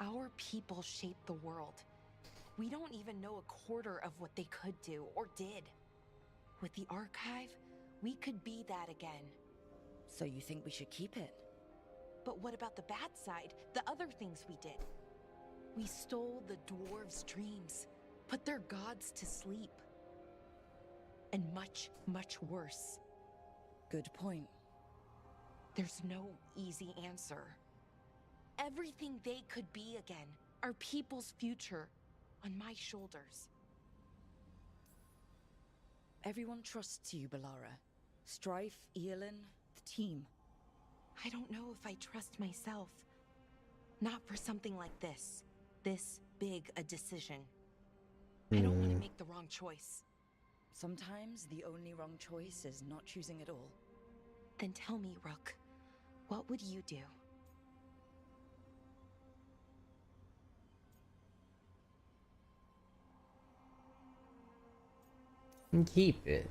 Our people shaped the world. We don't even know a quarter of what they could do or did. With the archive, we could be that again. So you think we should keep it? But what about the bad side? The other things we did? We stole the dwarves' dreams, put their gods to sleep. And much, much worse. Good point. There's no easy answer. Everything they could be again, our people's future, on my shoulders. Everyone trusts you, Balara. Strife, Eolin, the team. I don't know if I trust myself. Not for something like this. This big a decision. I don't want to make the wrong choice. Sometimes the only wrong choice is not choosing at all. Then tell me, Rook, what would you do? Keep it.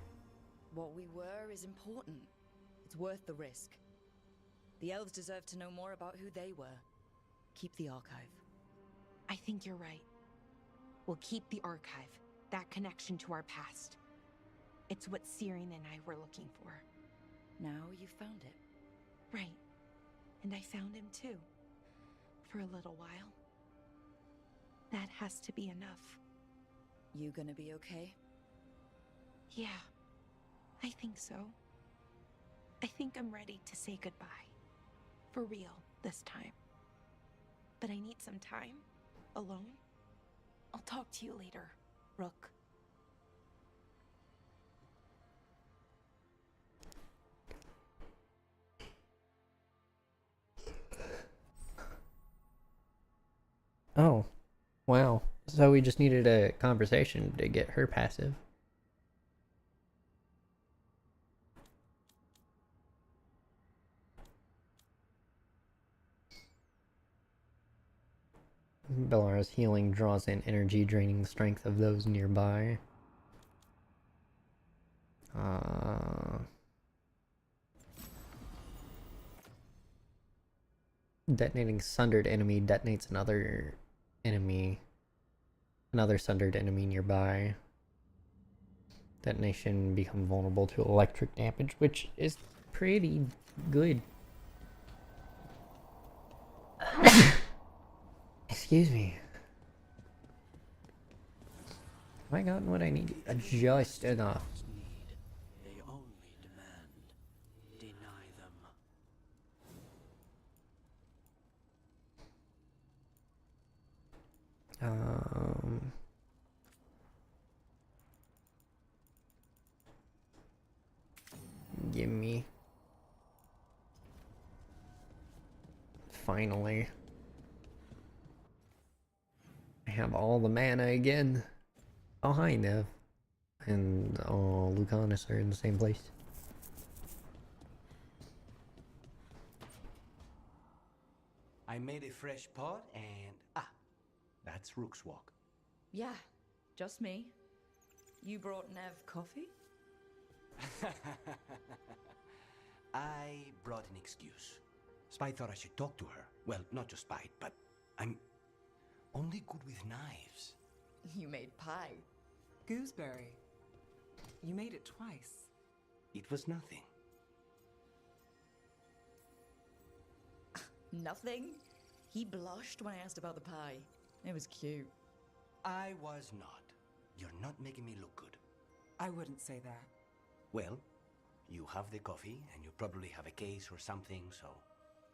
What we were is important. It's worth the risk. The elves deserve to know more about who they were. Keep the archive. I think you're right. We'll keep the archive, that connection to our past. It's what Sirin and I were looking for. Now you found it. Right. And I found him too. For a little while. That has to be enough. You gonna be okay? Yeah. I think so. I think I'm ready to say goodbye. For real, this time. But I need some time. Alone. I'll talk to you later, Rook. Oh, wow. So we just needed a conversation to get her passive. Belara's healing draws in energy, draining the strength of those nearby. Detonating sundered enemy detonates another enemy. Another sundered enemy nearby. Detonation become vulnerable to electric damage, which is pretty good. Excuse me. Have I gotten what I need? Just enough. They only demand. Deny them. Gimme. Finally. I have all the mana again. Oh, hi, Nev. And, oh, Lucanus are in the same place. I made a fresh pot and... that's Rook's walk. Yeah, just me. You brought Nev coffee? I brought an excuse. Spite thought I should talk to her. Well, not just Spite, but I'm only good with knives. You made pie. Gooseberry. You made it twice. It was nothing. Nothing? He blushed when I asked about the pie. It was cute. I was not. You're not making me look good. I wouldn't say that. Well, you have the coffee, and you probably have a case or something, so...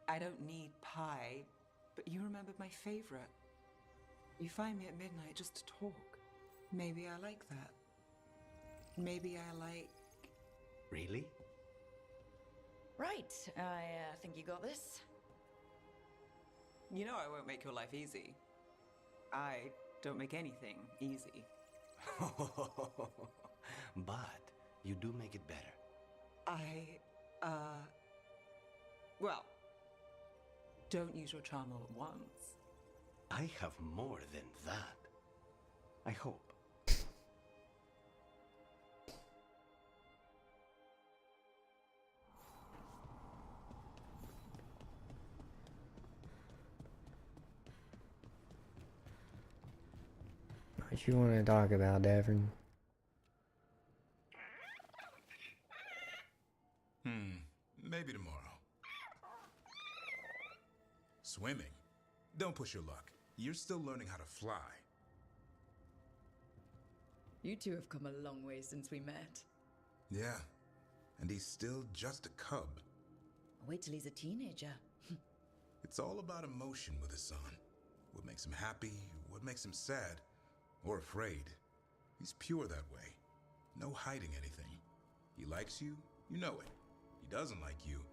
I don't need pie, but you remembered my favorite. You find me at midnight just to talk. Maybe I like that. Maybe I like... Really? Right, I think you got this. You know I won't make your life easy. I don't make anything easy. But you do make it better. Well, don't use your charm all at once. I have more than that. I hope. What you want to talk about, Davern? Maybe tomorrow. Swimming? Don't push your luck. You're still learning how to fly. You two have come a long way since we met. Yeah, and he's still just a cub. Wait till he's a teenager. It's all about emotion with his son. What makes him happy, what makes him sad, or afraid. He's pure that way. No hiding anything. He likes you, you know it. He doesn't like you,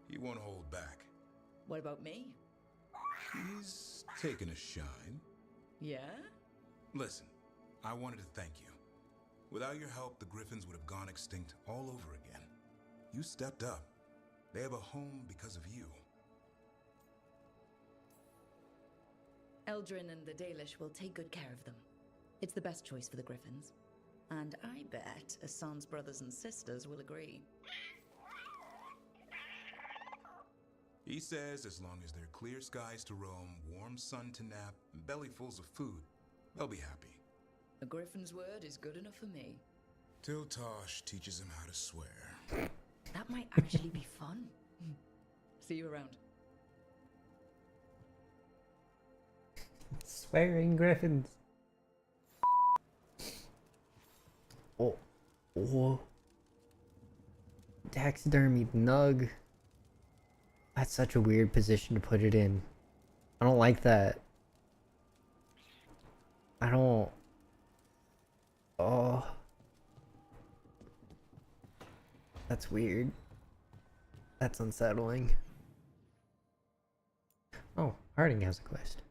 he won't hold back. What about me? He's taken a shine. Yeah? Listen, I wanted to thank you. Without your help, the Griffins would have gone extinct all over again. You stepped up. They have a home because of you. Eldrin and the Dalish will take good care of them. It's the best choice for the Griffins. And I bet Asan's brothers and sisters will agree. He says as long as there are clear skies to roam, warm sun to nap, and bellyfuls of food, they'll be happy. A griffin's word is good enough for me. Till Tosh teaches him how to swear. That might actually be fun. See you around. Swearing griffins. Oh. Oh. Taxidermied Nug. That's such a weird position to put it in. I don't like that. I don't... Oh. That's weird. That's unsettling. Oh, Harding has a quest.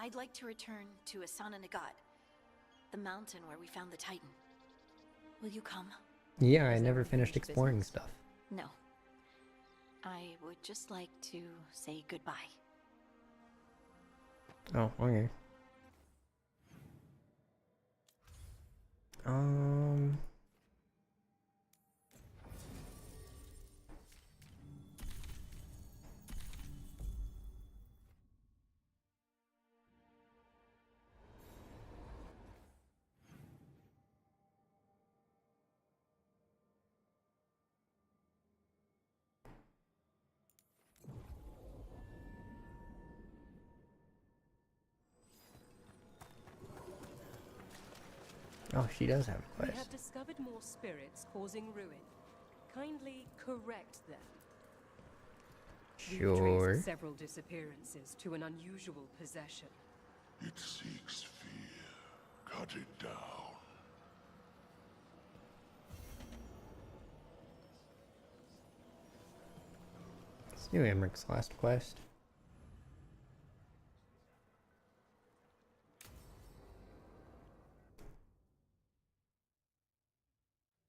I'd like to return to Asana Nagat, the mountain where we found the Titan. Will you come? Yeah, I never finished exploring stuff. No. I would just like to say goodbye. Oh, okay. Oh, she does have a We quest. have discovered more spirits causing ruin. Kindly correct them. We've Sure. traced several disappearances to an unusual possession. It seeks fear. Cut it down. Let's do Emmeric's last quest.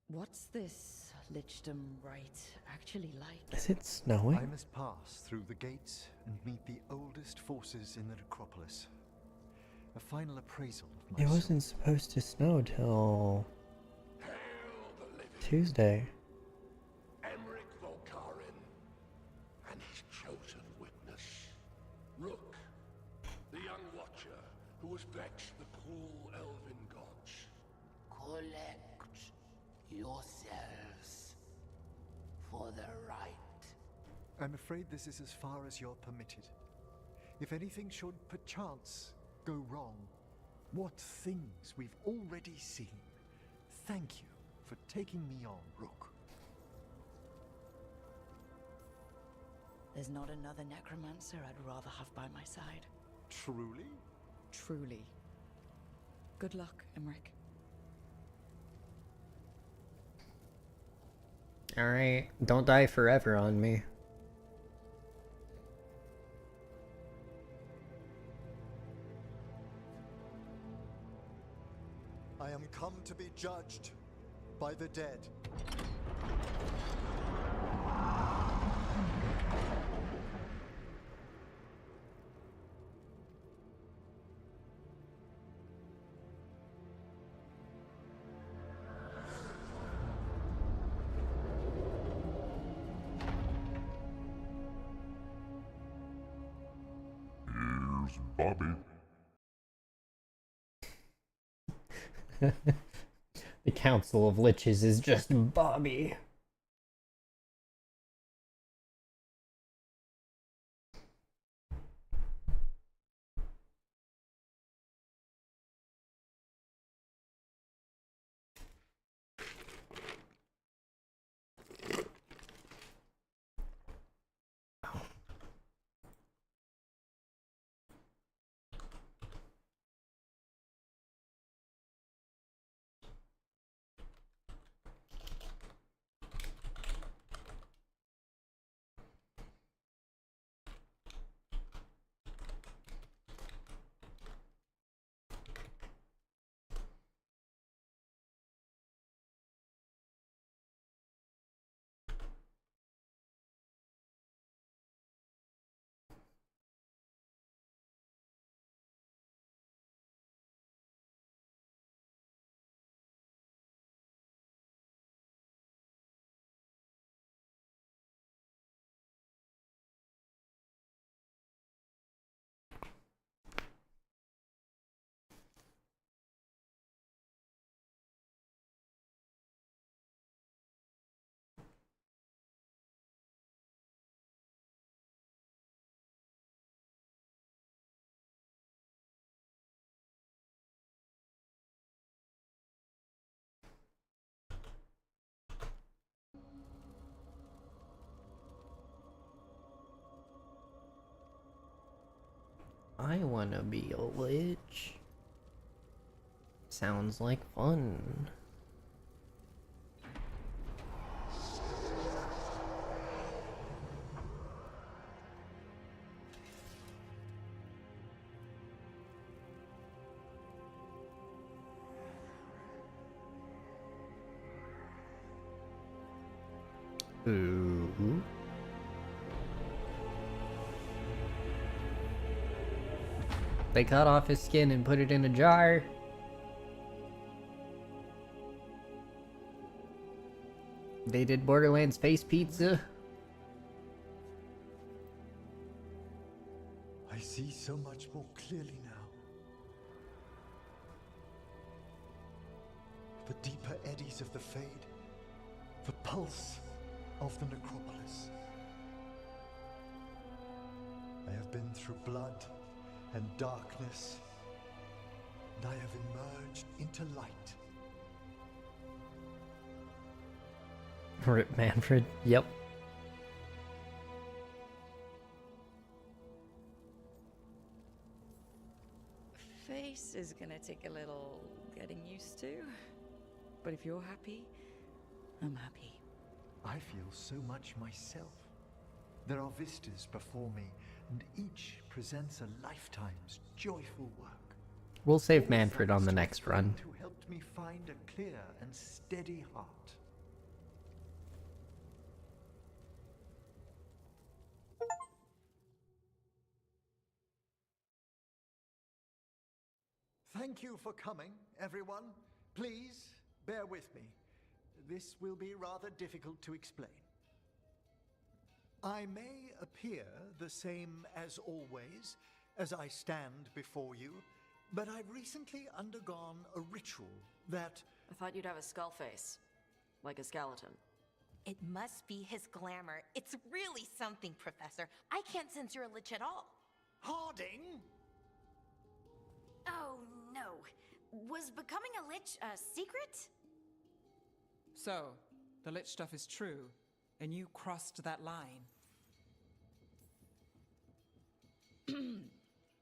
What's this Lichdom Rite actually like? Is it snowing? I must pass through the gates and meet the oldest forces in the necropolis. A final appraisal of my It wasn't supposed to snow till Tuesday. Emmerich Volkaren and his chosen witness, Rook, the young watcher who has vexed the cruel elven gods. Collect yourselves for the right. I'm afraid this is as far as you're permitted. If anything should perchance go wrong, what things we've already seen. Thank you for taking me on, Rook. There's not another necromancer I'd rather have by my side. Truly? Truly. Good luck, Emmerich. Alright, don't die forever on me. I am come to be judged by the dead. Here's Bobby. The Council of Liches is just Bobby. I wanna be a lich. Sounds like fun. Ooh. They cut off his skin and put it in a jar. They did Borderlands face pizza. I see so much more clearly now. The deeper eddies of the Fade, the pulse of the necropolis. I have been through blood and darkness, and I have emerged into light. Rip Manfred, yep. Face is gonna take a little getting used to. But if you're happy, I'm happy. I feel so much myself. There are vistas before me, and each presents a lifetime's joyful work. We'll save Manfred on the next run. Who helped me find a clear and steady heart. Thank you for coming, everyone. Please bear with me. This will be rather difficult to explain. I may appear the same as always, as I stand before you, but I've recently undergone a ritual that... I thought you'd have a skull face. Like a skeleton. It must be his glamour. It's really something, Professor. I can't sense you're a lich at all. Harding? Oh, no. Was becoming a lich a secret? So, the lich stuff is true, and you crossed that line.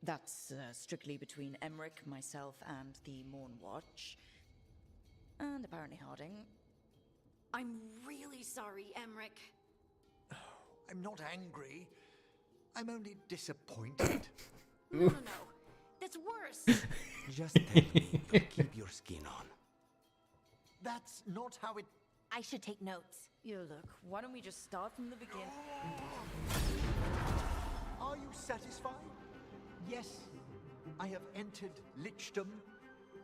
That's strictly between Emmerich, myself, and the Morn Watch. And apparently Harding. I'm really sorry, Emmerich. I'm not angry. I'm only disappointed. No. That's worse. Just tell me to keep your skin on. That's not how it... I should take notes. You look, why don't we just start from the beginning? Are you satisfied? Yes, I have entered lichdom,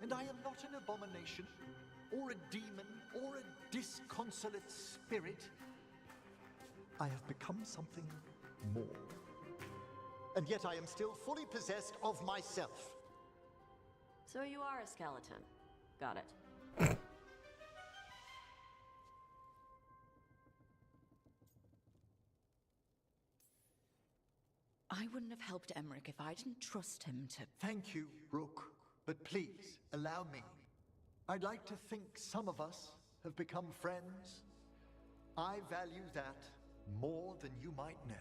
and I am not an abomination, or a demon, or a disconsolate spirit. I have become something more. And yet I am still fully possessed of myself. So you are a skeleton. Got it. I wouldn't have helped Emmerich if I didn't trust him to... Thank you, Rook. But please, allow me. I'd like to think some of us have become friends. I value that more than you might know.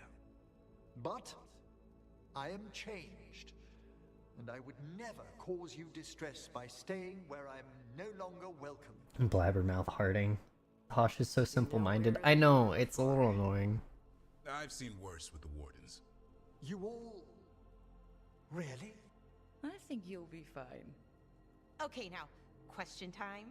But I am changed, and I would never cause you distress by staying where I'm no longer welcome. Blabbermouth Harding. Tosh is so simple-minded. I know, it's a little annoying. I've seen worse with the Wardens. You all... Really? I think you'll be fine. Okay, now, question time.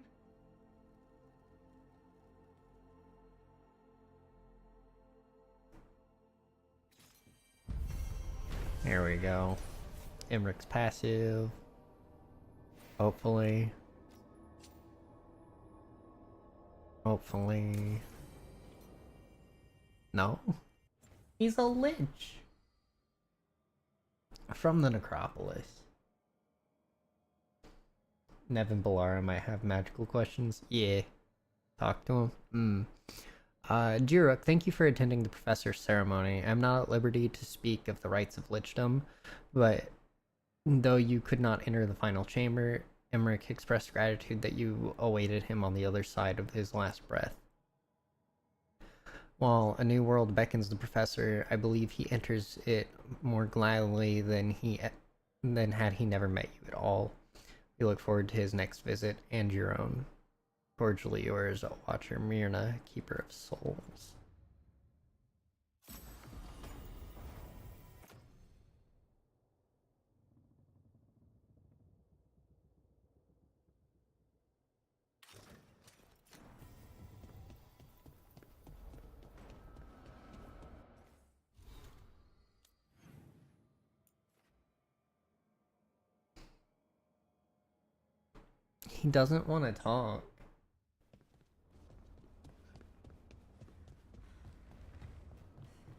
There we go. Emmerich's passive. Hopefully. Hopefully. No? He's a lich. From the necropolis. Nevin Ballara might have magical questions. Yeah. Talk to him. Jiruk, thank you for attending the professor's ceremony. I'm not at liberty to speak of the rights of lichdom, but though you could not enter the final chamber, Emmerich expressed gratitude that you awaited him on the other side of his last breath. While a new world beckons the professor, I believe he enters it more gladly than he than had he never met you at all. We look forward to his next visit and your own. Cordially yours, Watcher Myrna, Keeper of Souls. He doesn't want to talk.